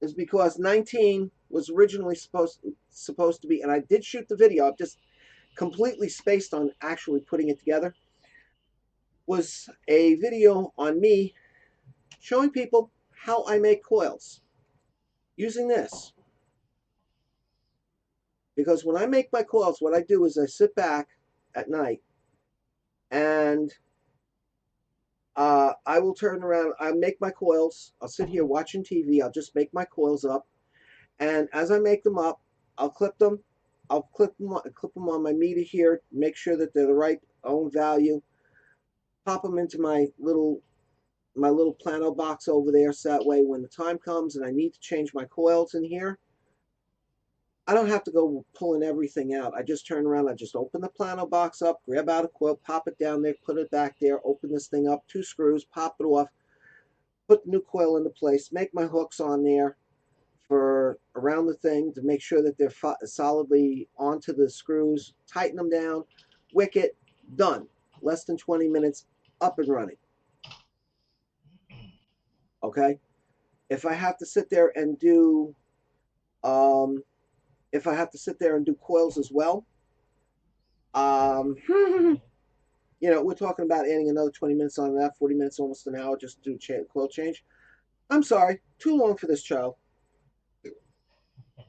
is because 19 was originally supposed to be, and I did shoot the video. I've just completely spaced on actually putting it together. Was a video on me showing people how I make coils using this. Because when I make my coils, what I do is I sit back at night and I will turn around. I make my coils. I'll sit here watching TV. I'll just make my coils up. And as I make them up, I'll clip them. I'll clip them on my meter here. Make sure that they're the right ohm value. Pop them into my little plano box over there, so that way when the time comes and I need to change my coils in here, I don't have to go pulling everything out. I just turn around, I just open the plano box up, grab out a coil, pop it down there, put it back there, open this thing up, 2 screws, pop it off, put the new coil into place, make my hooks on there for around the thing to make sure that they're solidly onto the screws, tighten them down, wick it, done. Less than 20 minutes, up and running. Okay? If I have to sit there and do coils as well, we're talking about adding another 20 minutes on that, 40 minutes, almost an hour just to do coil change. I'm sorry, too long for this child.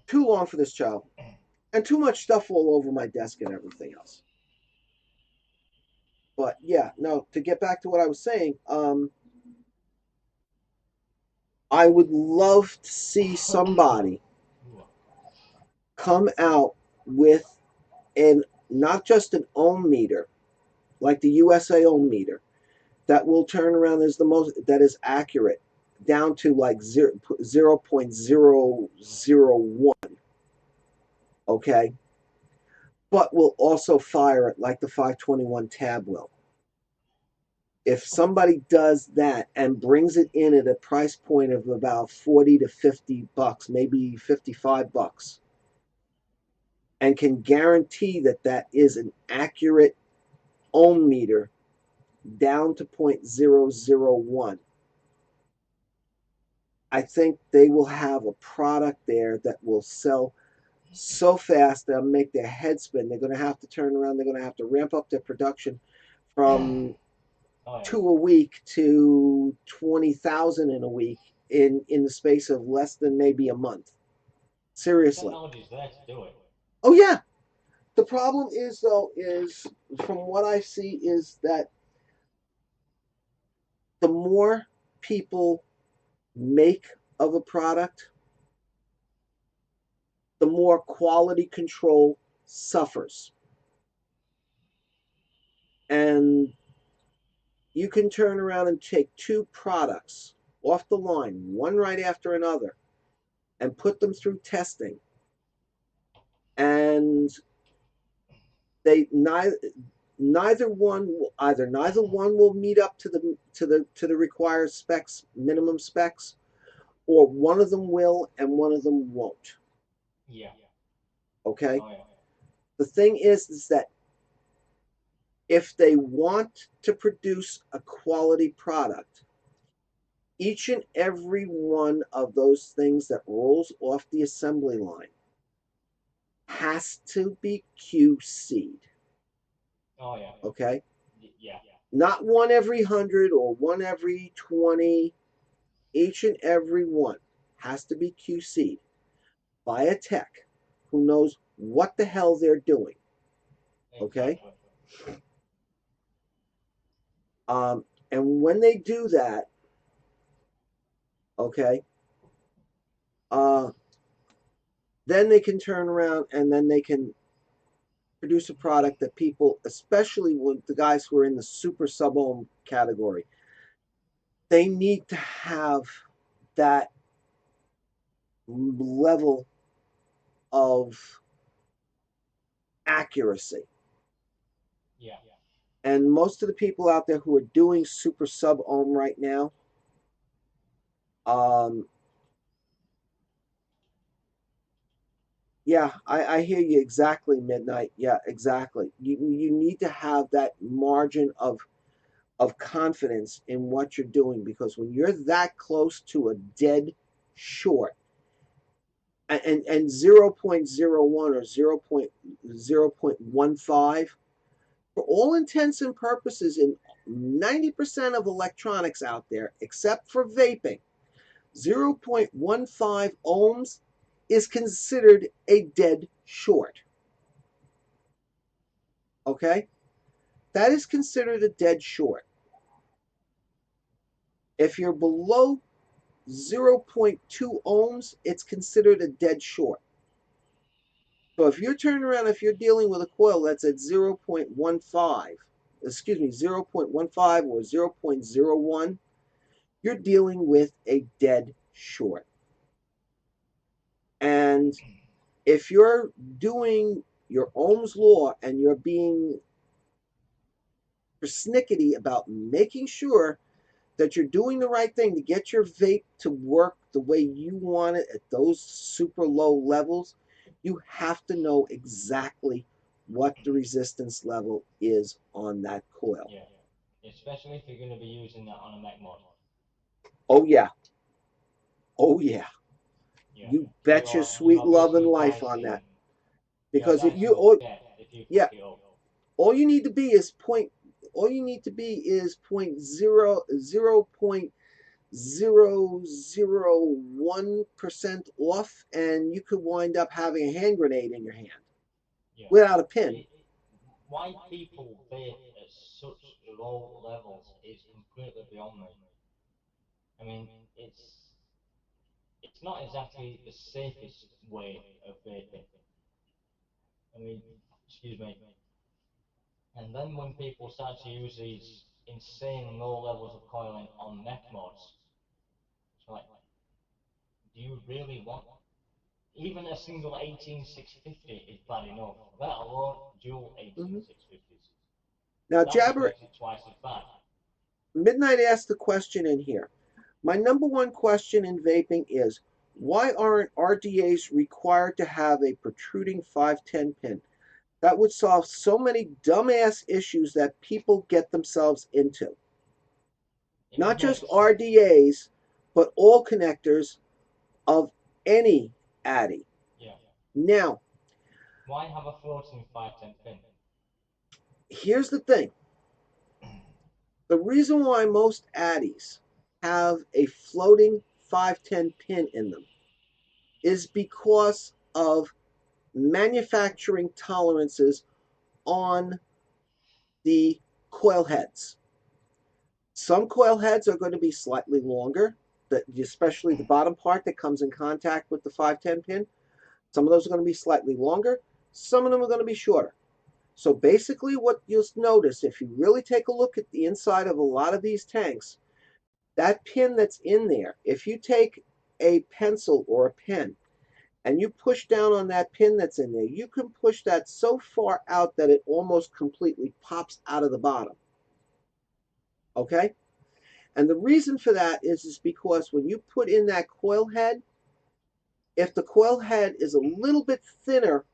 Too long for this child. And too much stuff all over my desk and everything else. But yeah, no, to get back to what I was saying, I would love to see somebody come out with an not just an ohm meter, like the USA ohm meter, that will turn around as the most that is accurate down to like 0.001, okay, but will also fire it like the 521 tab will. If somebody does that and brings it in at a price point of about 40 to 50 bucks, maybe 55 bucks, and can guarantee that that is an accurate ohm meter down to 0.001, I think they will have a product there that will sell so fast they'll make their head spin. They're going to have to turn around. They're going to have to ramp up their production from Oh, yeah. 2 a week to 20,000 in a week in the space of less than maybe a month. The Seriously. technology's there to do it. Oh yeah. The problem is though is from what I see is that the more people make of a product, the more quality control suffers. And you can turn around and take 2 products off the line, one right after another, and put them through testing. And they neither one will meet up to the required specs, minimum specs, or one of them will and one of them won't. Yeah. Okay? Oh yeah. The thing is that if they want to produce a quality product, each and every one of those things that rolls off the assembly line has to be QC'd. Oh yeah. Okay? Yeah. Not one every 100 or one every 20. Each and every one has to be QC'd by a tech who knows what the hell they're doing. Okay? Exactly. And when they do that, okay, uh, then they can turn around and then they can produce a product that people, especially with the guys who are in the super sub ohm category, they need to have that level of accuracy. Yeah. And most of the people out there who are doing super sub ohm right now, um, yeah, I hear you exactly, Midnight. Yeah, exactly. You need to have that margin of confidence in what you're doing, because when you're that close to a dead short, and 0.01 or 0.0.15, for all intents and purposes, in 90% of electronics out there, except for vaping, 0.15 ohms is considered a dead short. Okay? That is considered a dead short. If you're below 0.2 ohms, it's considered a dead short. So if you're turning around, if you're dealing with a coil that's at 0.15, excuse me, 0.15 or 0.01, you're dealing with a dead short. And if you're doing your Ohm's law and you're being persnickety about making sure that you're doing the right thing to get your vape to work the way you want it at those super low levels, you have to know exactly what the resistance level is on that coil. Yeah. Especially if you're going to be using that on a mech mod. Oh, yeah. Oh, yeah. Yeah. You So bet your you're sweet love and obviously life on that. dicing. You're Because if you, dicing with oh, care if you yeah, fuck it up. all you need to be is all you need to be is 0.001% off, and you could wind up having a hand grenade in your hand Yeah. without a pin. Why people vape at such low levels is completely beyond me. I mean, it's not exactly the safest way of vaping. I mean, excuse me. And then when people start to use these insane low levels of coiling on mech mods, it's like, do you really want? Even a single 18650 is bad enough, let alone dual Mhm. 18650s. Now, That just Jabber makes it twice as bad. Midnight asked the question in here. My number one question in vaping is, why aren't RDAs required to have a protruding 510 pin? That would solve so many dumbass issues that people get themselves into. It Not just makes, RDAs, but all connectors of any Addy. yeah. Now, Why have a floating 510 pin? here's the thing. The reason why most Addies have a floating 510 pin in them is because of manufacturing tolerances on the coil heads. Some coil heads are going to be slightly longer, especially the bottom part that comes in contact with the 510 pin. Some of those are going to be slightly longer. Some of them are going to be shorter. So basically what you'll notice, if you really take a look at the inside of a lot of these tanks, that pin that's in there, if you take a pencil or a pen and you push down on that pin that's in there, you can push that so far out that it almost completely pops out of the bottom. Okay? And the reason for that is because when you put in that coil head, if the coil head is a little bit thinner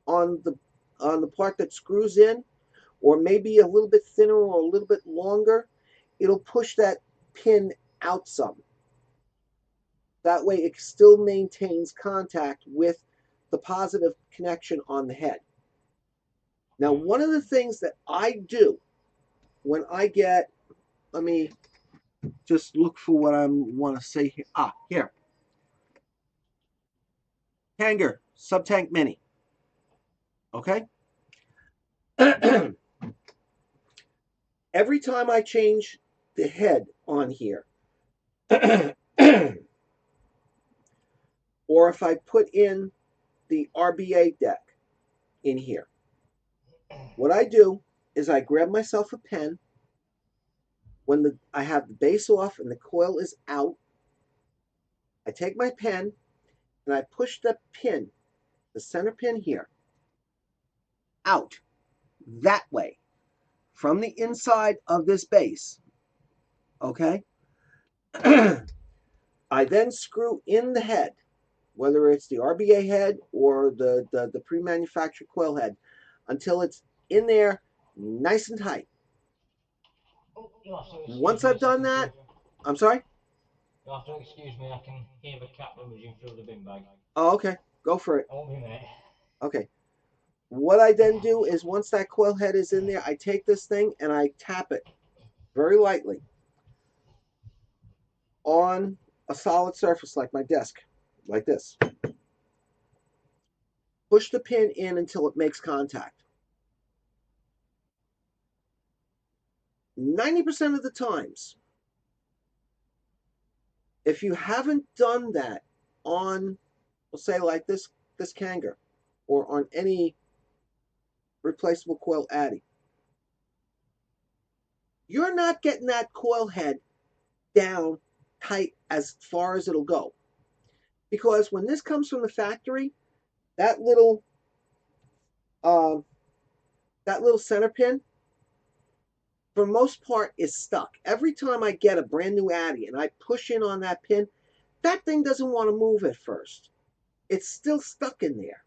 on the part that screws in, or maybe a little bit thinner or a little bit longer, it'll push that pin out some. That way it still maintains contact with the positive connection on the head. Now, one of the things that I do when I get, let me just look for what I want to say here. Here. Hanger, Subtank Mini. Okay? Every time I change the head on here, or if I put in the RBA deck in here, what I do is I grab myself a pen when I have the base off and the coil is out. I take my pen and I push the pin, the center pin here, out that way from the inside of this base. Okay? I then screw in the head, whether it's the RBA head or the pre-manufactured coil head, until it's in there nice and tight. Oh, you'll have to excuse Once me a I've done second, that, George. I'm sorry? You'll have to excuse me, I can hear the cat rummaging through the bin bag. Oh, okay. Go for it. I won't be a minute. Okay. What I then do is once that coil head is in there, I take this thing and I tap it very lightly on a solid surface like my desk, like this. Push the pin in until it makes contact. 90% of the times, if you haven't done that on, we'll say like this Kanger, or on any replaceable coil addy, you're not getting that coil head down tight as far as it'll go. Because when this comes from the factory, that little um, center pin, for most part, is stuck. Every time I get a brand new addy and I push in on that pin, that thing doesn't want to move at first. It's still stuck in there.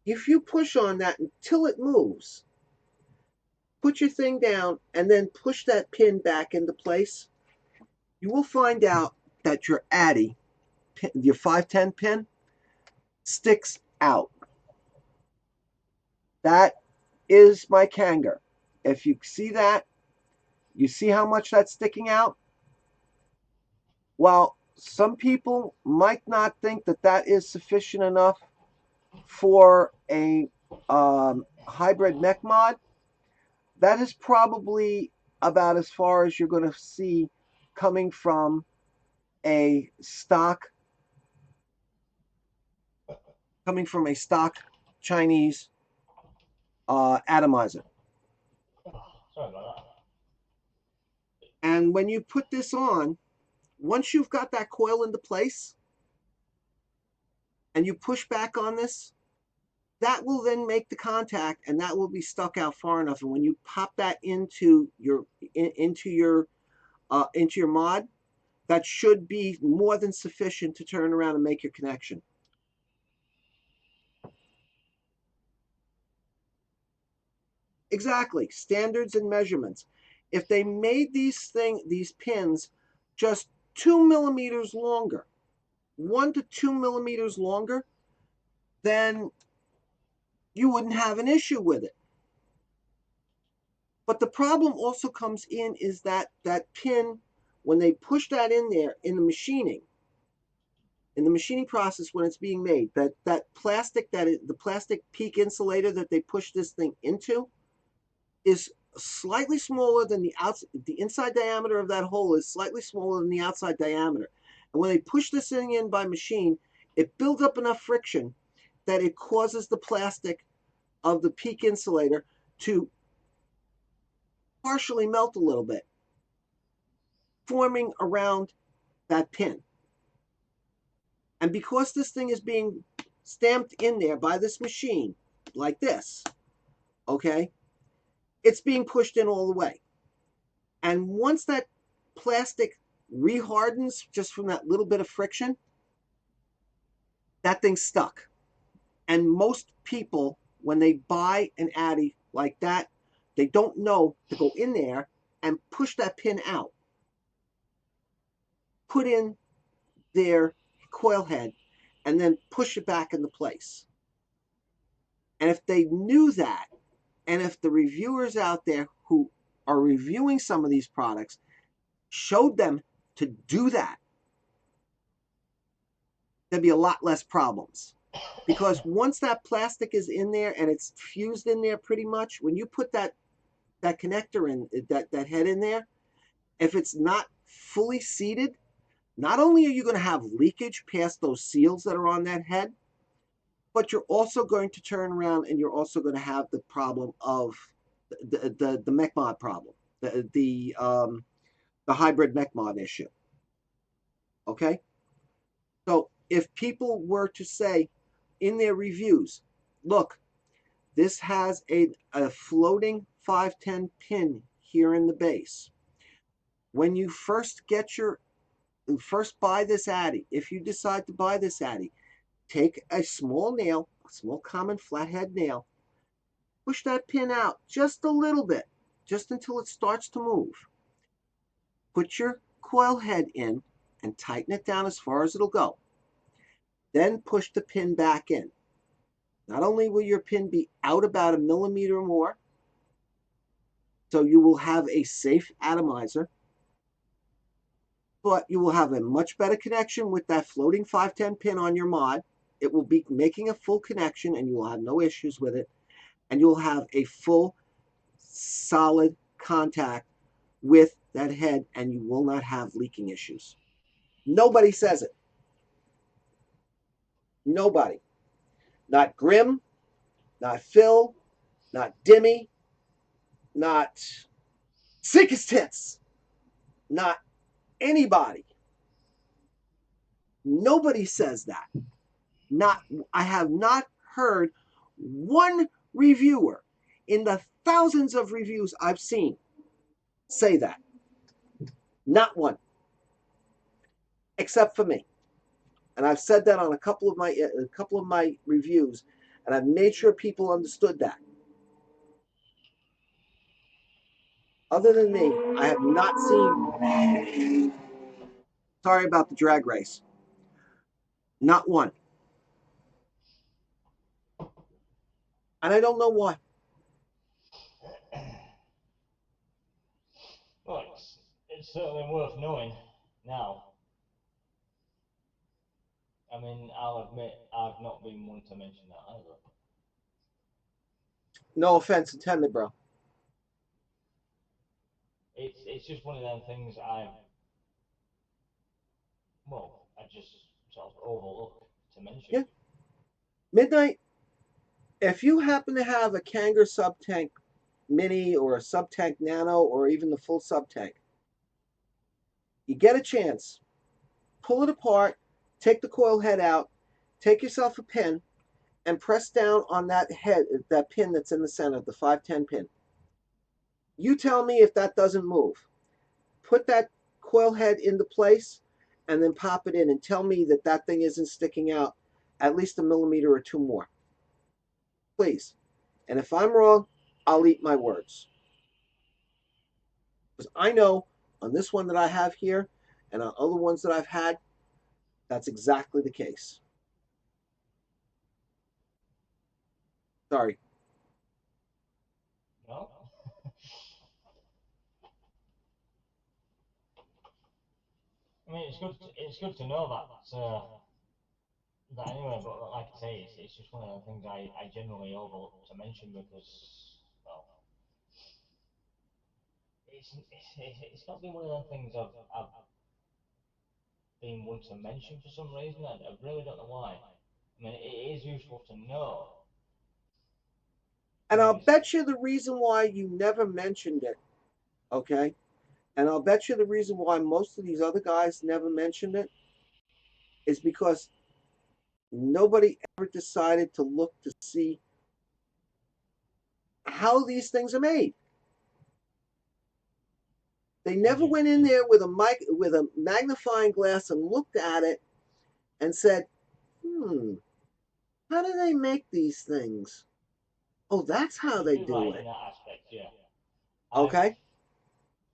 If you push on that until it moves, put your thing down, and then push that pin back into place, you will find out that your addy, your 510 pin, sticks out. That is my Kanger. If you see that, you see how much that's sticking out? Well, some people might not think that that is sufficient enough for a hybrid mech mod. That is probably about as far as you're going to see coming from a stock Chinese atomizer. Oh, sorry about that. And when you put this on, once you've got that coil into place and you push back on this, that will then make the contact and that will be stuck out far enough. And when you pop that into your mod, that should be more than sufficient to turn around and make your connection. Exactly, standards and measurements. If they made these pins just 2 millimeters longer, 1 to 2 millimeters longer, then you wouldn't have an issue with it. But the problem also comes in is that pin, when they push that in there in the machining process when it's being made, that plastic the plastic peak insulator that they push this thing into is slightly smaller than the inside diameter of that hole is slightly smaller than the outside diameter. And when they push this thing in by machine, it builds up enough friction that it causes the plastic of the peak insulator to partially melt a little bit, forming around that pin. And because this thing is being stamped in there by this machine, like this, okay, it's being pushed in all the way. And once that plastic rehardens just from that little bit of friction, that thing's stuck. And most people, when they buy an Addy like that, they don't know to go in there and push that pin out, put in their coil head, and then push it back into place. And if they knew that, and if the reviewers out there who are reviewing some of these products showed them to do that, there'd be a lot less problems. Because once that plastic is in there and it's fused in there pretty much, when you put that connector in, that head in there, if it's not fully seated, not only are you going to have leakage past those seals that are on that head, but you're also going to turn around and you're also going to have the problem of the mech mod problem, the hybrid mech mod issue. Okay, so if people were to say in their reviews, look, this has a floating 510 pin here in the base. When you first buy this Addy, if you decide to buy this Addy, take a small nail, a small common flathead nail, push that pin out just a little bit, just until it starts to move. Put your coil head in and tighten it down as far as it'll go. Then push the pin back in. Not only will your pin be out about 1 millimeter more, so you will have a safe atomizer, but you will have a much better connection with that floating 510 pin on your mod. It will be making a full connection and you will have no issues with it. And you will have a full, solid contact with that head and you will not have leaking issues. Nobody says it. Nobody. Not Grim, not Phil, not Dimmy, not Sick as Tits, not anybody. Nobody says that. I have not heard one reviewer in the thousands of reviews I've seen say that. Not one. Except for me. And I've said that on a couple of my reviews, and I've made sure people understood that. Other than me, I have not seen. Sorry about the drag race. Not one. And I don't know why. Well, it's certainly worth knowing now. I mean, I'll admit I've not been one to mention that either. No offense intended, bro. It's just one of them things I just sort of overlook to mention. Yeah. Midnight, if you happen to have a Kanger sub tank mini or a sub tank nano or even the full sub tank, you get a chance, pull it apart, take the coil head out, take yourself a pin, and press down on that pin that's in the center, the 510 pin. You tell me if that doesn't move. Put that coil head into place and then pop it in and tell me that that thing isn't sticking out at least 1 millimeter or 2 more. Please. And if I'm wrong, I'll eat my words. Because I know on this one that I have here and on other ones that I've had, that's exactly the case. Sorry. No? I mean, it's good to know that anyway, but like I say, it's just one of the things I generally overlook to mention because, well, it's not been one of the things I've been one to mention for some reason. I really don't know why. I mean, it is useful to know. And I'll bet you the reason why you never mentioned it, okay? And I'll bet you the reason why most of these other guys never mentioned it is because nobody ever decided to look to see how these things are made. They never went in there with a magnifying glass and looked at it and said, how do they make these things? Oh, that's how they You're do right it. in that aspect, yeah. I've Okay.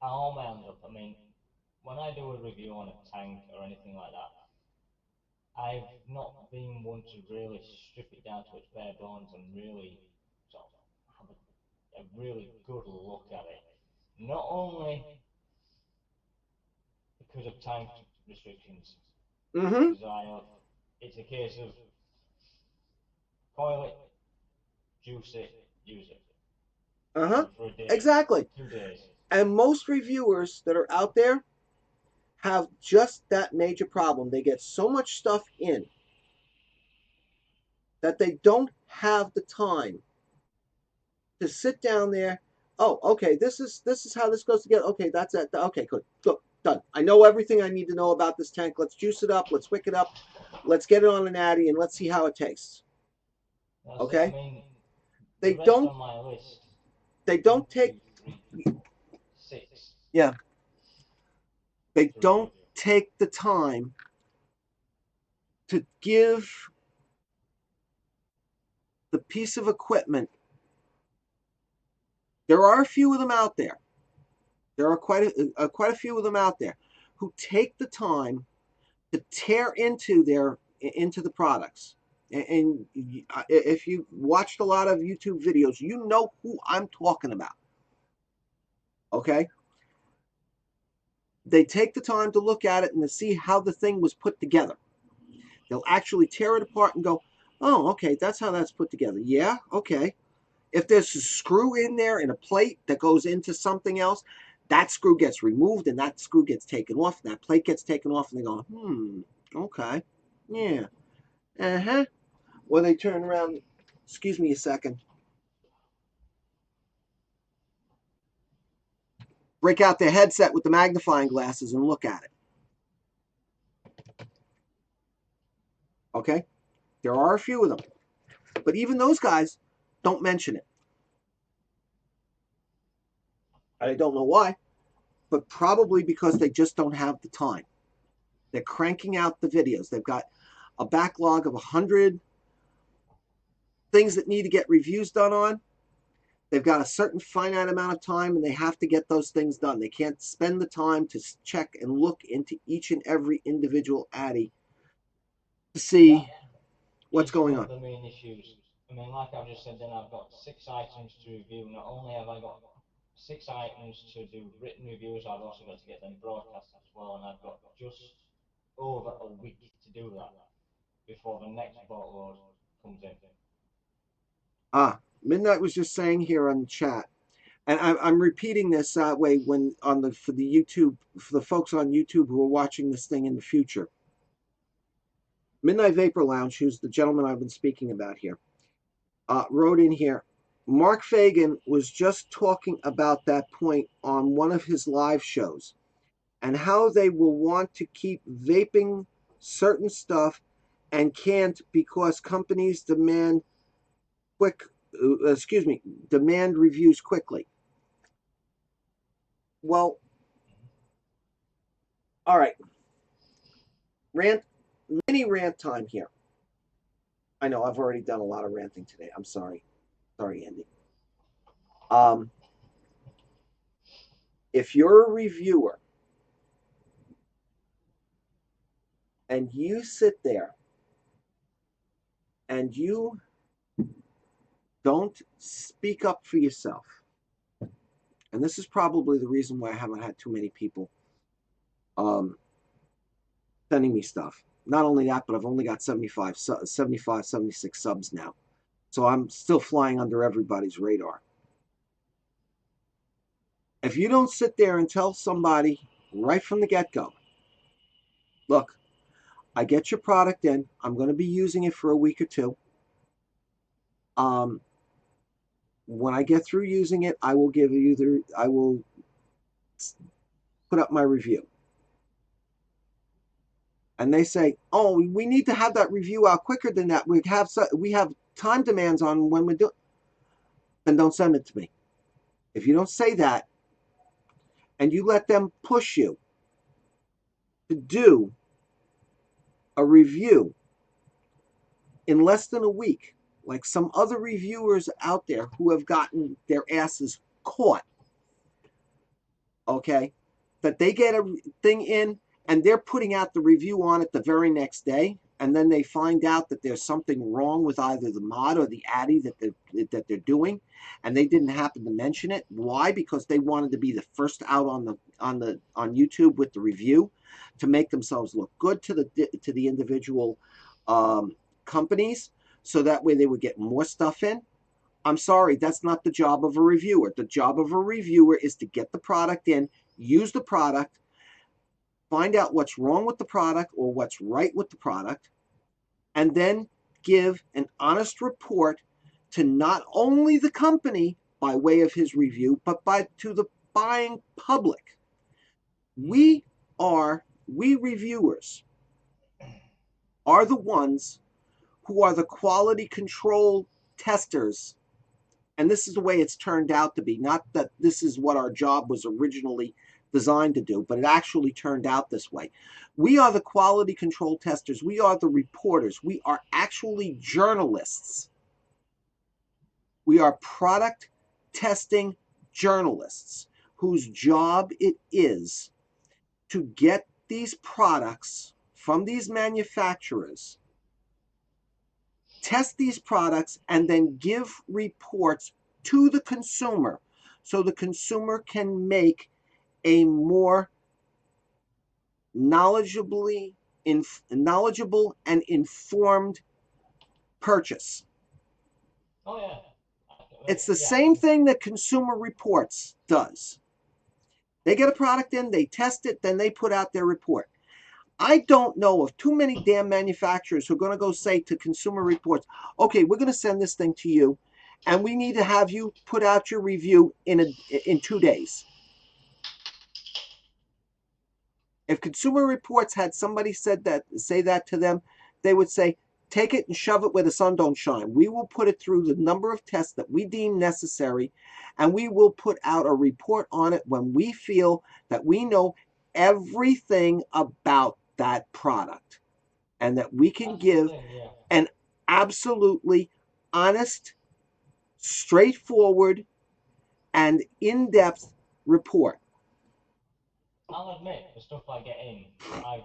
I all my hands up. I mean, when I do a review on a tank or anything like that, I've not been one to really strip it down to its bare bones and really sort of have a really good look at it. Not only because of time restrictions, Mm-hmm. because it's a case of coil it, juice it, use it. Uh-huh. And for a day, Exactly. 2 days. And most reviewers that are out there have just that major problem. They get so much stuff in that they don't have the time to sit down there. Oh, okay, this is how this goes together. Okay, that's it. Okay, good. Good. Done. I know everything I need to know about this tank. Let's juice it up. Let's wick it up. Let's get it on an addy and let's see how it tastes. That's it. I Okay? mean, the They rest don't on my list, they one, don't take two, three, 6 yeah, they to don't review. take the time to give the piece of equipment. There are a few of them out there. There are quite a few of them out there who take the time to tear into the products. And if you watched a lot of YouTube videos, you know who I'm talking about. Okay? They take the time to look at it and to see how the thing was put together. They'll actually tear it apart and go, oh, okay, that's how that's put together. Yeah, okay. If there's a screw in there in a plate that goes into something else, that screw gets removed and that screw gets taken off and that plate gets taken off and they go, okay, yeah, uh-huh. Or they turn around, excuse me a second, break out their headset with the magnifying glasses and look at it. Okay? There are a few of them. But even those guys don't mention it. I don't know why, but probably because they just don't have the time. They're cranking out the videos. They've got a backlog of 100 things that need to get reviews done on. They've got a certain finite amount of time and they have to get those things done. They can't spend the time to check and look into each and every individual addy to see That what's is going one on. of the main issues. I mean, like I've just said, then I've got 6 items to review. Not only have I got 6 items to do written reviews, I've also got to get them broadcast as well, and I've got just over a week to do that before the next boatload comes in. Midnight was just saying here on the chat, and I'm repeating this that way when on the for the YouTube for the folks on YouTube who are watching this thing in the future. Midnight Vapor Lounge, who's the gentleman I've been speaking about here, wrote in here. Mark Fagan was just talking about that point on one of his live shows and how they will want to keep vaping certain stuff and can't because companies demand quick, demand reviews quickly. Well, all right, rant, mini rant time here. I know I've already done a lot of ranting today. I'm sorry, Andy. Um, if you're a reviewer and you sit there and you don't speak up for yourself, and this is probably the reason why I haven't had too many people um, sending me stuff. Not only that, but I've only got 75, 76 subs now. So I'm still flying under everybody's radar. If you don't sit there and tell somebody right from the get-go, look, I get your product in, I'm going to be using it for a week or two. When I get through using it, I will put up my review. And they say, "Oh, we need to have that review out quicker than that. We have time demands on when we do it." Then don't send it to me. If you don't say that, and you let them push you to do a review in less than a week, like some other reviewers out there who have gotten their asses caught, okay, that they get a thing in and they're putting out the review on it the very next day, and then they find out that there's something wrong with either the mod or the addy that they're doing, and they didn't happen to mention it. Why? Because they wanted to be the first out on YouTube with the review to make themselves look good to the individual companies, so that way they would get more stuff in. I'm sorry, that's not the job of a reviewer. The job of a reviewer is to get the product in, use the product, find out what's wrong with the product or what's right with the product, and then give an honest report to not only the company by way of his review, but to the buying public. We reviewers are the ones who are the quality control testers. And this is the way it's turned out to be. Not that this is what our job was originally designed to do, but it actually turned out this way. We are the quality control testers. We are the reporters. We are actually journalists. We are product testing journalists whose job it is to get these products from these manufacturers, test these products, and then give reports to the consumer so the consumer can make a more knowledgeable and informed purchase. Oh yeah. It's the Yeah. same thing that Consumer Reports does. They get a product in, they test it, then they put out their report. I don't know of too many damn manufacturers who are going to go say to Consumer Reports, okay, we're going to send this thing to you, and we need to have you put out your review in 2 days. If Consumer Reports had somebody say that to them, they would say, take it and shove it where the sun don't shine. We will put it through the number of tests that we deem necessary, and we will put out a report on it when we feel that we know everything about that product and that we can give an absolutely honest, straightforward, and in-depth report. I'll admit, the stuff I get in, I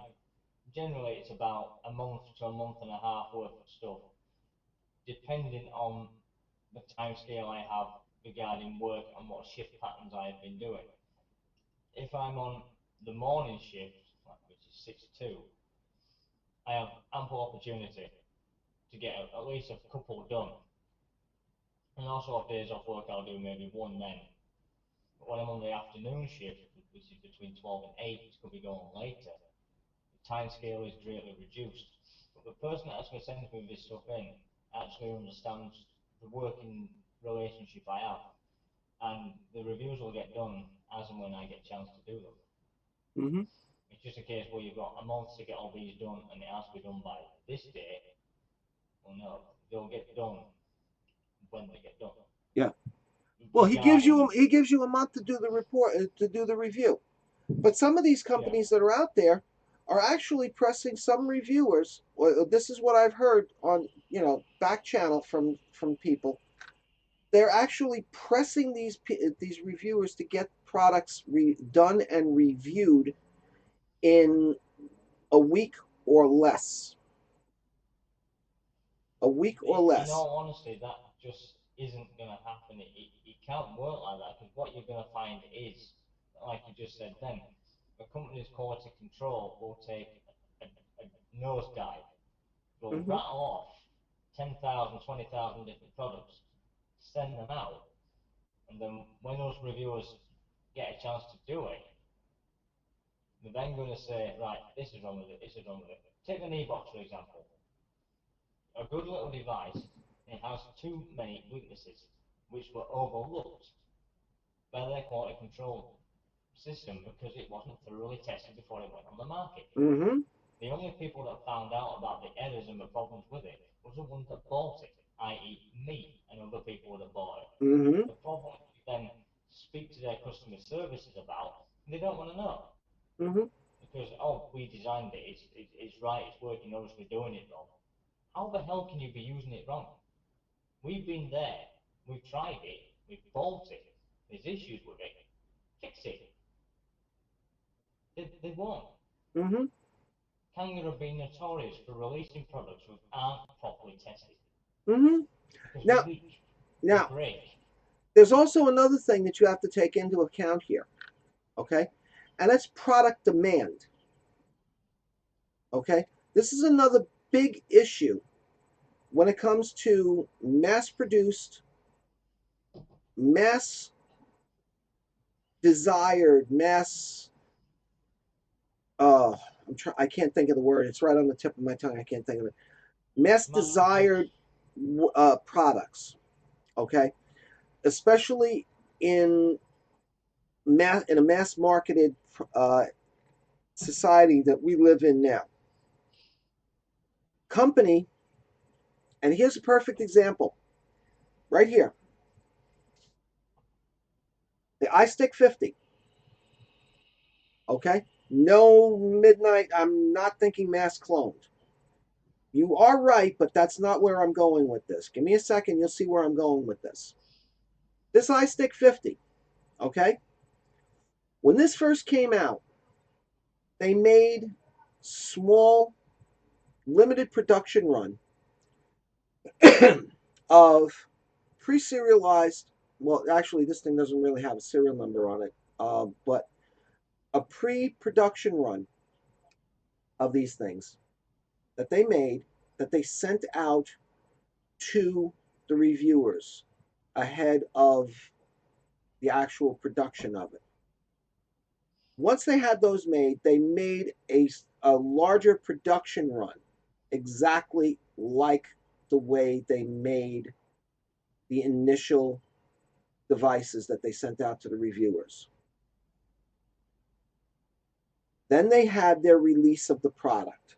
generally it's about a month to a month and a half worth of stuff, depending on the time scale I have regarding work and what shift patterns I have been doing. If I'm on the morning shift, which is 6 to 2, I have ample opportunity to get at least a couple done. And also on days off work, I'll do maybe one then. But when I'm on the afternoon shift, which is between 12 and 8, which could be going later, the time scale is greatly reduced. But the person that actually sends me this stuff in actually understands the working relationship I have, and the reviews will get done as and when I get a chance to do them. Mm-hmm. It's just a case where you've got a month to get all these done, and it has to be done by this day. Well, no, they'll get done when they get done. Yeah. Well, he gives you a month to do the report, to do the review. But some of these companies that are out there are actually pressing some reviewers. Well, this is what I've heard on back channel from people. They're actually pressing these reviewers to get products done and reviewed in a week or less. A week or In less. all honesty, that just isn't going to happen. It can't work like that, because what you're going to find is, like you just said then, a company's quality control will take a nosedive. They'll Mm-hmm. rattle off 10,000, 20,000 different products, send them out, and then when those reviewers get a chance to do it, they're then going to say, right, this is wrong with it, this is wrong with it. Take the knee box, for example. A good little device, it has too many weaknesses, which were overlooked by their quality control system because it wasn't thoroughly tested before it went on the market. Mm-hmm. The only people that found out about the errors and the problems with it was the ones that bought it, i.e. me and other people that bought it. Mm-hmm. The problem you then speak to their customer services about They don't want to know. Mm-hmm. Because, oh, we designed it, it's right, it's working, notice we're doing it wrong. How the hell can you be using it wrong? We've been there, we've tried it, we've bought it, there's issues with it, fix it. They won't. Mm-hmm. Kanga have been notorious for releasing products which aren't properly tested Mm-hmm. because they Now, leak, they now, break. there's also another thing that you have to take into account here, okay? And that's product demand, okay? This is another big issue when it comes to mass-produced, mass-desired, uh, I can't think of the word. It's right on the tip of my tongue. I can't think of it. Mass-desired Mass-produced. products, okay? Especially in in a mass marketed society that we live in now. Company, and here's a perfect example right here, the iStick 50. Okay, no midnight. I'm not thinking mass cloned. You are right, but that's not where I'm going with this. Give me a second, you'll see where I'm going with this. This iStick 50, okay, when this first came out, they made small limited production run of pre-serialized. Well, actually, this thing doesn't really have a serial number on it, but a pre-production run of these things that they made, that they sent out to the reviewers ahead of the actual production of it. Once they had those made, they made a larger production run, exactly like the way they made the initial devices that they sent out to the reviewers. Then they had their release of the product.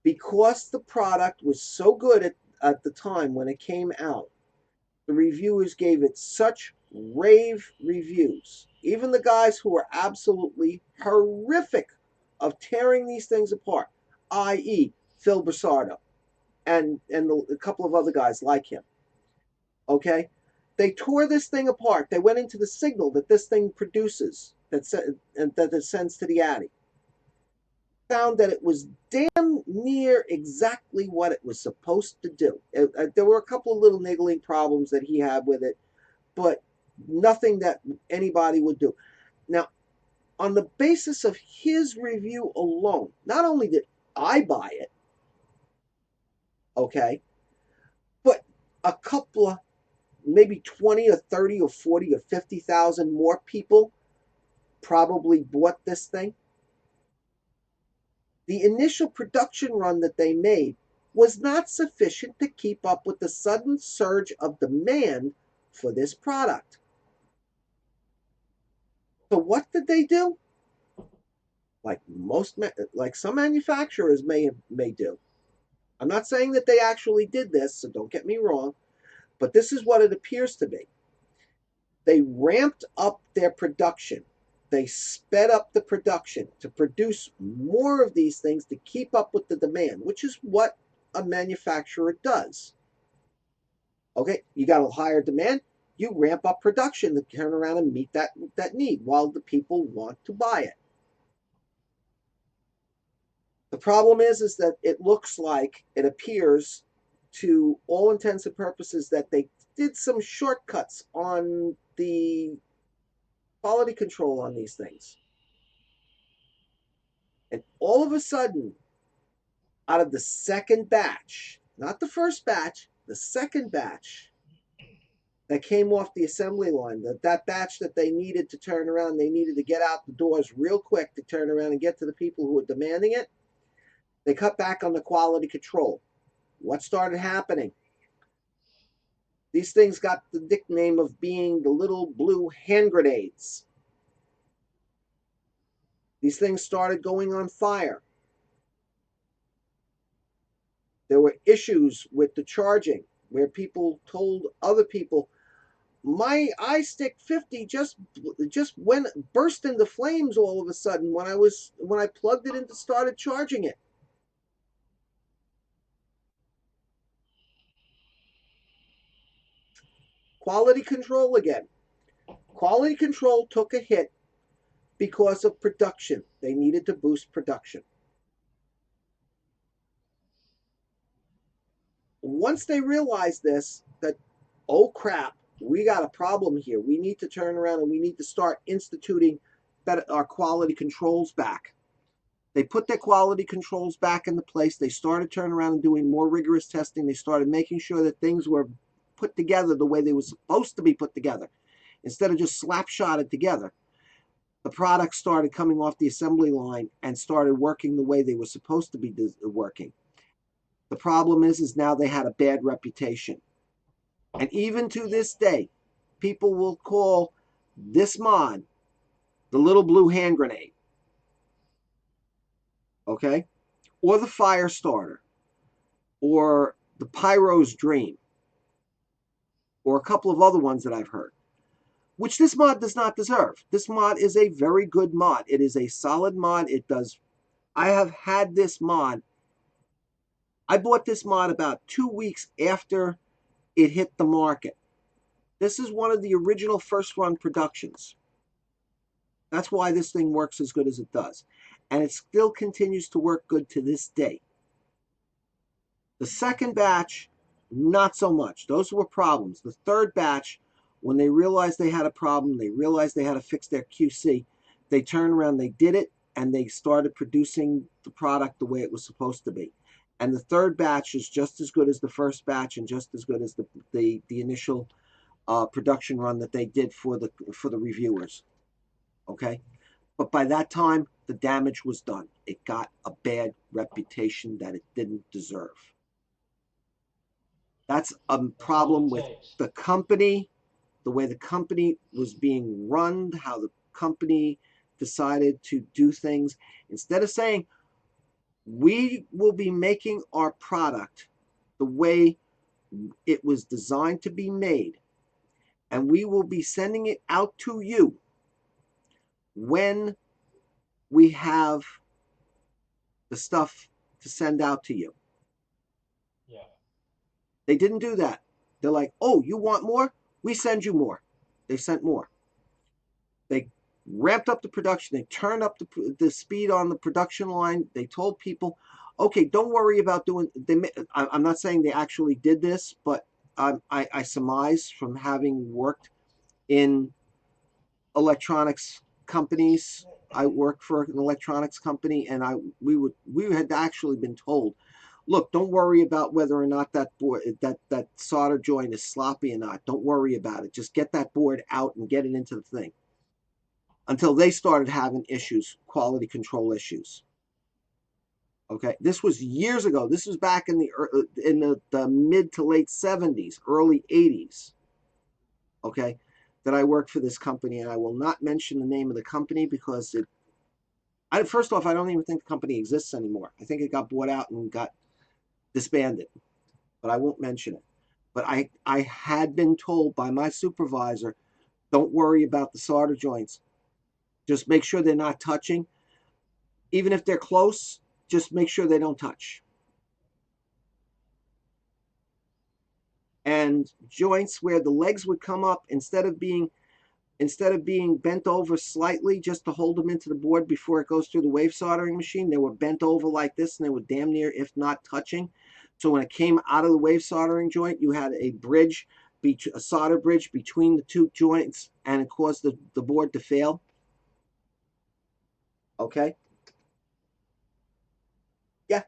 Because the product was so good at the time when it came out, the reviewers gave it such rave reviews. Even the guys who were absolutely horrific of tearing these things apart, i.e., Phil Brisardo and a couple of other guys like him. Okay, they tore this thing apart. They went into the signal that this thing produces, that it sends to the Addy. Found that it was damn near exactly what it was supposed to do. There were a couple of little niggling problems that he had with it, but nothing that anybody would do. Now, on the basis of his review alone, not only did I buy it, okay, but a couple of maybe 20 or 30 or 40 or 50,000 more people probably bought this thing. The initial production run that they made was not sufficient to keep up with the sudden surge of demand for this product. So what did they do? Like some manufacturers may do. I'm not saying that they actually did this, so don't get me wrong, but this is what it appears to be. They ramped up their production. They sped up the production to produce more of these things to keep up with the demand, which is what a manufacturer does. Okay, you got a higher demand, you ramp up production to turn around and meet that need while the people want to buy it. The problem is that it looks like, it appears to all intents and purposes, that they did some shortcuts on the quality control on these things. And all of a sudden, out of the second batch, not the first batch, the second batch that came off the assembly line, that batch that they needed to turn around, they needed to get out the doors real quick to turn around and get to the people who were demanding it, they cut back on the quality control. What started happening? These things got the nickname of being the little blue hand grenades. These things started going on fire. There were issues with the charging where people told other people, my iStick 50 just burst into flames all of a sudden when I plugged it in to started charging it. Quality control again. Quality control took a hit because of production. They needed to boost production. Once they realized this, that, oh crap, we got a problem here. We need to turn around and we need to start instituting our quality controls back. They put their quality controls back into place. They started turning around and doing more rigorous testing. They started making sure that things were put together the way they were supposed to be put together, instead of just slap-shotted together. The products started coming off the assembly line and started working the way they were supposed to be working. The problem is now they had a bad reputation. And even to this day, people will call this mod the little blue hand grenade, okay? Or the fire starter, or the Pyro's dream, or a couple of other ones that I've heard, which this mod does not deserve. This mod is a very good mod. It is a solid mod. It does. I have had this mod. I bought this mod about 2 weeks after it hit the market. This is one of the original first run productions. That's why this thing works as good as it does. And it still continues to work good to this day. The second batch, not so much. Those were problems. The third batch, when they realized they had a problem, they realized they had to fix their QC, they turned around, they did it, and they started producing the product the way it was supposed to be. And the third batch is just as good as the first batch and just as good as the initial production run that they did for the reviewers. Okay? But by that time, the damage was done. It got a bad reputation that it didn't deserve. That's a That's all problem it with takes. the company, the way the company was being run, how the company decided to do things. Instead of saying, we will be making our product the way it was designed to be made, and we will be sending it out to you when we have the stuff to send out to you. Yeah. They didn't do that. They're like, oh, you want more? We send you more. They sent more. They ramped up the production. They turned up the speed on the production line. They told people, okay, don't worry about doing. I'm not saying they actually did this, but I surmise from having worked in electronics companies. I worked for an electronics company, and we had actually been told, look, don't worry about whether or not that board that solder joint is sloppy or not. Don't worry about it. Just get that board out and get it into the thing. Until they started having issues, quality control issues. Okay, this was years ago. This was back in the mid to late 70s, early 80s. Okay, that I worked for this company, and I will not mention the name of the company because first off, I don't even think the company exists anymore. I think it got bought out and got disbanded, but I won't mention it. But I had been told by my supervisor, don't worry about the solder joints. Just make sure they're not touching. Even if they're close, just make sure they don't touch. And joints where the legs would come up instead of being bent over slightly just to hold them into the board before it goes through the wave soldering machine, they were bent over like this and they were damn near, if not touching. So when it came out of the wave soldering joint, you had a bridge, a solder bridge between the two joints, and it caused the board to fail. Okay? Yeah,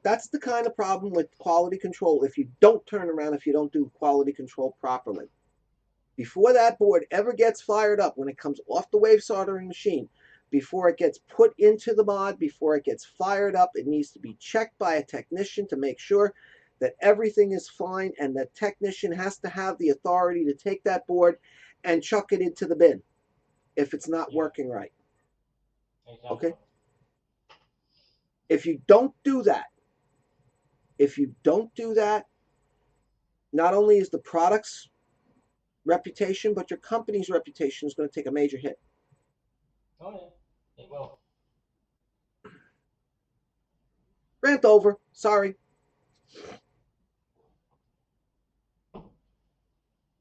that's the kind of problem with quality control. If you don't turn around, if you don't do quality control properly, before that board ever gets fired up, when it comes off the wave soldering machine, before it gets put into the mod, before it gets fired up, it needs to be checked by a technician to make sure that everything is fine, and the technician has to have the authority to take that board and chuck it into the bin if it's not Yeah. working right. Exactly. Okay? If you don't do that, if you don't do that, not only is the products reputation, but your company's reputation is going to take a major hit. Oh yeah, it will. Rant over. Sorry.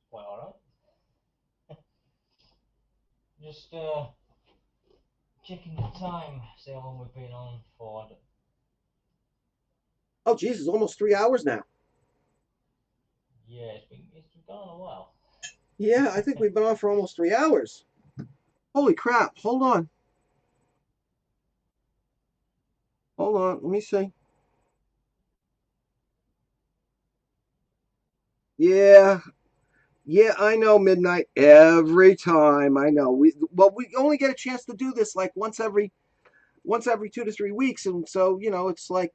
Quite all right. Just checking the time, see how long we've been on for. Oh, Jesus, almost 3 hours now. Yeah, it's been going on a while. Yeah, I think we've been on for almost 3 hours. Holy crap. Hold on. Hold on. Let me see. Yeah. Yeah, I know midnight every time. I know. We only get a chance to do this like once every 2 to 3 weeks, and so it's like,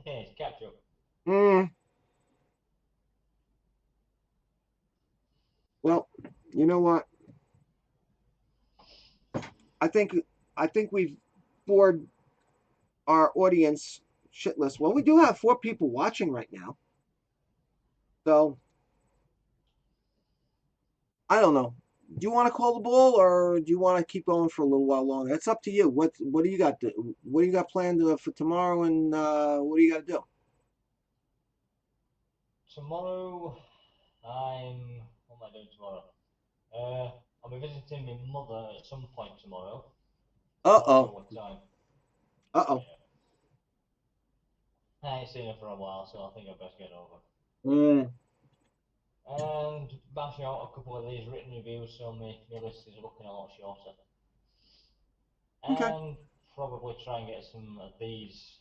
It's catch up. mm, well, you know what? I think I think we've bored our audience shitless. Well, we do have 4 people watching right now, so I don't know. Do you want to call the ball, or do you want to keep going for a little while longer? It's up to you. What do you got? What do you got planned for tomorrow, and what do you got to do? Tomorrow, what am I doing tomorrow? I'll be visiting my mother at some point tomorrow. Uh Not sure oh. what time. Uh oh. Yeah. I ain't seen her for a while, so I think I best get over. Mm, And bashing out a couple of these written reviews, so my list is looking a lot shorter. okay. And probably try and get some of these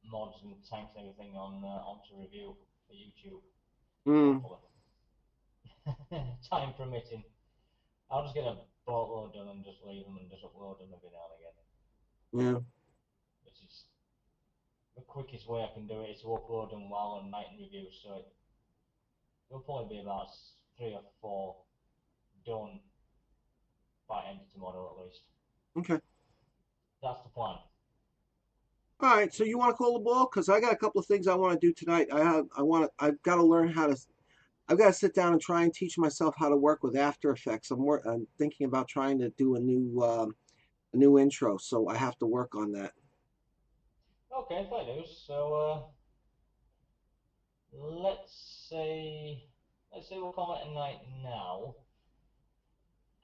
mods and tanks and everything onto review for YouTube. Mm, Hopefully, time permitting. I'll just get a boatload done and just leave them and just upload them every now and again. yeah. Which is the quickest way I can do it is to upload them while on night in review. So it'll probably be about 3 or 4 done by end of tomorrow at least. Okay. That's the plan. All right. So you want to call the ball? Because I got a couple of things I want to do tonight. I've got to learn how to. I've got to sit down and try and teach myself how to work with After Effects. I'm thinking about trying to do a new intro, so I have to work on that. Okay, fair news. So let's say we'll call it a night now,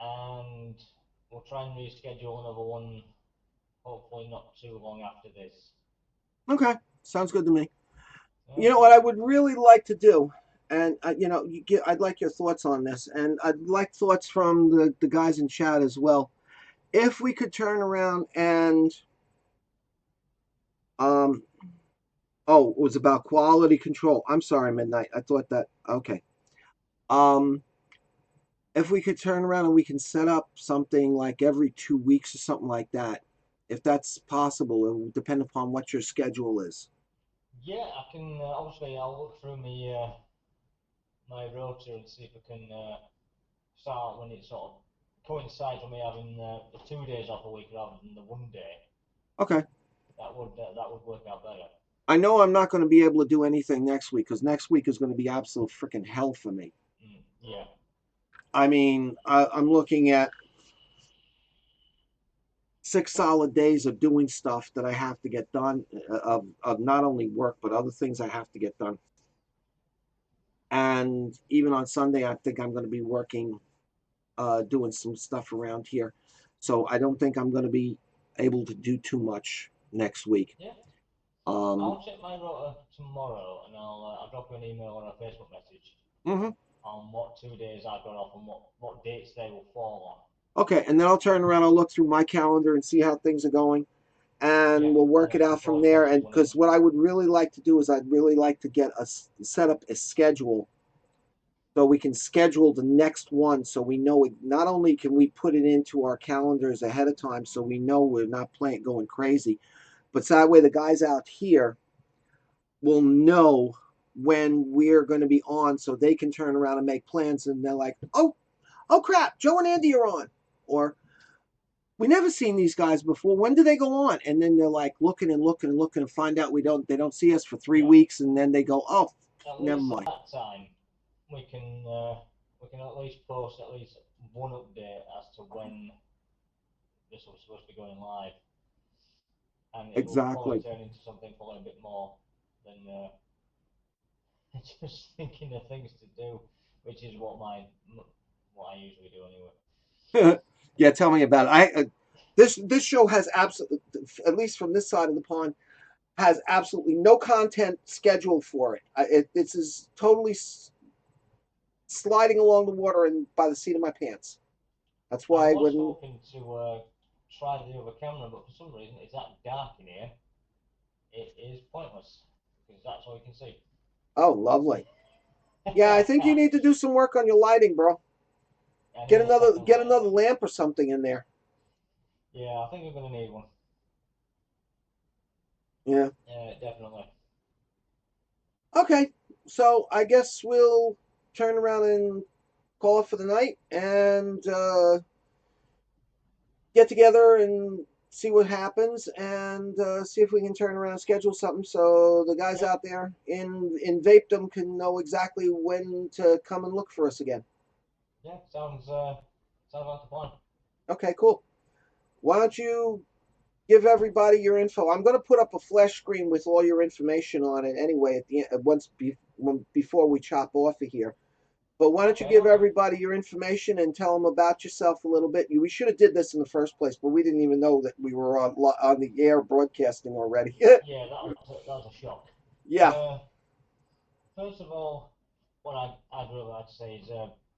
and we'll try and reschedule another one. Hopefully, not too long after this. Okay. Sounds good to me. You know what Okay. I would really like to do, and I'd like your thoughts on this, and I'd like thoughts from the guys in chat as well. If we could turn around and um oh, it was about quality control. I'm sorry, Midnight. I thought that okay. Um if we could turn around and we can set up something like every 2 weeks or something like that, if that's possible, it will depend upon what your schedule is. Yeah, I can. Obviously, I'll look through my rotor and see if I can start when it sort of coincides with me having the 2 days off a week rather than the one day. Okay. That would work out better. I know I'm not going to be able to do anything next week because next week is going to be absolute freaking hell for me. Yeah. I mean, I'm looking at 6 solid days of doing stuff that I have to get done, of not only work but other things I have to get done. And even on Sunday, I think I'm going to be working, doing some stuff around here. So I don't think I'm going to be able to do too much next week. Yeah. Um, I'll check my rotor tomorrow and I'll drop you an email or a Facebook message mhm. on what 2 days I got off and what dates they will fall Okay, and then I'll turn around. I'll look through my calendar and see how things are going, on. Yeah, and we'll and work then it we can out from probably there. pencil And one in. because what I would really like to do is I'd really like to get us set up a schedule so we can schedule the next one so we know not only can we put it into our calendars ahead of time so we know we're not playing going crazy, but so that way the guys out here will know when we're going to be on so they can turn around and make plans, and they're like, oh crap, Joe and Andy are on, or we never seen these guys before, when do they go on? And then they're like looking and looking and looking and find out they don't see us for three Yeah. weeks and then they go, oh at Never least mind. that time we can at least post at least one update as to when this was supposed to be going live, and it will probably Exactly. turn into something a little bit more than just thinking of things to do, which is what I usually do anyway. Yeah, tell me about it. This show has absolutely, at least from this side of the pond, has absolutely no content scheduled for it. This is totally sliding along the water and by the seat of my pants. That's I why was when hoping to try the other camera, but for some reason it's that dark in here. It is pointless because that's all you can see. oh lovely. Yeah, I think you need to do some work on your lighting, bro. I Get need a another second get light. another lamp or something in there. Yeah, I think I'm gonna need one. Yeah. Definitely. Okay. So I guess we'll turn around and call it for the night and get together and see what happens and see if we can turn around and schedule something so the guys Yep. out there in Vapedom can know exactly when to come and look for us again. Yeah. Sounds like the plan. Okay, cool. Why don't you give everybody your info? I'm going to put up a flash screen with all your information on it anyway at the end, before we chop off of here. But why don't you Okay. give Okay. everybody your information and tell them about yourself a little bit? We should have did this in the first place, but we didn't even know that we were on the air broadcasting already. Yeah, that was a shock. Yeah. Uh, First of all, what I'd really like to say is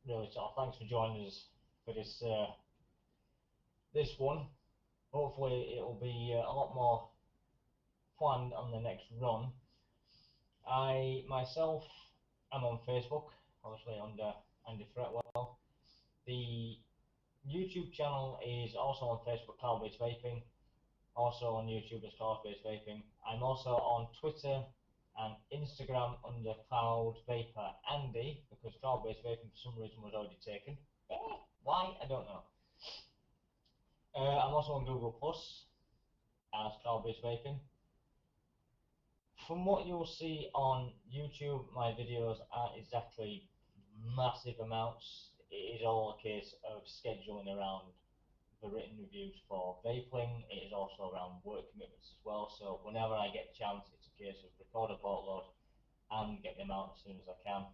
really sort of thanks for joining us for this one. Hopefully, it will be a lot more planned on the next run. I myself am on Facebook, obviously under Andy Fretwell. The YouTube channel is also on Facebook, Cloud-Based Vaping. Also on YouTube as Cloud-Based Vaping. I'm also on Twitter and Instagram under Cloud Vapor Andy because Cloud-Based Vaping for some reason was already taken. Why? I don't know. I'm also on Google Plus as Cloud-Based Vaping. From what you'll see on YouTube, my videos aren't exactly massive amounts. It is all a case of scheduling around the written reviews for Vaping. It is also around work commitments as well. So whenever I get a chance, it's a case of record a boatload and get them out as soon as I can.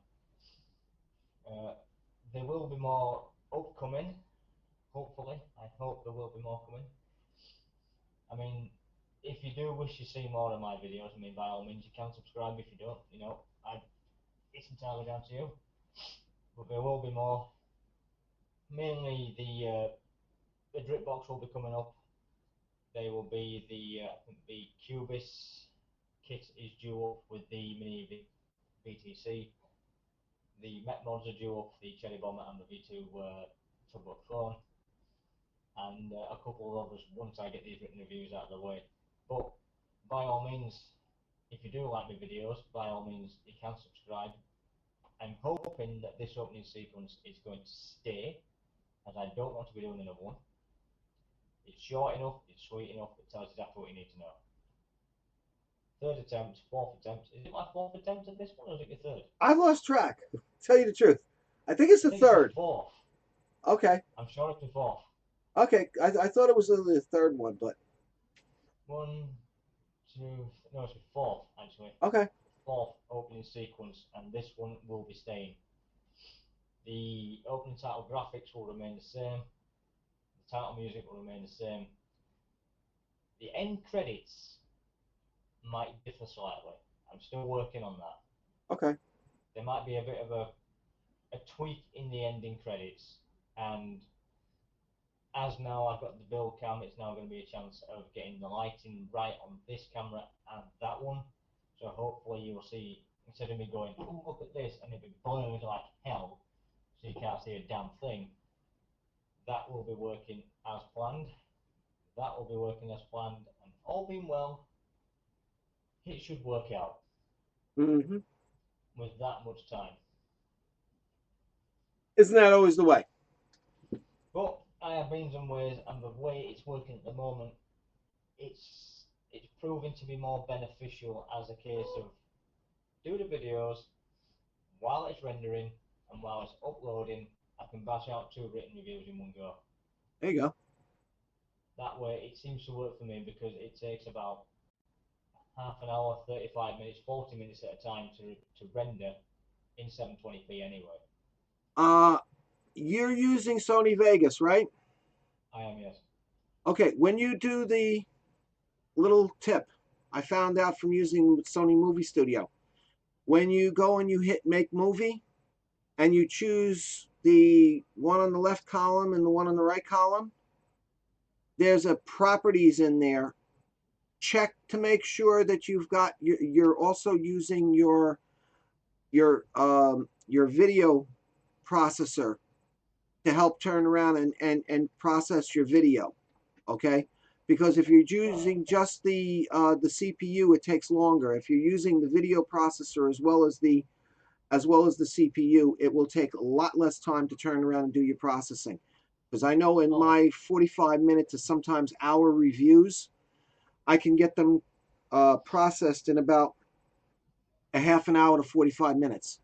There will be more upcoming. Hopefully, I hope there will be more coming. I mean, if you do wish to see more of my videos, I mean, by all means, you can subscribe. If you don't, it's entirely down to you. But there will be more. Mainly the drip box will be coming up. They will be I think the Cubis kit is due up with the mini BTC. The Met mods are due up, the Cherry Bomber and the V2 Tugboat Phone, and a couple of others once I get these written reviews out of the way. But by all means, if you do like my videos, by all means, you can subscribe. I'm hoping that this opening sequence is going to stay, as I don't want to be doing another one. It's short enough, it's sweet enough, it tells exactly what you need to know. Third attempt, fourth attempt. Is it my fourth attempt at this one, or is it your third? I've lost track. Tell you the truth. I think it's I the think it's my third. fourth. Okay. I'm sure it's my fourth. Okay. I thought it was the third one, but One, two, no, it's my fourth, actually. okay. Fourth opening sequence, and this one will be staying. The opening title graphics will remain the same. The title music will remain the same. The end credits might differ slightly. I'm still working on that. Okay. There might be a bit of a tweak in the ending credits, and as now I've got the build cam, it's now going to be a chance of getting the lighting right on this camera and that one. So hopefully you'll see, instead of me going, oh, look at this, and it be blurred like hell, so you can't see a damn thing, that will be working as planned. That will be working as planned, and all being well, it should work out Mm-hmm. with that much time. Isn't that always the way? But I have means and ways, and the way it's working at the moment, it's proving to be more beneficial as a case of do the videos, while it's rendering and while it's uploading, I can bash out 2 written reviews in one go. There you go. That way, it seems to work for me because it takes about half an hour, 35 minutes, 40 minutes at a time to render in 720p anyway. You're using Sony Vegas, right? I am, yes. Okay, when you do the little tip I found out from using Sony Movie Studio, when you go and you hit make movie and you choose the one on the left column and the one on the right column, there's a properties in there. Check to make sure that you've got you're also using your video processor to help turn around and process your video. Okay, because if you're using just the CPU, it takes longer. If you're using the video processor as well as the CPU, it will take a lot less time to turn around and do your processing. Because I know in my 45-minute to sometimes hour reviews, I can get them processed in about a half an hour to 45 minutes.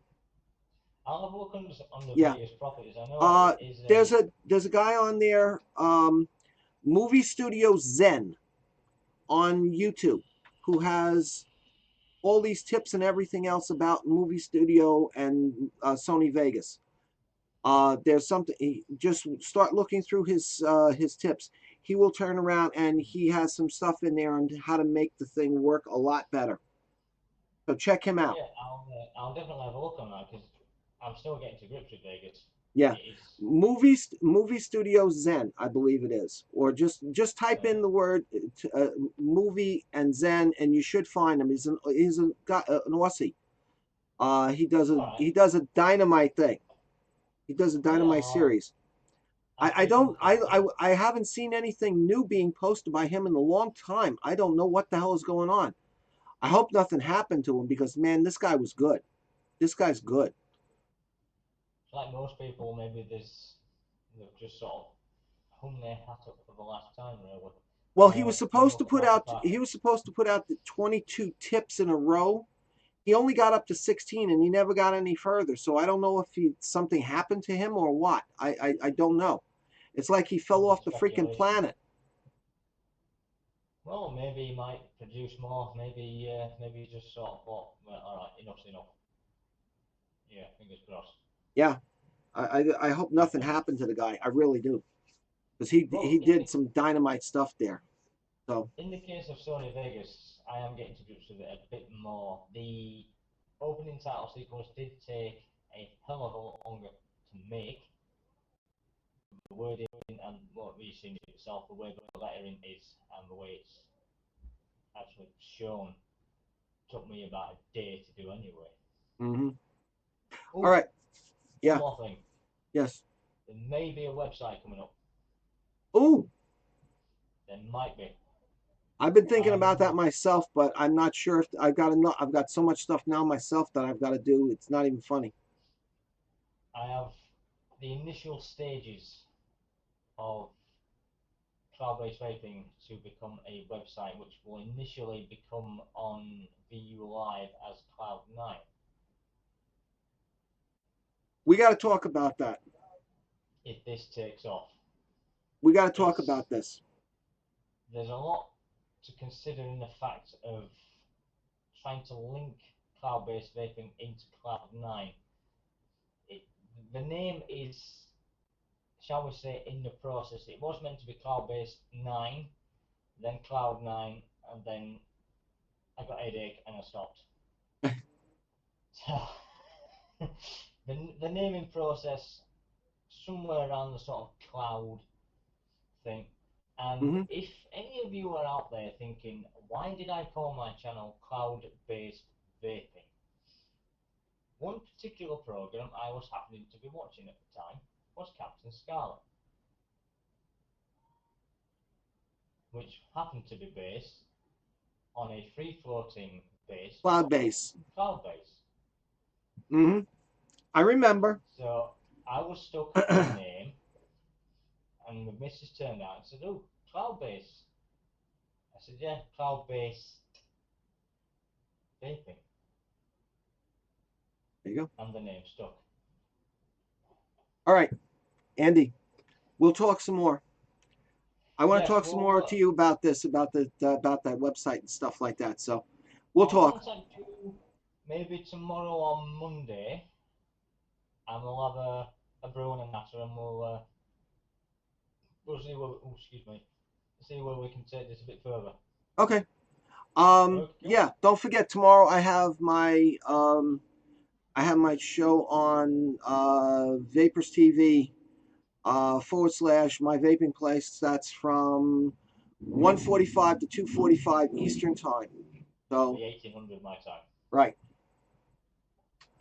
I'll have a look on the Yeah. various properties. I know it is There's a guy on there, Movie Studio Zen on YouTube, who has all these tips and everything else about Movie Studio and Sony Vegas. There's something. Just start looking through his tips. He will turn around and he has some stuff in there on how to make the thing work a lot better. So check him out. Yeah, I'll definitely have a look on that because I'm still getting to grips with Vegas. Yeah, It is, movie studio Zen, I believe it is, or just type in the word movie and Zen, and you should find him. He's an Aussie. alright. He does a dynamite thing. He does a Yeah, dynamite series. I'll keep a look at it. I haven't seen anything new being posted by him in a long time. I don't know what the hell is going on. I hope nothing happened to him because man, this guy was good. This guy's good. Like most people, maybe they've just sort of hung their hat up for the last time, really. Well, Been looking like a pack. he was supposed to put out the 22 tips in a row. He only got up to 16 and he never got any further. So I don't know if something happened to him or what. I don't know. It's like he fell Only off the freaking speculation. planet. Well, maybe he might produce more. Maybe he just sort of thought, well, all right, enough's enough. Yeah, fingers crossed. Yeah, I hope nothing happened to the guy. I really do, because Well, he did some dynamite stuff there. So in the case of Sony Vegas, I am getting to grips with it a bit more. The opening title sequence did take a hell of a lot longer to make. The wording and what we've seen itself, the way the lettering is, and the way it's actually shown, took me about a day to do anyway. mm-hmm. Ooh, All right, one yeah, more thing. yes. There may be a website coming up. Ooh, There might be. I've been thinking about that I'm myself, but I'm not sure if I've got enough. I've got so much stuff now myself that I've got to do. It's not even funny. I have the initial stages of cloud-based vaping to become a website, which will initially become on VU Live as Cloud9. We got to talk about that. If this takes off, We got to talk about this. there's a lot to consider in the fact of trying to link cloud-based vaping into Cloud9. The name is, shall we say, in the process. It was meant to be Cloud-based 9, then Cloud9, and then I got a headache and I stopped. So the naming process somewhere around the sort of cloud thing. And Mm-hmm. if any of you are out there thinking, why did I call my channel Cloud-Based Vaping? One particular program I was happening to be watching at the time was Captain Scarlet, which happened to be based on a free-floating base Cloud base. cloud base. Mm-hmm. I remember. So I was stuck with the name, and the missus turned out and said, "Oh, cloud base." I said, "Yeah, cloud based vaping." There you go. And the name stuck. All right, Andy, we'll talk some more. I want to Yes, talk some more to you about this, about about that website and stuff like that. So we'll I'll talk. contact you maybe tomorrow or Monday, and we'll have a brew and a natter, and we'll see where. Oh, excuse me. See where we can take this a bit further. Okay. Okay. Yeah, don't forget tomorrow I have my show on Vapors TV / my vaping place. That's from 1:45 to 2:45 Eastern time. That'll So be 1800 my time. right,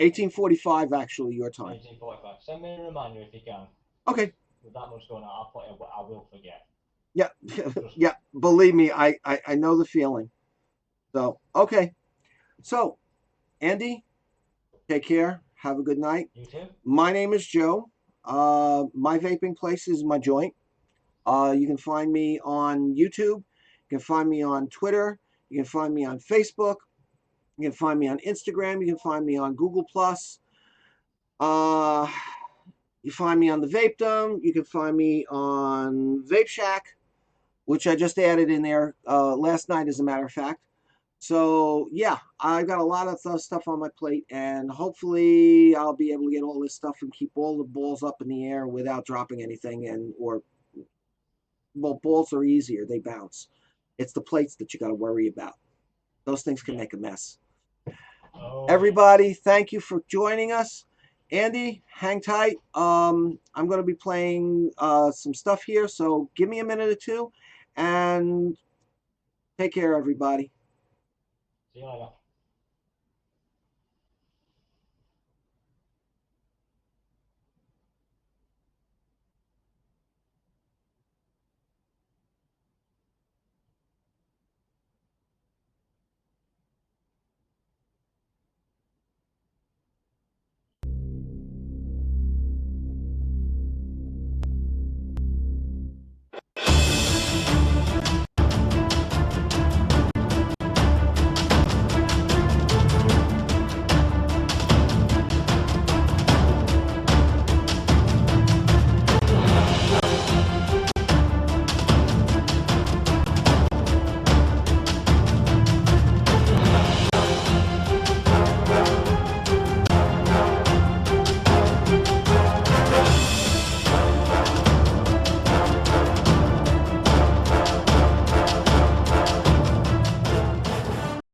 18:45 actually your time. 1845. Send me a reminder if you can. Okay. With that much going on, I will forget. Yeah, Trust me. yeah. Believe me, I know the feeling. So okay. So Andy, take care. Have a good night. You too. My name is Joe. My vaping place is my joint. You can find me on YouTube. You can find me on Twitter. You can find me on Facebook. You can find me on Instagram. You can find me on Google Plus. Uh, you find me on the Vapedom. You can find me on Vape Shack, which I just added in there last night, as a matter of fact. So yeah, I've got a lot of stuff on my plate, and hopefully I'll be able to get all this stuff and keep all the balls up in the air without dropping anything. And or well, balls are easier; they bounce. It's the plates that you got to worry about. Those things can Yeah. make a mess. Oh Everybody, yes. thank you for joining us. Andy, hang tight. I'm going to be playing some stuff here, so give me a minute or two, and take care, everybody. See you later.